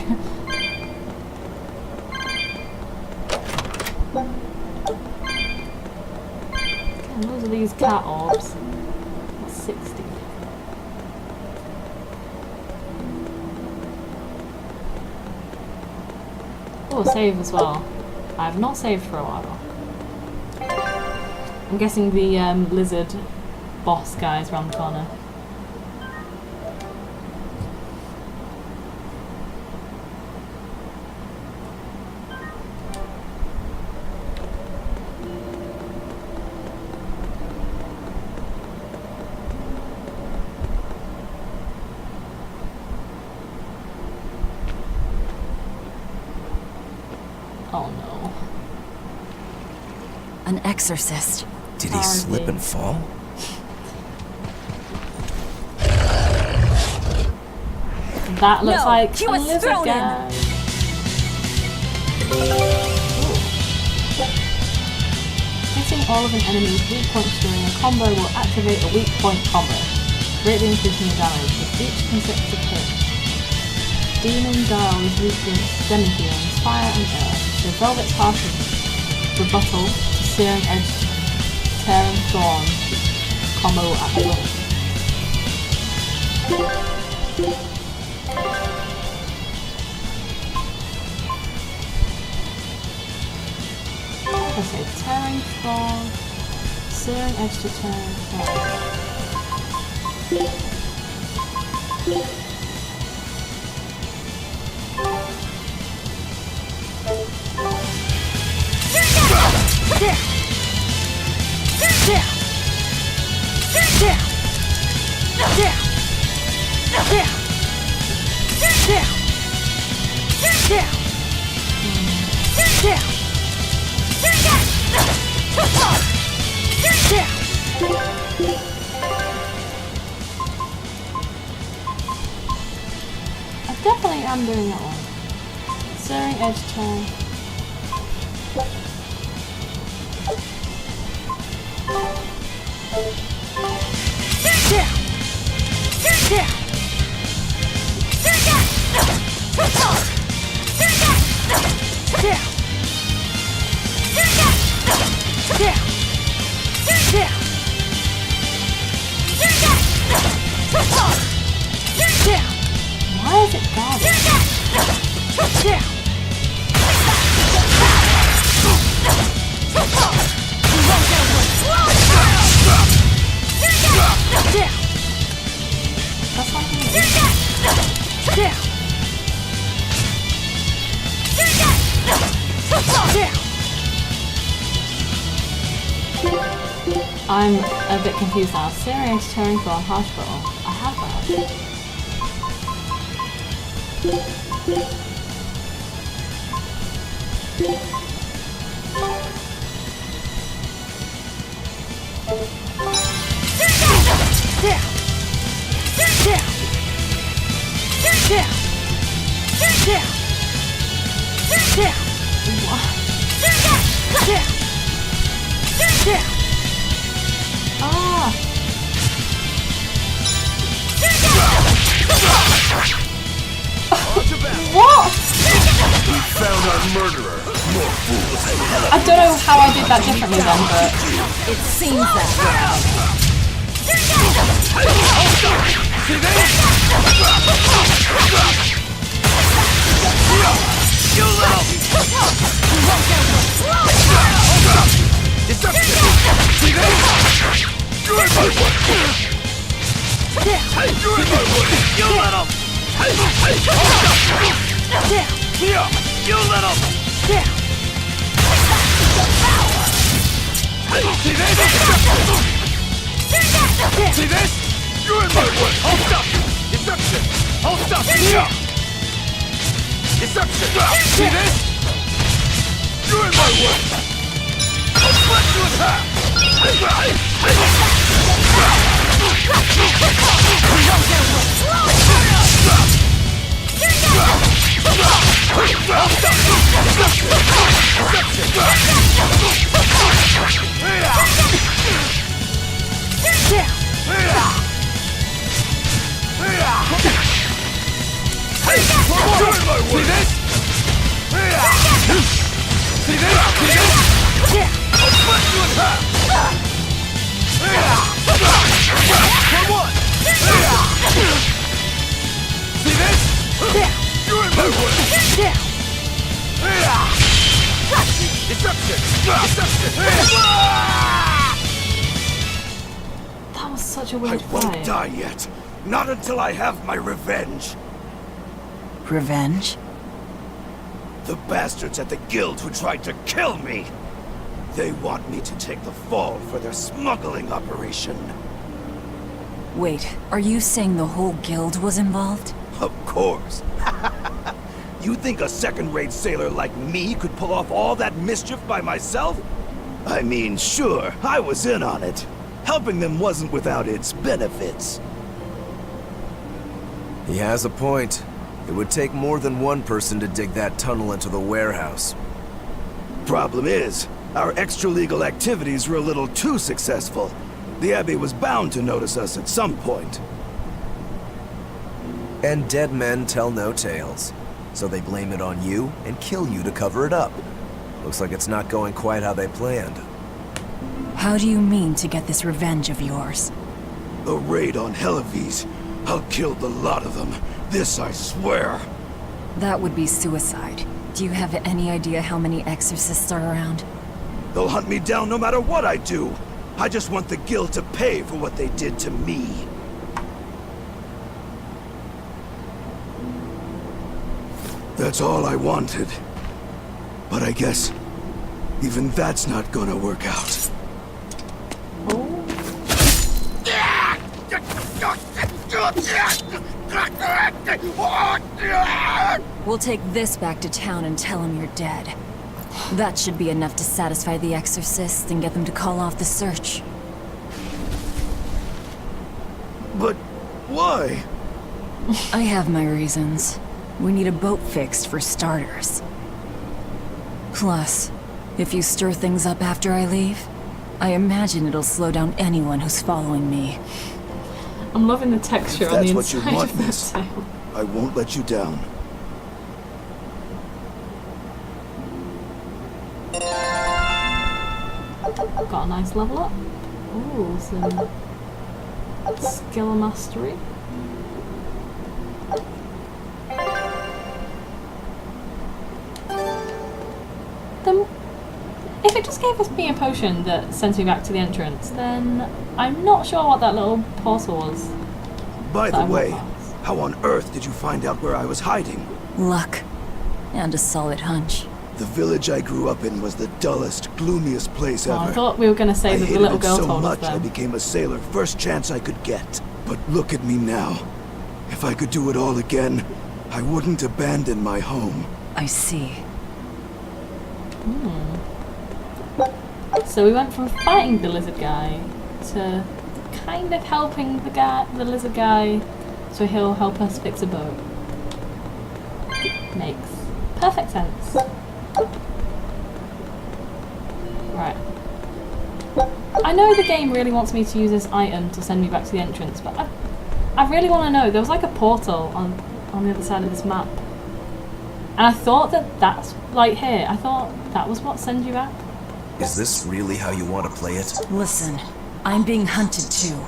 And those are these cat orbs. That's 60. Oh, save as well. I have not saved for a while. I'm guessing the lizard boss guy is around the corner. Oh no. An exorcist. Did he slip and fall? That looks like he a was lizard thrown guy. Hitting all of an enemy's weak points during a combo will activate a weak point combo, greatly increasing the damage with each consecutive hit. Demon Dial is weak against demi-humans, fire and earth, so Velvet's harsh rebuttal to Searing Edge, Tearing Thorn combo will activate. Okay, Tearing Thorn, Searing Edge to Tearing Thorn. I definitely am doing that one. Searing Edge turn. Why is it guarded? That's not I'm a bit confused now. Serious Tearing Thorn Harsh Battle. I have that. What? We found our murderer. More fools than hell. I don't know how I did that differently then, but it seems that way. You little! Deception! See this? You're in my way! You're in my way! You little! You little! See this? See this? You're in my way! I'll stop you! Deception! I'll stop you! Deception! See this? You're in my way! I'll let you attack! See this? See this? See this? I'll let you attack! That was such a weird I won't fight. die yet. Not until I have my revenge. Revenge? The bastards at the guild who tried to kill me. They want me to take the fall for their smuggling operation. Wait, are you saying the whole guild was involved? Of course. You think a second-rate sailor like me could pull off all that mischief by myself? I mean, sure, I was in on it. Helping them wasn't without its benefits. He has a point. It would take more than one person to dig that tunnel into the warehouse. Problem is, our extra-legal activities were a little too successful. The Abbey was bound to notice us at some point. And dead men tell no tales. So they blame it on you and kill you to cover it up. Looks like it's not going quite how they planned. How do you mean to get this revenge of yours? A raid on Helives. I'll kill the lot of them. This I swear. That would be suicide. Do you have any idea how many exorcists are around? They'll hunt me down no matter what I do. I just want the guild to pay for what they did to me. That's all I wanted. But I guess even that's not gonna work out. We'll take this back to town and tell him you're dead. That should be enough to satisfy the exorcists and get them to call off the search. But why? I have my reasons. We need a boat fixed for starters. Plus, if you stir things up after I leave, I imagine it'll slow down anyone who's following me. I'm loving the texture If on the that's inside what you want, of this miss, tail. I won't let you down. Got a nice level up. Ooh, some skill mastery. If it just gave me a potion that sends me back to the entrance, then I'm not sure what that little portal was. By the way, how on earth did you find out where I was hiding? Luck. And a solid hunch. The village I grew up in was the dullest, gloomiest place Oh, ever. I thought we were going to say that the little girl so told us much I then. became a sailor first chance I could get. But look at me now. If I could do it all again, I wouldn't abandon my home. I see. So we went from fighting the lizard guy to kind of helping the lizard guy, so he'll help us fix a boat. Makes perfect sense. Right. I know the game really wants me to use this item to send me back to the entrance, but I really want to know. There was like a portal on the other side of this map. And I thought that's like here. I thought that was what sends you back. Is this really how you want to play it? Listen, I'm being hunted too.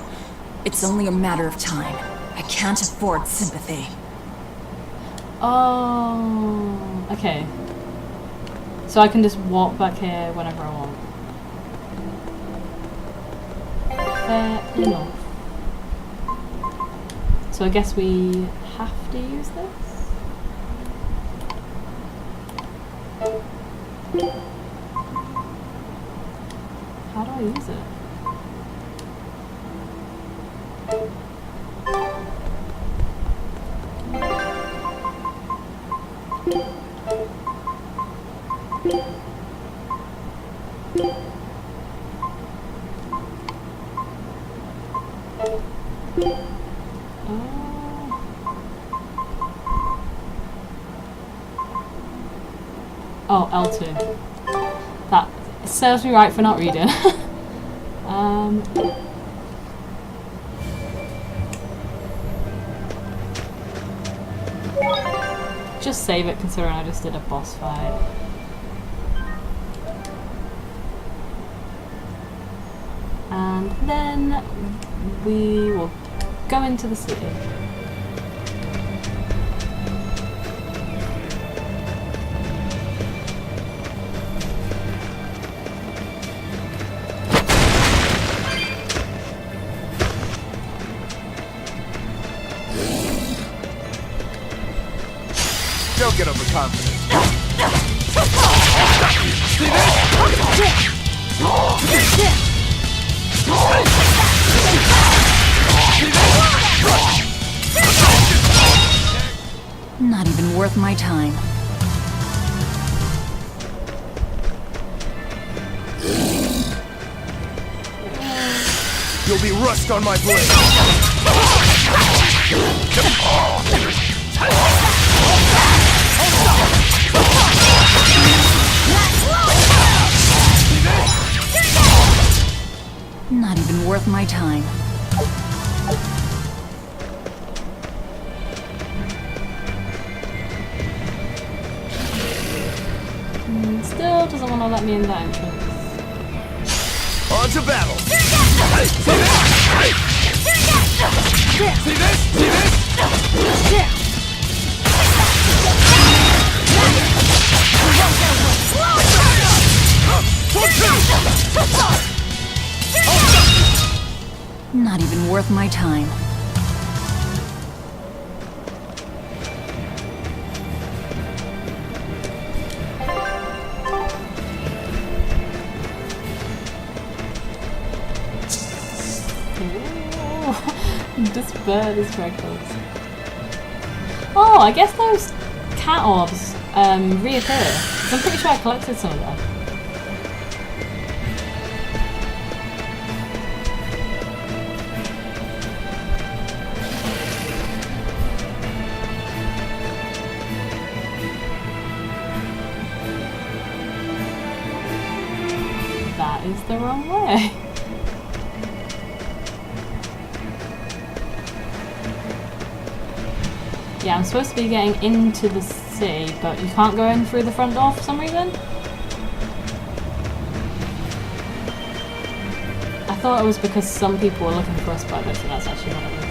It's only a matter of time. I can't afford sympathy. Oh, okay. So I can just walk back here whenever I want. Fair enough. So I guess we have to use this? How do I use it? Oh, L2. That serves me right for not reading. Just save it considering I just did a boss fight. And then we will go into the city. confident. See Not even worth my time. You'll be rust on my blade. Not even worth my time. Still doesn't want to let me in that entrance. On to battle. See this? See this? Not even worth my time. This bird is very close. Oh, I guess those cat orbs reoccur. 'Cause I'm pretty sure I collected some of them. That is the wrong way. Yeah, I'm supposed to be getting into the city, but you can't go in through the front door for some reason. I thought it was because some people were looking for us by this, and that's actually what it is.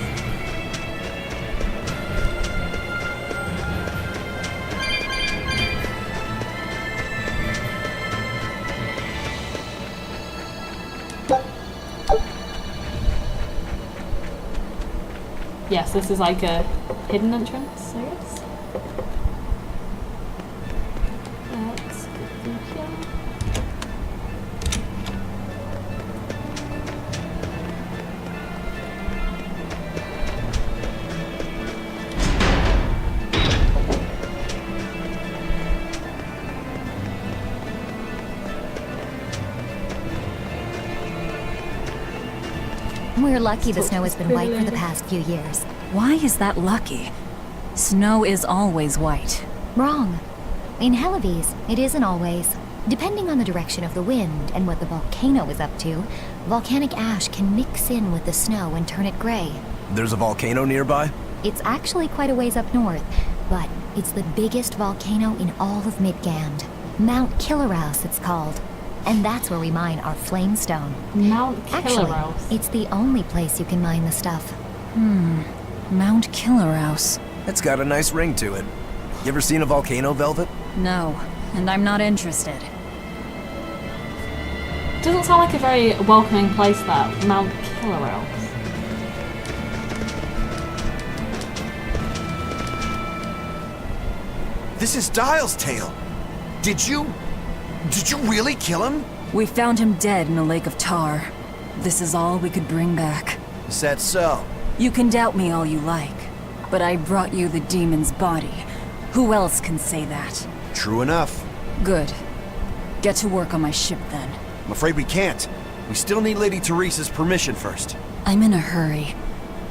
Yes, this is like a hidden entrance, I guess. Let's get through here. We're lucky the snow has been white for the past few years. Why is that lucky? Snow is always white. Wrong. In Helives, it isn't always. Depending on the direction of the wind and what the volcano is up to, volcanic ash can mix in with the snow and turn it gray. There's a volcano nearby? It's actually quite a ways up north, but it's the biggest volcano in all of Midgand. Mount Killerhouse, it's called. And that's where we mine our flamestone. Mount Actually, Killerhouse. it's the only place you can mine the stuff. Mount Killerhouse. It's got a nice ring to it. You ever seen a volcano, Velvet? No, and I'm not interested. Doesn't sound like a very welcoming place, that Mount Killerhouse. This is Dial's tale. Did you really kill him? We found him dead in a lake of tar. This is all we could bring back. Is that so? You can doubt me all you like, but I brought you the demon's body. Who else can say that? True enough. Good. Get to work on my ship then. I'm afraid we can't. We still need Lady Teresa's permission first. I'm in a hurry.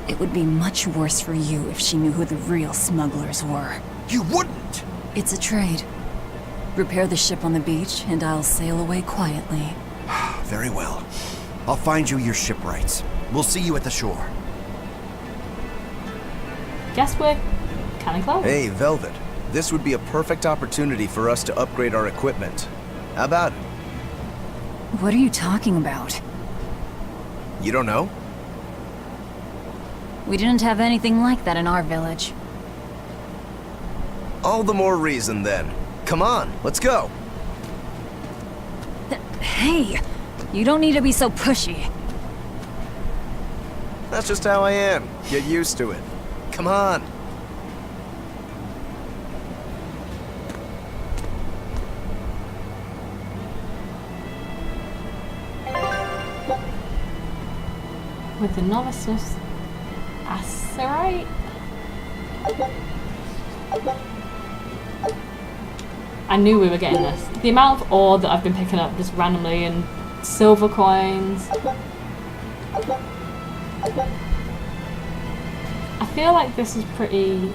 It would be much worse for you if she knew who the real smugglers were. You wouldn't! It's a trade. Repair the ship on the beach, and I'll sail away quietly. Very well. I'll find you your shipwrights. We'll see you at the shore. Guess we're kinda close. Hey, Velvet. This would be a perfect opportunity for us to upgrade our equipment. How about it? What are you talking about? You don't know? We didn't have anything like that in our village. All the more reason, then. Come on, let's go. Hey, you don't need to be so pushy. That's just how I am. Get used to it. Come on. with the novice acerite. I knew we were getting this. The amount of ore that I've been picking up just randomly and silver coins. I feel like this is pretty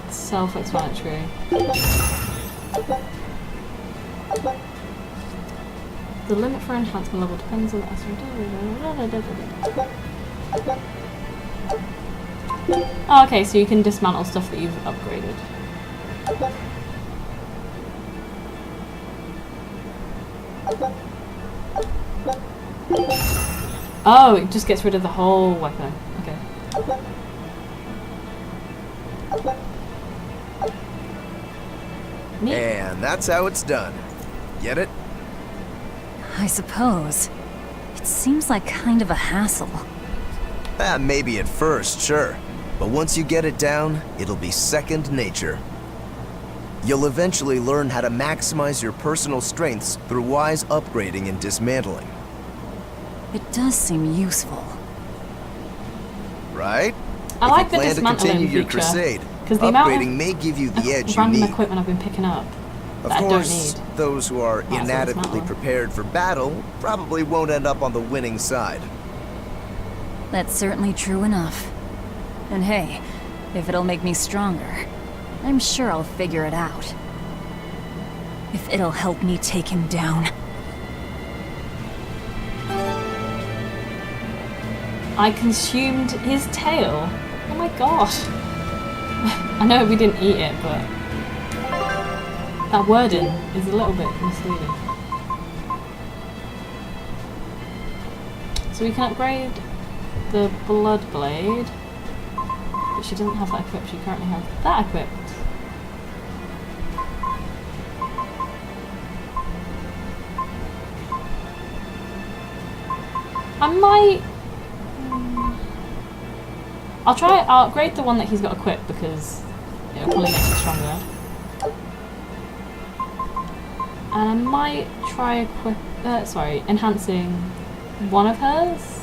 self-explanatory. The limit for enhancement level depends on the Oh, okay, so you can dismantle stuff that you've upgraded. Oh, it just gets rid of the whole weapon. Okay. Neat. And that's how it's done. Get it? I suppose. It seems like kind of a hassle. Maybe at first, sure. But once you get it down, it'll be second nature. You'll eventually learn how to maximize your personal strengths through wise upgrading and dismantling. It does seem useful. Right? I like the plan to dismantling continue your feature, crusade, because the amount upgrading of may give you the edge you random need. equipment I've been picking up Of that course, I don't need. those who are That's inadequately dismantling. prepared for battle probably won't end up on the winning side. That's certainly true enough. And hey, if it'll make me stronger, I'm sure I'll figure it out. If it'll help me take him down. I consumed his tail. Oh my gosh. I know we didn't eat it, but that wording is a little bit misleading. So we can upgrade the blood blade, but she doesn't have that equipped. She currently has that equipped. I might... I'll upgrade the one that he's got equipped because it'll probably make it stronger. And I might try enhancing one of hers.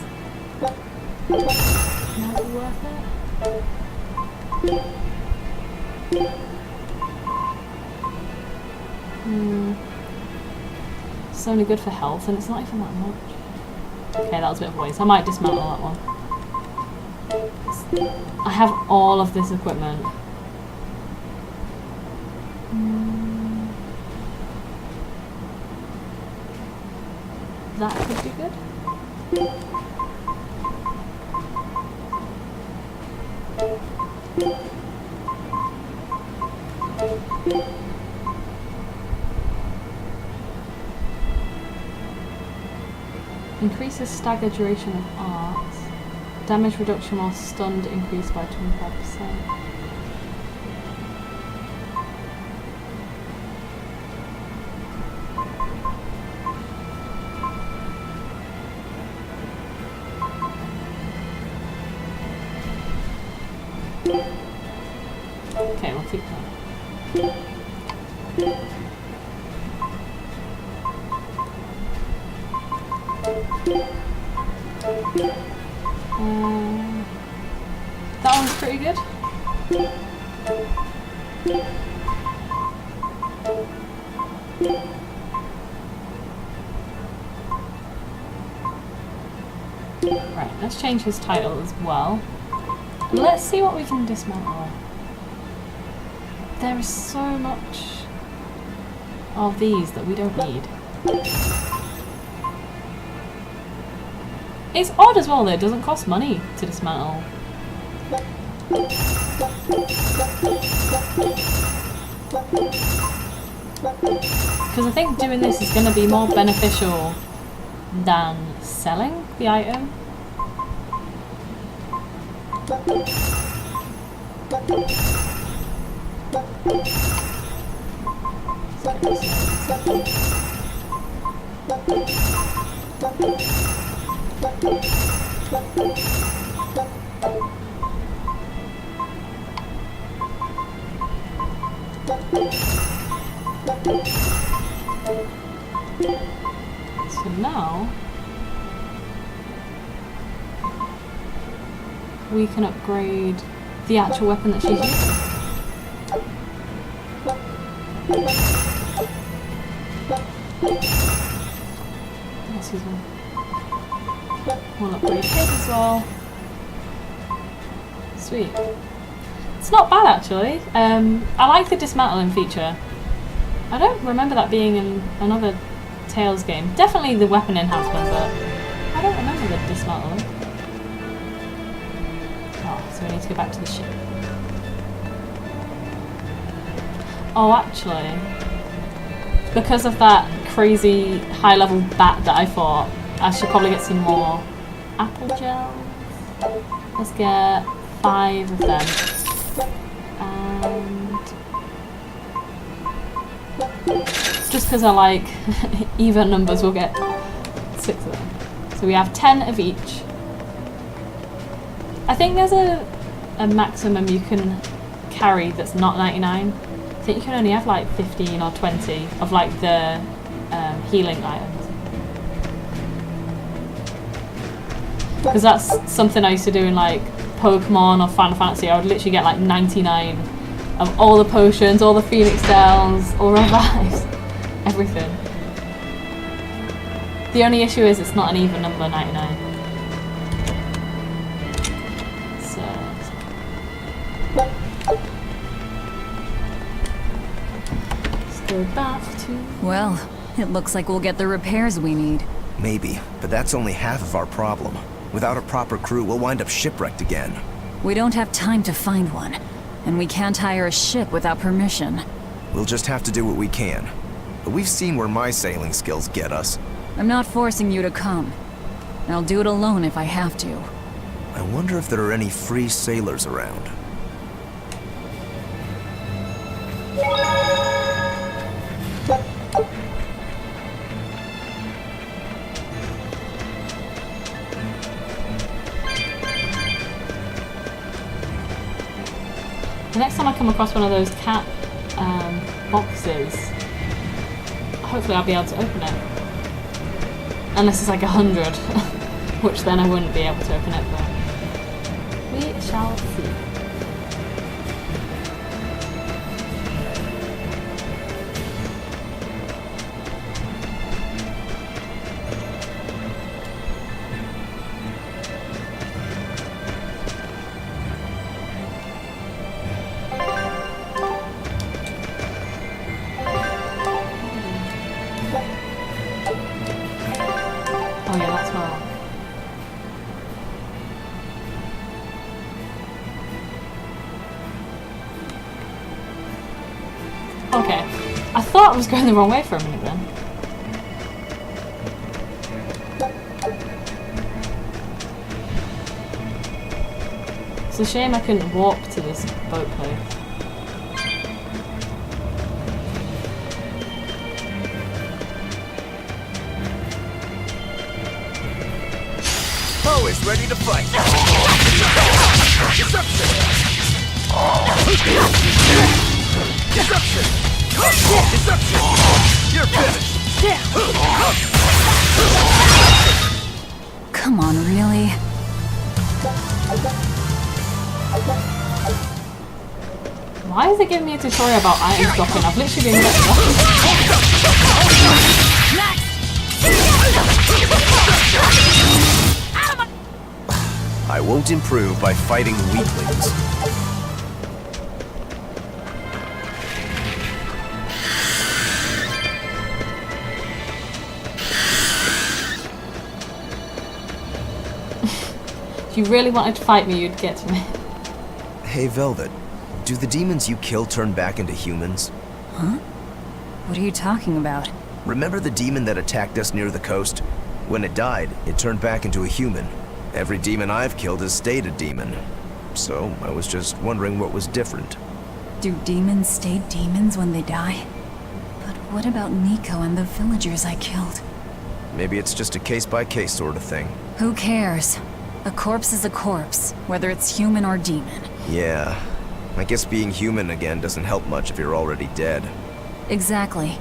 Might be worth it. It's only good for health and it's not even that much. Okay, that was a bit of a waste. I might dismantle that one. I have all of this equipment. That could be good. Increases stagger duration of arts. Damage reduction while stunned increased by 25%. Okay, we'll keep that. That one's pretty good. Right, let's change his title as well. And let's see what we can dismantle. There is so much of these that we don't need. It's odd as well that it doesn't cost money to dismantle. Because I think doing this is going to be more beneficial than selling the item. So now we can upgrade the actual weapon that she's using. Excuse me. We'll upgrade his as well. Sweet. It's not bad actually. I like the dismantling feature. I don't remember that being in another Tales game. Definitely the weapon enhancement, but I don't remember the dismantling. Oh, so we need to go back to the ship. Oh, actually, because of that crazy high-level bat that I fought, I should probably get some more apple gels. Let's get 5 of them. And just because I like even numbers, we'll get 6 of them. So we have 10 of each. I think there's a maximum you can carry that's not 99. I think you can only have like 15 or 20 of like the healing items. Because that's something I used to do in like Pokemon or Final Fantasy. I would literally get like 99 of all the potions, all the Phoenix Cells, all revives, everything. The only issue is it's not an even number, 99. So let's go back to... Well, it looks like we'll get the repairs we need. Maybe, but that's only half of our problem. Without a proper crew, we'll wind up shipwrecked again. We don't have time to find one, and we can't hire a ship without permission. We'll just have to do what we can. But we've seen where my sailing skills get us. I'm not forcing you to come. I'll do it alone if I have to. I wonder if there are any free sailors around. The next time I come across one of those cat boxes, hopefully I'll be able to open it. Unless it's like 100, which then I wouldn't be able to open it, but we shall see. Oh yeah, that's well. Okay. I thought I was going the wrong way for a minute then. It's a shame I couldn't walk to this boat place. Always ready to fight. Deception. Deception. Deception. You're finished. Come on, really? Why is it giving me a tutorial about item dropping? I've literally been getting I won't improve by fighting weaklings. If you really wanted to fight me, you'd get to me. Hey, Velvet. Do the demons you kill turn back into humans? Huh? What are you talking about? Remember the demon that attacked us near the coast? When it died, it turned back into a human. Every demon I've killed has stayed a demon. So, I was just wondering what was different. Do demons stay demons when they die? But what about Nico and the villagers I killed? Maybe it's just a case-by-case sort of thing. Who cares? A corpse is a corpse, whether it's human or demon. Yeah. I guess being human again doesn't help much if you're already dead. Exactly.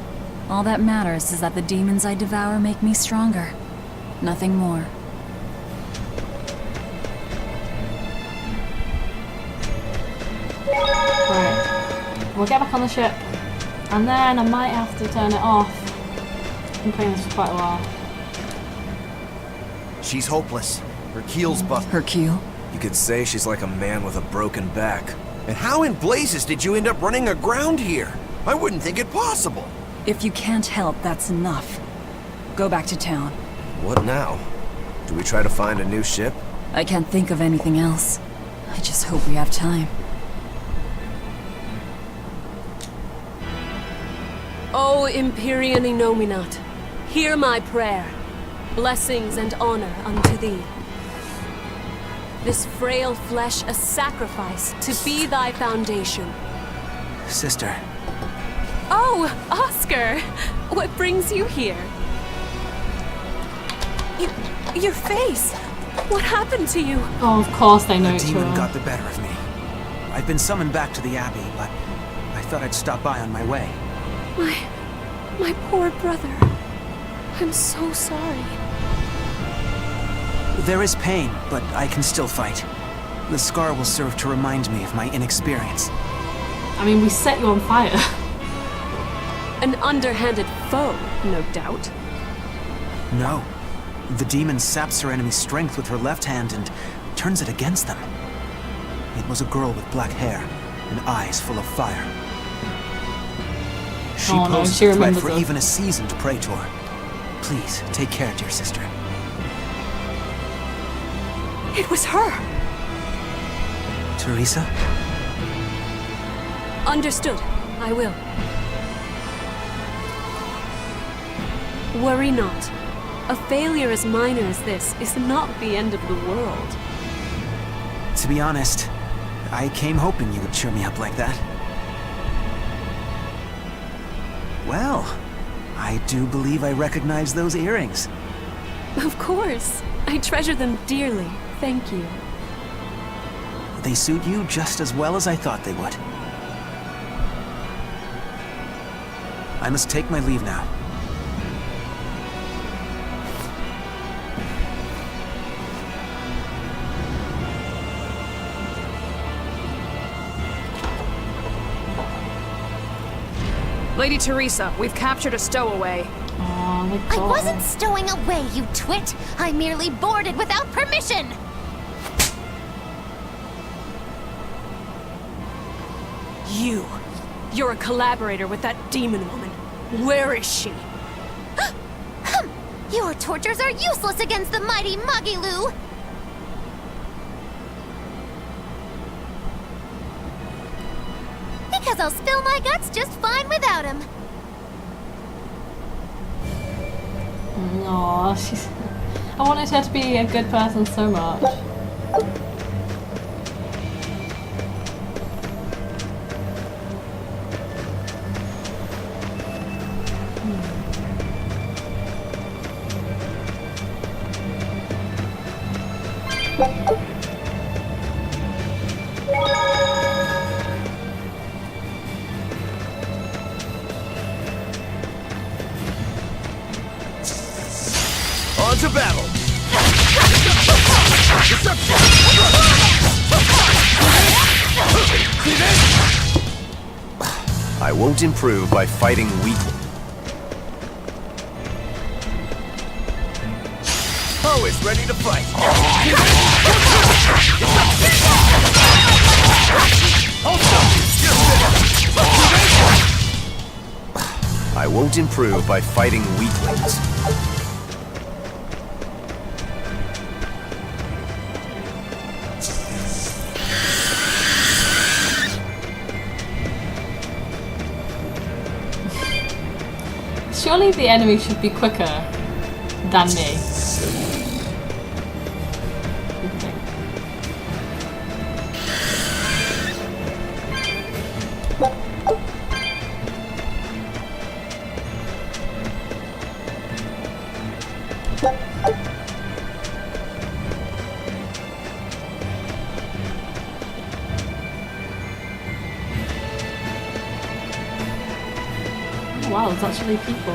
All that matters is that the demons I devour make me stronger. Nothing more. We'll get back on the ship. And then I might have to turn it off. I've been playing this for quite a while. She's hopeless. Her keel's busted. Her keel? You could say she's like a man with a broken back. And how in blazes did you end up running aground here? I wouldn't think it possible. If you can't help, that's enough. Go back to town. What now? Do we try to find a new ship? I can't think of anything else. I just hope we have time. O Empyrean Innominat, hear my prayer. Blessings and honor unto thee. This frail flesh a sacrifice to be thy foundation. Sister. Oh, Oscar! What brings you here? Your face! What happened to you? Oh, of course they know The each demon other. got the better of me. I've been summoned back to the Abbey, but I thought I'd stop by on my way. My poor brother. I'm so sorry. There is pain, but I can still fight. The scar will serve to remind me of my inexperience. I mean, we set you on fire. An underhanded foe, no doubt. No. The demon saps her enemy's strength with her left hand and turns it against them. It was a girl with black hair and eyes full of fire. She poses a threat for even a seasoned praetor. Please, take care, dear sister. It was her! Teresa? Understood. I will. Worry not. A failure as minor as this is not the end of the world. To be honest, I came hoping you would cheer me up like that. Well, I do believe I recognize those earrings. Of course. I treasure them dearly. Thank you. They suit you just as well as I thought they would. I must take my leave now. Lady Teresa, we've captured a stowaway. I wasn't stowing away, you twit! I merely boarded without permission! You're a collaborator with that demon woman. Where is she? Your tortures are useless against the mighty Magilu! Because I'll spill my guts just fine without him. Aww, she's... I wanted her to be a good person so much. On to battle! I won't improve by fighting weakly. Always ready to fight. I won't improve by fighting weaklings. Surely the enemy should be quicker than me. Wow, there's actually people.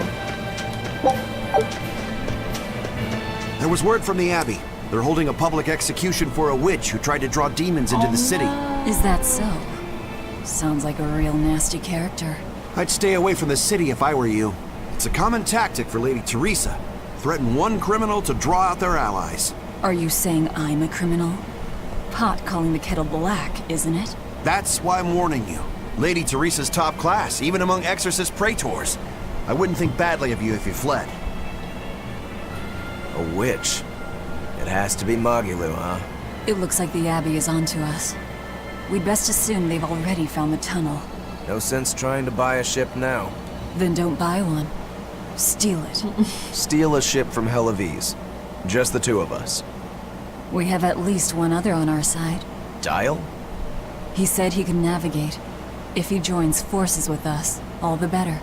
There was word from the Abbey. They're holding a public execution for a witch who tried to draw demons into the city. Is that so? Sounds like a real nasty character. I'd stay away from the city if I were you. It's a common tactic for Lady Teresa. Threaten one criminal to draw out their allies. Are you saying I'm a criminal? Pot calling the kettle black, isn't it? That's why I'm warning you. Lady Teresa's top class, even among exorcist praetors. I wouldn't think badly of you if you fled. A witch. It has to be Magulu, huh? It looks like the Abbey is onto us. We'd best assume they've already found the tunnel. No sense trying to buy a ship now. Then don't buy one. Steal it. Steal a ship from Helavis. Just the two of us. We have at least one other on our side. Dial? He said he can navigate. If he joins forces with us, all the better.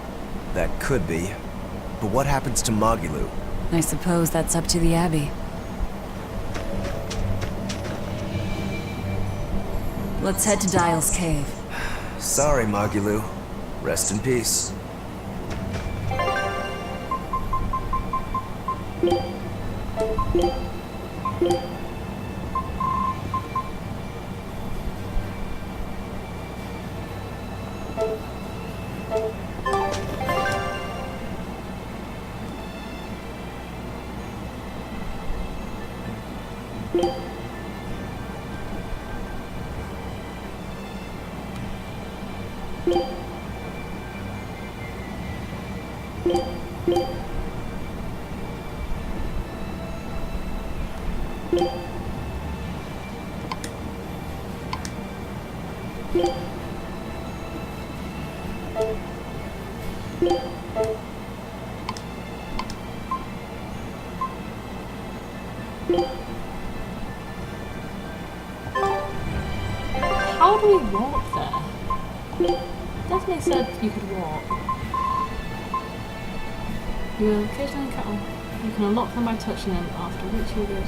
That could be. But what happens to Magulu? I suppose that's up to the Abbey. Let's head to Dial's cave. Sorry, Magulu. Rest in peace. How do we walk there? Definitely said you could walk. You will occasionally encounter. You can unlock them by touching them, after which you would.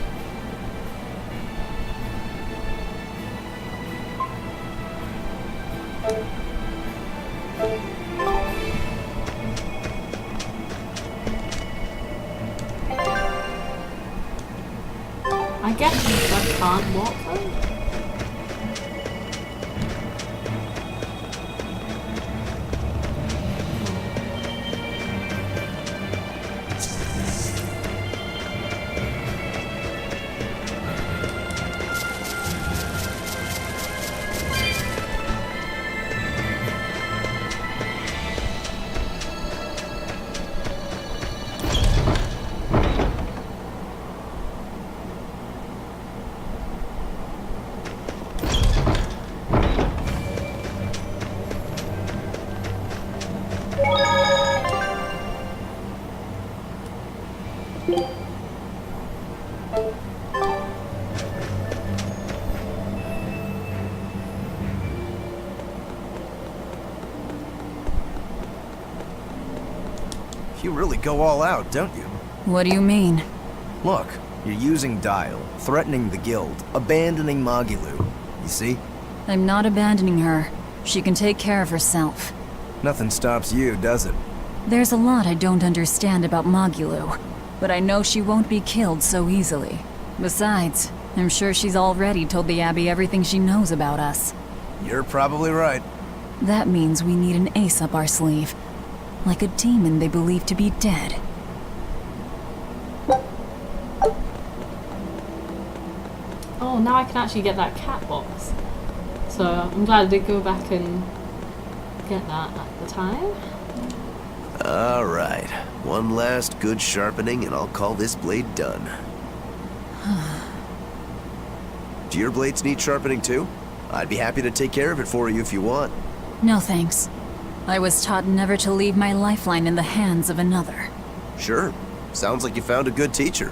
I guess I can't walk them. You really go all out, don't you? What do you mean? Look, you're using Dial, threatening the guild, abandoning Magulu. You see? I'm not abandoning her. She can take care of herself. Nothing stops you, does it? There's a lot I don't understand about Magulu, but I know she won't be killed so easily. Besides, I'm sure she's already told the Abbey everything she knows about us. You're probably right. That means we need an ace up our sleeve. Like a demon they believe to be dead. Oh, now I can actually get that cat box. So I'm glad I did go back and get that at the time. Alright, one last good sharpening and I'll call this blade done. Do your blades need sharpening too? I'd be happy to take care of it for you if you want. No thanks. I was taught never to leave my lifeline in the hands of another. Sure. Sounds like you found a good teacher.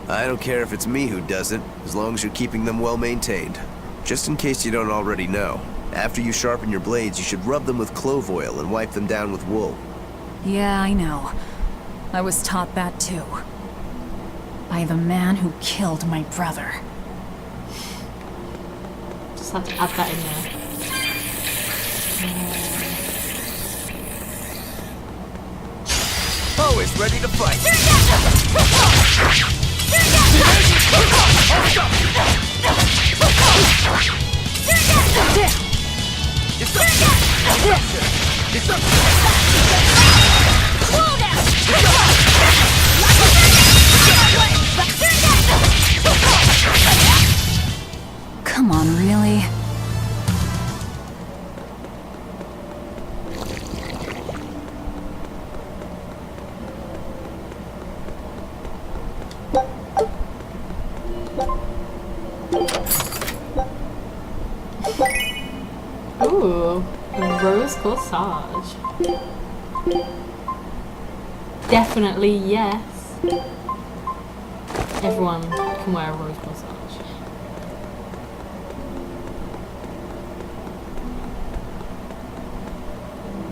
I don't care if it's me who does it, as long as you're keeping them well maintained. Just in case you don't already know, after you sharpen your blades, you should rub them with clove oil and wipe them down with wool. Yeah, I know. I was taught that too. By the man who killed my brother. Just had to add that in there. Always ready to fight. Come on, really? Ooh, a rose corsage. Definitely yes. Everyone can wear a rose corsage.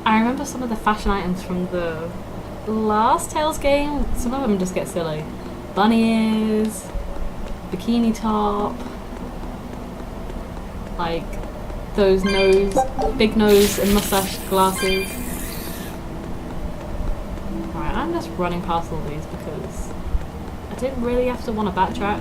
I remember some of the fashion items from the last Tales game. Some of them just get silly. Bunny ears, bikini top, like those big nose and mustache glasses. Alright, I'm just running past all these because I didn't really have to want to backtrack.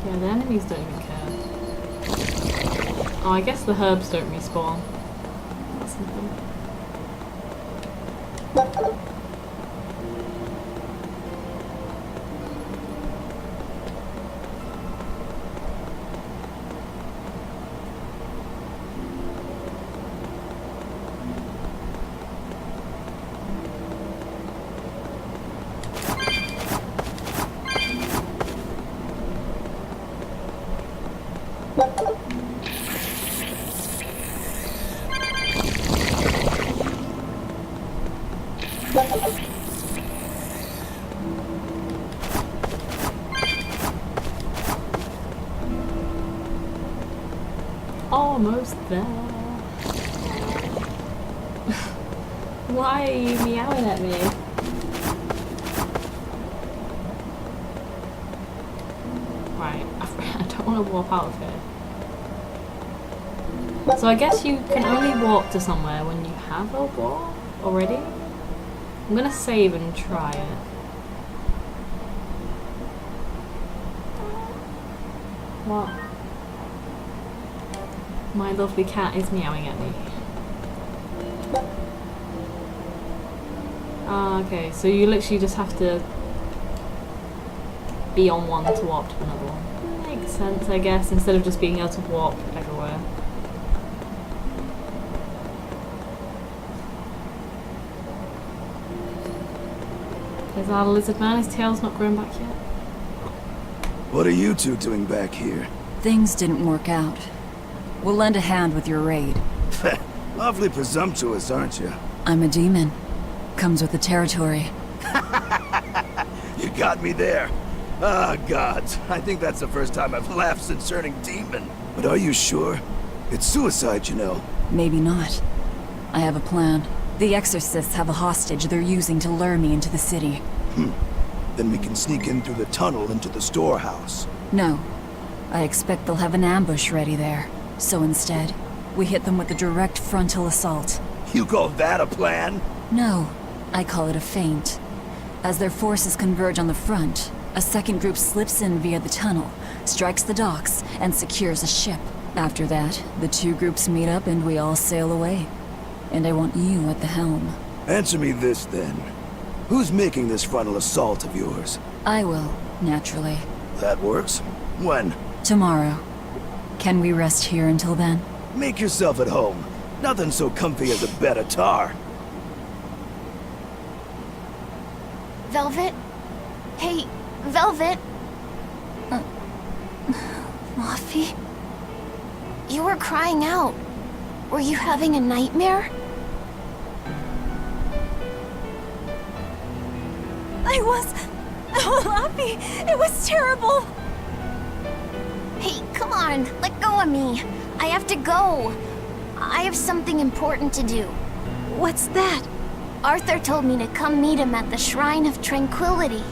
Yeah, the enemies don't even care. Oh, I guess the herbs don't respawn. That's something. Almost there. Why are you meowing at me? Right, I don't want to warp out of here. So I guess you can only warp to somewhere when you have a warp already? I'm gonna save and try it. What? My lovely cat is meowing at me. Ah, okay, so you literally just have to be on one to warp to another one. Makes sense, I guess, instead of just being able to warp everywhere. Is our lizard man? His tail's not grown back yet. What are you two doing back here? Things didn't work out. We'll lend a hand with your raid. Awfully presumptuous, aren't you? I'm a demon. Comes with the territory. You got me there. Ah, gods. I think that's the first time I've laughed since turning demon. But are you sure? It's suicide, you know. Maybe not. I have a plan. The exorcists have a hostage they're using to lure me into the city. Then we can sneak in through the tunnel into the storehouse. No. I expect they'll have an ambush ready there. So instead, we hit them with a direct frontal assault. You call that a plan? No. I call it a feint. As their forces converge on the front, a second group slips in via the tunnel, strikes the docks, and secures a ship. After that, the two groups meet up and we all sail away. And I want you at the helm. Answer me this, then. Who's making this frontal assault of yours? I will, naturally. That works. When? Tomorrow. Can we rest here until then? Make yourself at home. Nothing so comfy as a bed of tar. Velvet? Hey, Velvet? Luffy? You were crying out. Were you having a nightmare? Luffy, it was terrible. Hey, come on, let go of me. I have to go. I have something important to do. What's that? Arthur told me to come meet him at the Shrine of Tranquility.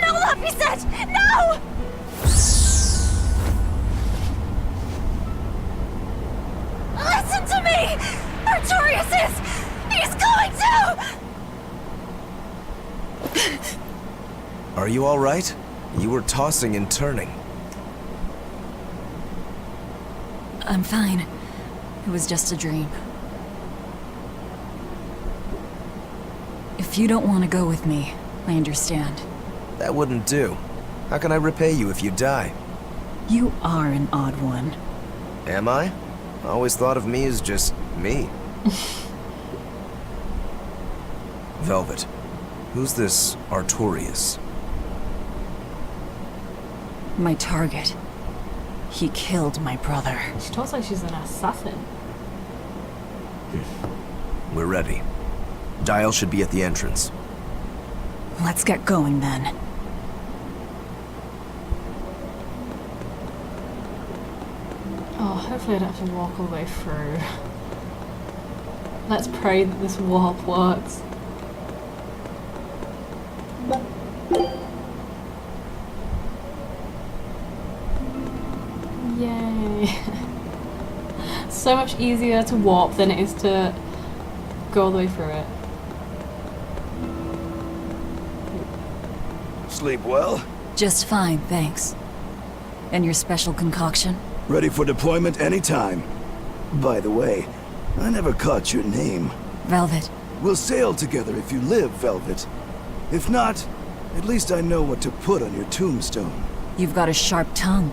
No, Laphicet! No! Listen to me! Artorias is... He's going to... Are you all right? You were tossing and turning. I'm fine. It was just a dream. If you don't want to go with me, I understand. That wouldn't do. How can I repay you if you die? You are an odd one. Am I? I always thought of me as just me. Velvet, who's this Artorias? My target. He killed my brother. She talks like she's an assassin. We're ready. Dial should be at the entrance. Let's get going then. Oh, hopefully I don't have to walk all the way through. Let's pray that this warp works. Yay. So much easier to warp than it is to go all the way through it. Sleep well? Just fine, thanks. And your special concoction? Ready for deployment anytime. By the way, I never caught your name. Velvet. We'll sail together if you live, Velvet. If not, at least I know what to put on your tombstone. You've got a sharp tongue.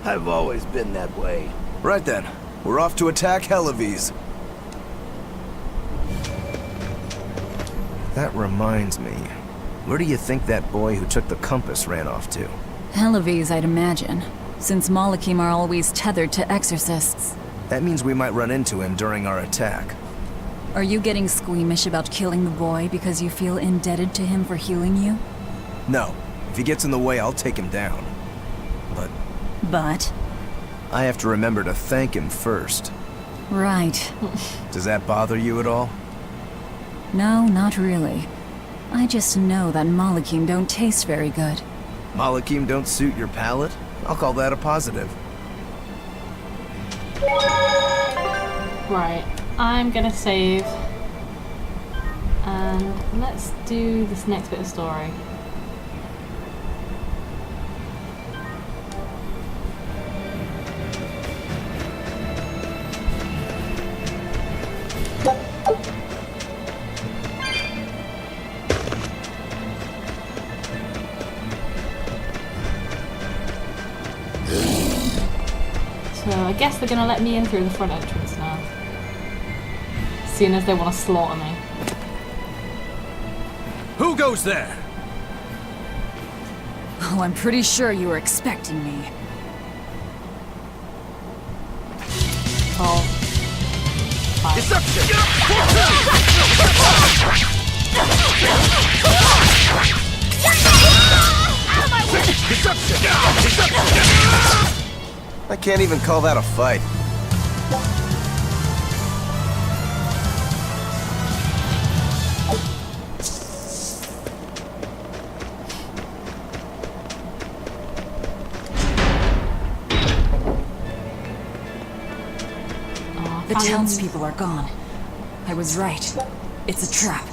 I've always been that way. Right then, we're off to attack Helives. That reminds me. Where do you think that boy who took the compass ran off to? Helives, I'd imagine, since Malakim are always tethered to exorcists. That means we might run into him during our attack. Are you getting squeamish about killing the boy because you feel indebted to him for healing you? No. If he gets in the way, I'll take him down. But? I have to remember to thank him first. Right. Does that bother you at all? No, not really. I just know that Malakim don't taste very good. Malakim don't suit your palate? I'll call that a positive. Right, I'm gonna save. And let's do this next bit of story. So I guess they're gonna let me in through the front entrance now. Seeing as they want to slaughter me. Who goes there? Oh, I'm pretty sure you were expecting me. Oh. Fine. I can't even call that a fight. The townspeople are gone. I was right. It's a trap.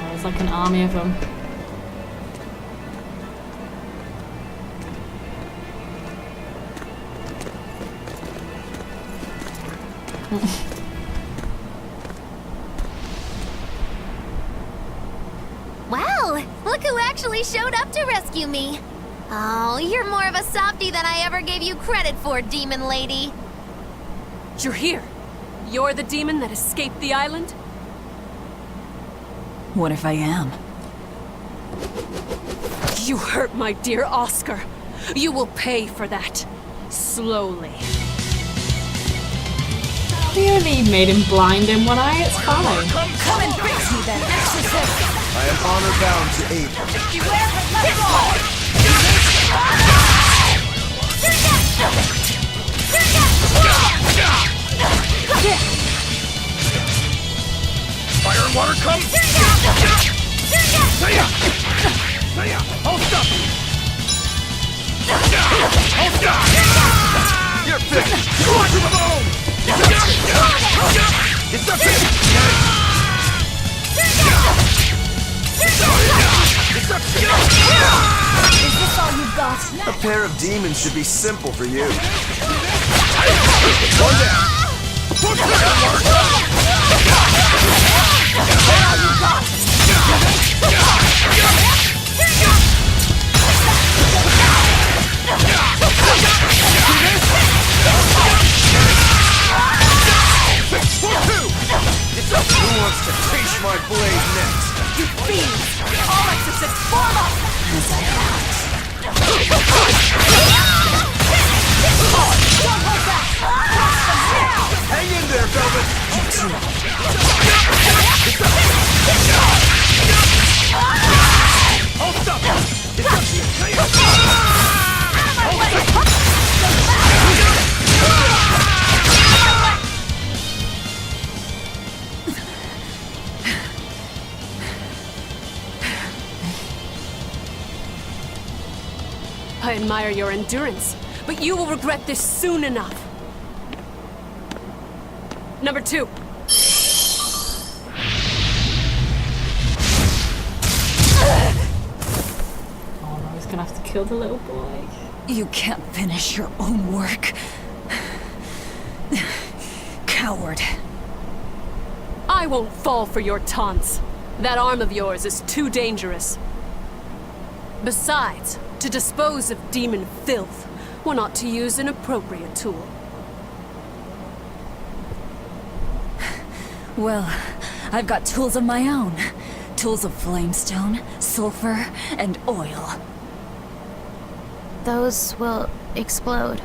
There's like an army of them. Wow, look who actually showed up to rescue me. Oh, you're more of a softie than I ever gave you credit for, demon lady. You're here. You're the demon that escaped the island? What if I am? You hurt my dear Oscar. You will pay for that. Slowly. We only made him blind in one eye, it's fine. Come and fix me then, exorcist! I am honor bound to aid. Beware but let go! Fire and water come! Saya! Saya! Hold up! Hold up! You're finished! You're to the bone! It's up! Is this all you've got? A pair of demons should be simple for you. One down! Fire and water come! All you've got! Who wants to taste my blade next? You fiends! All exorcists form up! As I Don't hold back! Hang in there, Velvet! You too. Hold up! It's up to you! I admire your endurance, but you will regret this soon enough. Number 2. Oh no, he's gonna have to kill the little boy. You can't finish your own work. Coward. I won't fall for your taunts. That arm of yours is too dangerous. Besides, to dispose of demon filth, one ought to use an appropriate tool. Well, I've got tools of my own. Tools of flamestone, sulfur, and oil. Those will explode.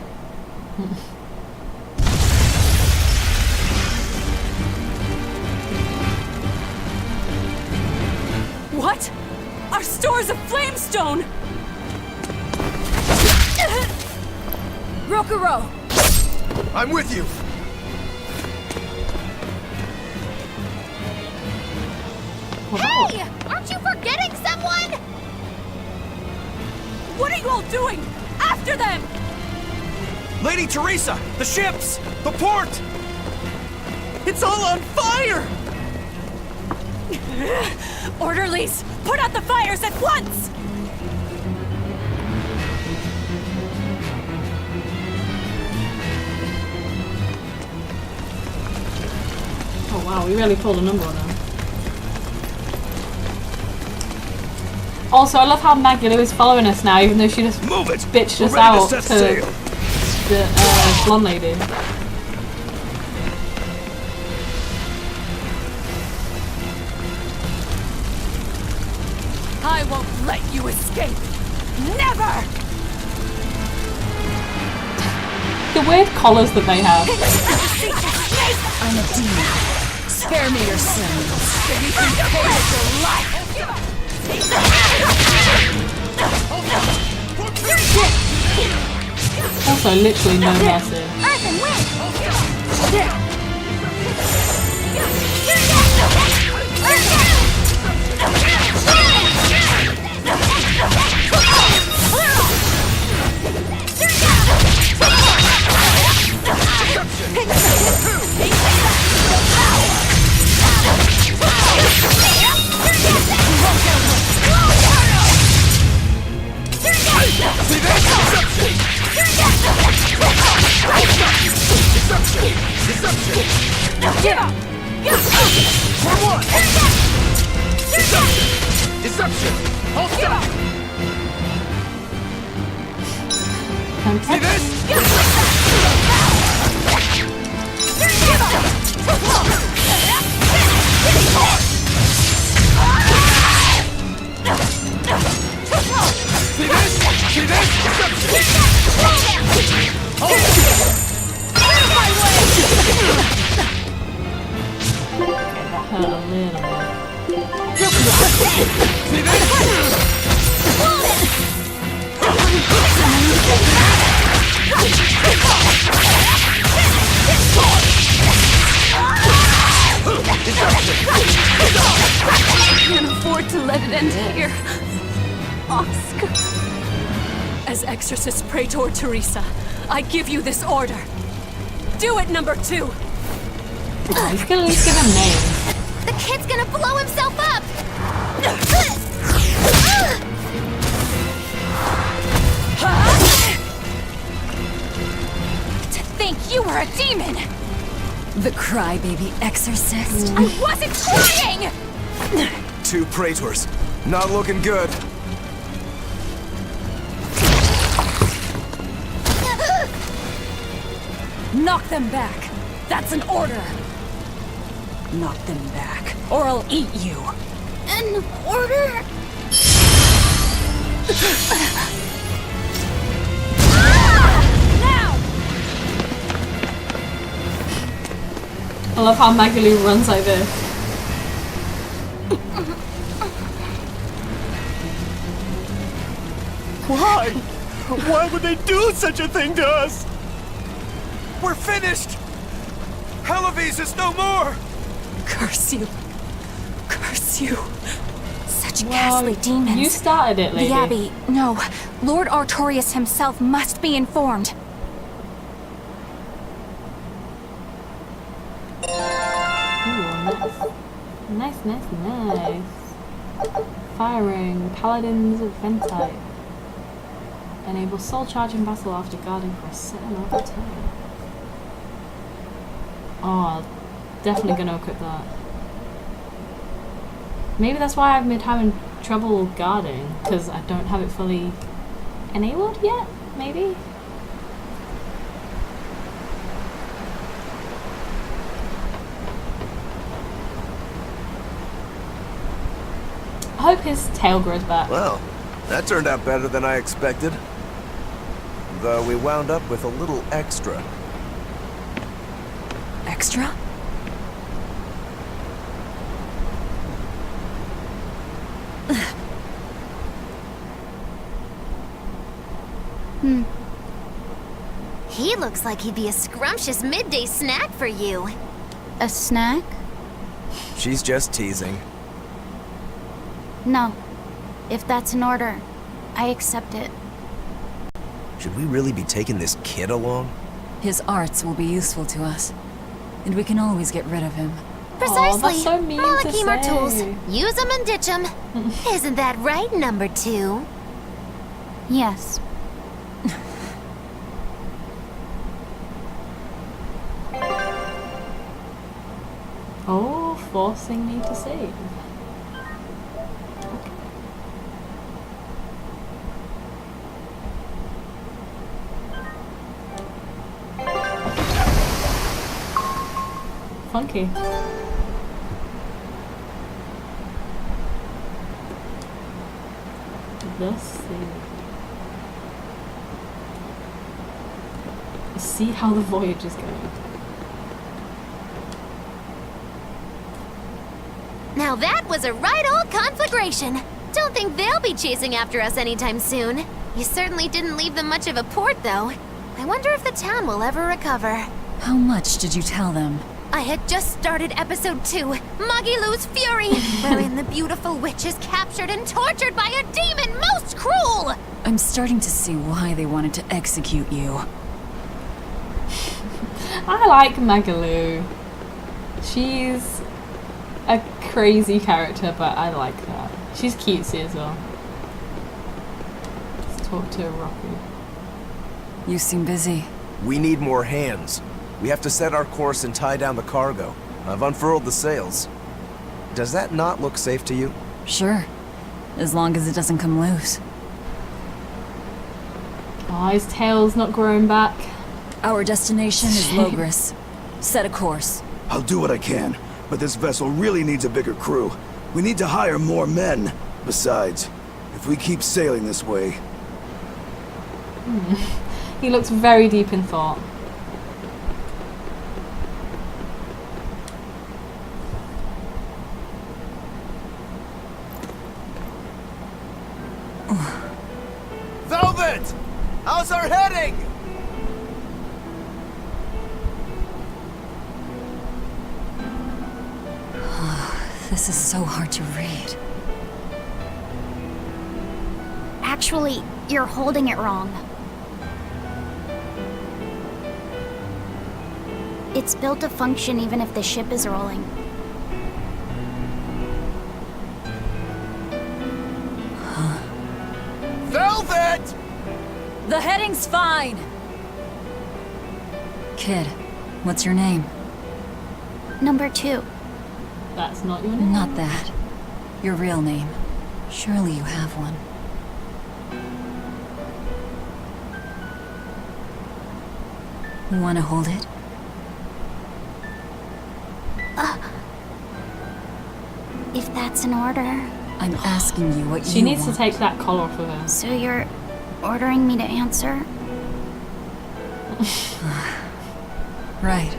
What? Our stores of flamestone! Rokuro! I'm with you! Hey! Aren't you forgetting someone? What are you all doing? After them! Lady Teresa! The ships! The port! It's all on fire! Orderlies, put out the fires at once! Oh wow, we really pulled a number on them. Also, I love how Magula is following us now, even though she just bitched us out to the blonde lady. I won't let you escape! Never! The weird collars that they have. I'm a demon. Spare me your sins. You can pay with your life! Also, literally no mercy. Earth and wind! Deception! Hold stop! See this? See this? Hurt a little bit. See this? I can't afford to let it end here. Oscar. As Exorcist Praetor Teresa, I give you this order. Do it, number 2. He's gonna at least give him names. The kid's gonna blow himself up! To think you were a demon! The crybaby exorcist. I wasn't crying! 2 praetors. Not looking good. Knock them back. That's an order. Knock them back, or I'll eat you. An order? Now! I love how Magalu runs like this. Why? Why would they do such a thing to us? We're finished! Helavis is no more! Curse you. Curse you. Such Well, ghastly demons. you started it, lady. The Abbey. No. Lord Artorias himself must be informed. Ooh, nice. Firing. Paladins of Ventite. Enable soul charge in battle after guarding for a certain amount of time. Oh, definitely gonna equip that. Maybe that's why I've been having trouble guarding, because I don't have it fully enabled yet, maybe? I hope his tail grows back. Well, that turned out better than I expected. Though we wound up with a little extra. Extra? He looks like he'd be a scrumptious midday snack for you. A snack? She's just teasing. No. If that's an order, I accept it. Should we really be taking this kid along? His arts will be useful to us, and we can always get rid of him. Precisely. that's so mean to Malachim are say. tools. Use them and ditch them. Isn't that right, number 2? Yes. Oh, forcing me to save. Funky. Let's see how the voyage is going. Now that was a right old conflagration. Don't think they'll be chasing after us anytime soon. You certainly didn't leave them much of a port, though. I wonder if the town will ever recover. How much did you tell them? I had just started episode 2, Magilu's Fury, wherein the beautiful witch is captured and tortured by a demon most cruel! I'm starting to see why they wanted to execute you. I like Magalu. She's a crazy character, but I like that. She's cutesy as well. Let's talk to Rocky. You seem busy. We need more hands. We have to set our course and tie down the cargo. I've unfurled the sails. Does that not look safe to you? Sure. As long as it doesn't come loose. Oh, his tail's not growing back. Our destination is Logris. Set a course. I'll do what I can, but this vessel really needs a bigger crew. We need to hire more men. Besides, if we keep sailing this way, He looks very deep in thought. Velvet! How's our heading? This is so hard to read. Actually, you're holding it wrong. It's built to function even if the ship is rolling. Velvet! The heading's fine! Kid, what's your name? Number 2. That's not your name? Not that. Your real name. Surely you have one. Wanna hold it? If that's an order. I'm asking you what She you needs want. to take that collar off of her. So you're ordering me to answer? Right.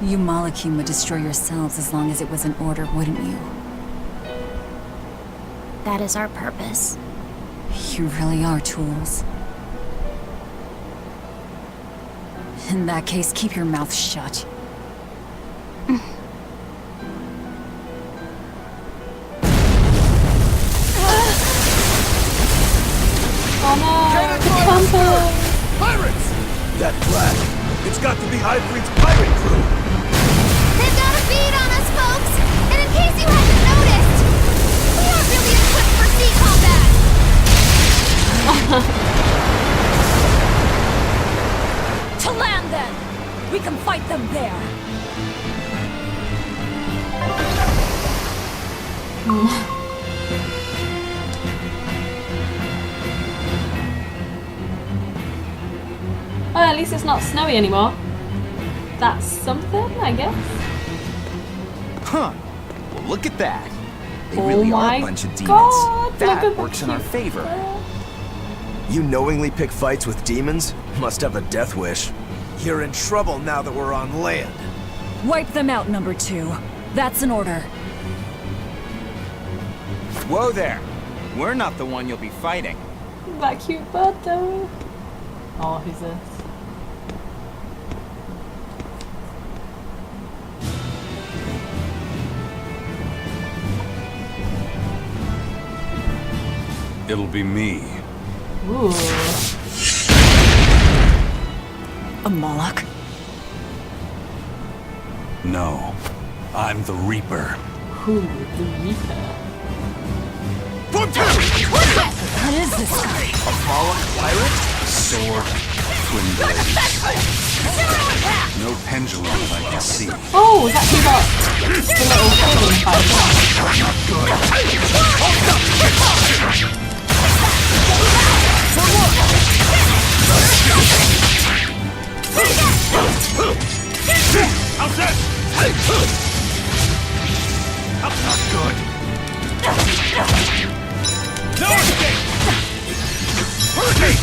You Malakim would destroy yourselves as long as it was an order, wouldn't you? That is our purpose. You really are tools. In that case, keep your mouth shut. Pirates! That flag, it's got to be Highfleet's pirate crew. They've got a bead on us, folks! And in case you hadn't noticed, we aren't really equipped for sea combat! To land, then! We can fight them there! Well, at least it's not snowy anymore. That's something, I guess. Huh. Well, look at that. They Oh really are my a bunch of demons. God, look That at the works in our cute favor. You knowingly pick fights with demons? Must have a death wish. You're in trouble now that we're on land. Wipe them out, number 2. That's an order. Whoa there. We're not the one you'll be fighting. That cute bird though. Oh, who's this? It'll be me. Ooh. A Moloch? No. I'm the Reaper. Who? The Reaper? What is this guy? A Moloch pirate? Sword, twin blades. No pendulum that I can see. Oh, it's actually got the little thing inside. That's not good. No escape! Hurricane!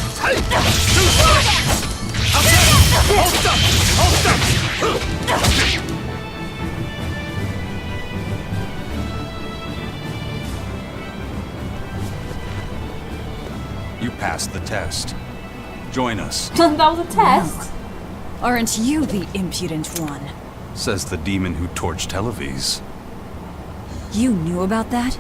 Hold up! You passed the test. Join us, That was a test. Aren't you the impudent one? says the demon who torched Helavis. You knew about that?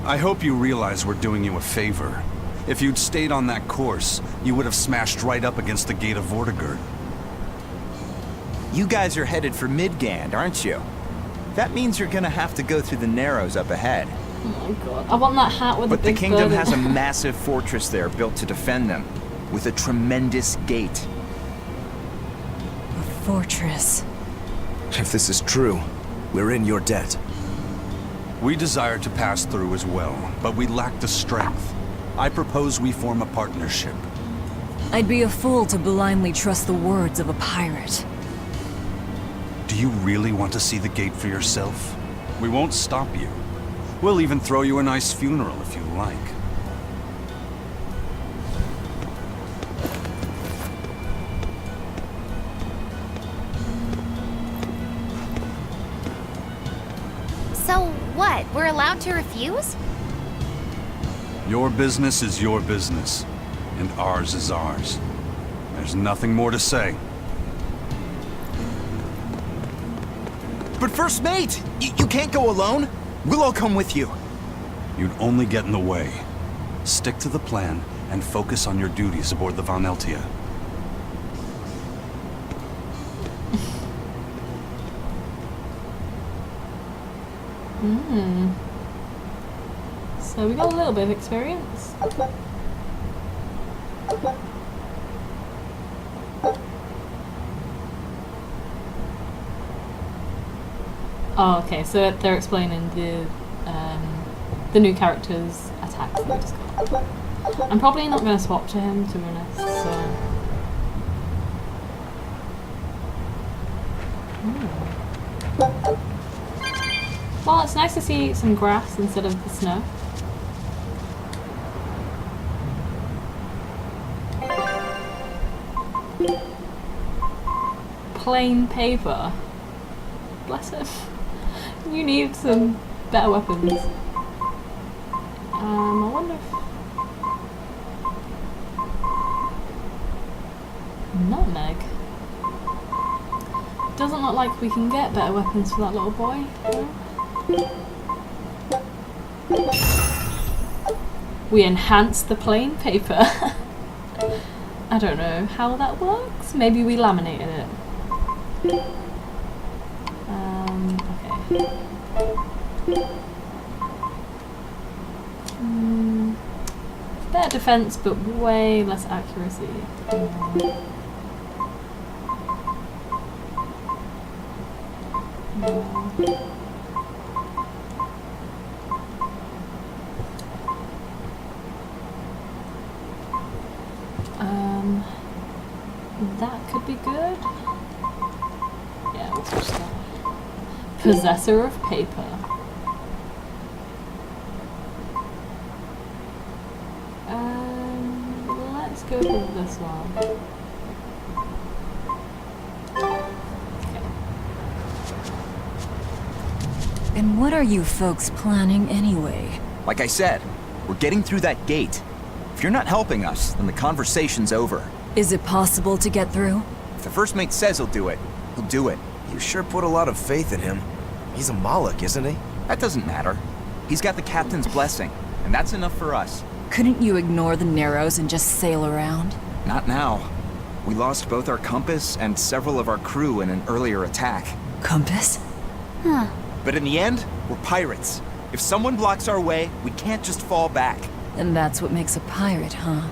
I hope you realize we're doing you a favor. If you'd stayed on that course, you would have smashed right up against the gate of Vortigern. You guys are headed for Midgand, aren't you? That means you're gonna have to go through the Narrows up ahead. Oh my god. I want that hat with But the the big kingdom bird has a in it. massive fortress there built to defend them, with a tremendous gate. A fortress. If this is true, we're in your debt. We desire to pass through as well, but we lack the strength. I propose we form a partnership. I'd be a fool to blindly trust the words of a pirate. Do you really want to see the gate for yourself? We won't stop you. We'll even throw you a nice funeral if you like. We're allowed to refuse? Your business is your business, and ours is ours. There's nothing more to say. But First Mate, you can't go alone. We'll all come with you. You'd only get in the way. Stick to the plan and focus on your duties aboard the Von Eltia. So we got a little bit of experience. Oh, okay. So they're explaining the new character's attacks that we just got. I'm probably not going to swap to him, to be honest. So. Well, it's nice to see some grass instead of the snow. Plain paper. Bless him. You need some better weapons. I wonder if... Nutmeg? Doesn't look like we can get better weapons for that little boy. We enhanced the plain paper. I don't know how that works. Maybe we laminated it. Okay. Better defense, but way less accuracy. That could be good. Yeah, we'll switch that. Possessor of paper. Let's go for this one. And what are you folks planning anyway? Like I said, we're getting through that gate. If you're not helping us, then the conversation's over. Is it possible to get through? If the First Mate says he'll do it, he'll do it. You sure put a lot of faith in him. He's a Moloch, isn't he? That doesn't matter. He's got the captain's blessing, and that's enough for us. Couldn't you ignore the Narrows and just sail around? Not now. We lost both our compass and several of our crew in an earlier attack. Compass? Huh. But in the end, we're pirates. If someone blocks our way, we can't just fall back. And that's what makes a pirate, huh?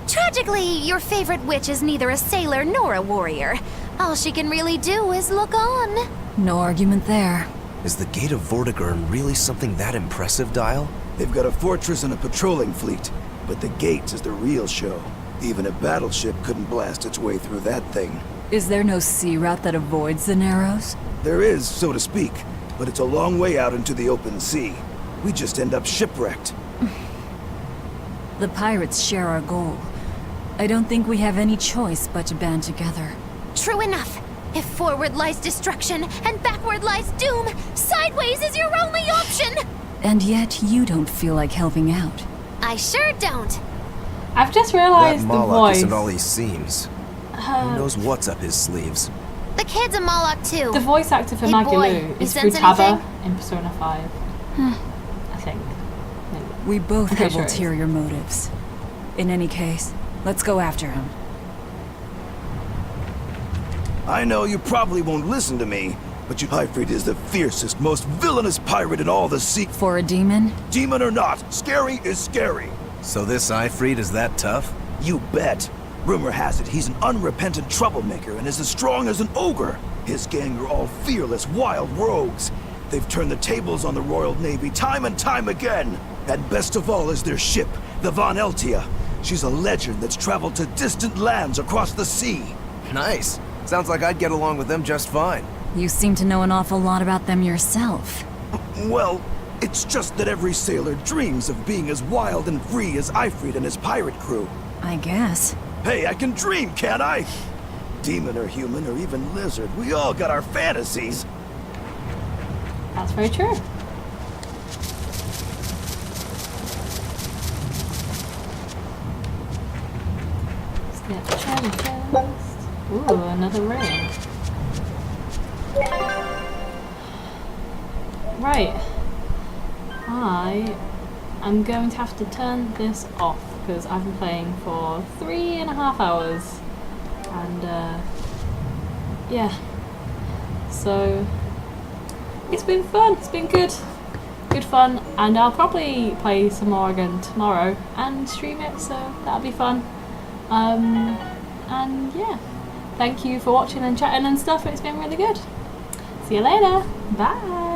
Tragically, your favorite witch is neither a sailor nor a warrior. All she can really do is look on. No argument there. Is the Gate of Vortigern really something that impressive, Dial? They've got a fortress and a patrolling fleet, but the gate is the real show. Even a battleship couldn't blast its way through that thing. Is there no sea route that avoids the Narrows? There is, so to speak, but it's a long way out into the open sea. We just end up shipwrecked. The pirates share our goal. I don't think we have any choice but to band together. True enough. If forward lies destruction and backward lies doom, sideways is your only option! And yet you don't feel like helping out. I sure don't. I've just realized that the Moloch voice. isn't all he seems. Who knows what's up his sleeves? The kid's a Moloch too. The voice actor for Hey Maggie boy, Lou you is sense Futaba anything? in Persona 5. I think. Maybe. We both I'm have pretty sure it is. ulterior motives. In any case, let's go after him. I know you probably won't listen to me, but Hyfried is the fiercest, most villainous pirate in all the sea. For a demon? Demon or not, scary is scary. So this Hyfried is that tough? You bet. Rumor has it he's an unrepentant troublemaker and is as strong as an ogre. His gang are all fearless, wild rogues. They've turned the tables on the Royal Navy time and time again. And best of all is their ship, the Von Eltia. She's a legend that's traveled to distant lands across the sea. Nice. Sounds like I'd get along with them just fine. You seem to know an awful lot about them yourself. Well, it's just that every sailor dreams of being as wild and free as Hyfried and his pirate crew. I guess. Hey, I can dream, can't I? demon or human or even lizard, we all got our fantasies. That's very true. Let's get the cherry first. Ooh, another ring. Right. I'm going to have to turn this off because I've been playing for 3.5 hours. And yeah. So it's been fun, it's been good fun, and I'll probably play some more again tomorrow and stream it, so that'll be fun. And yeah, thank you for watching and chatting and stuff. It's been really good. See you later. Bye.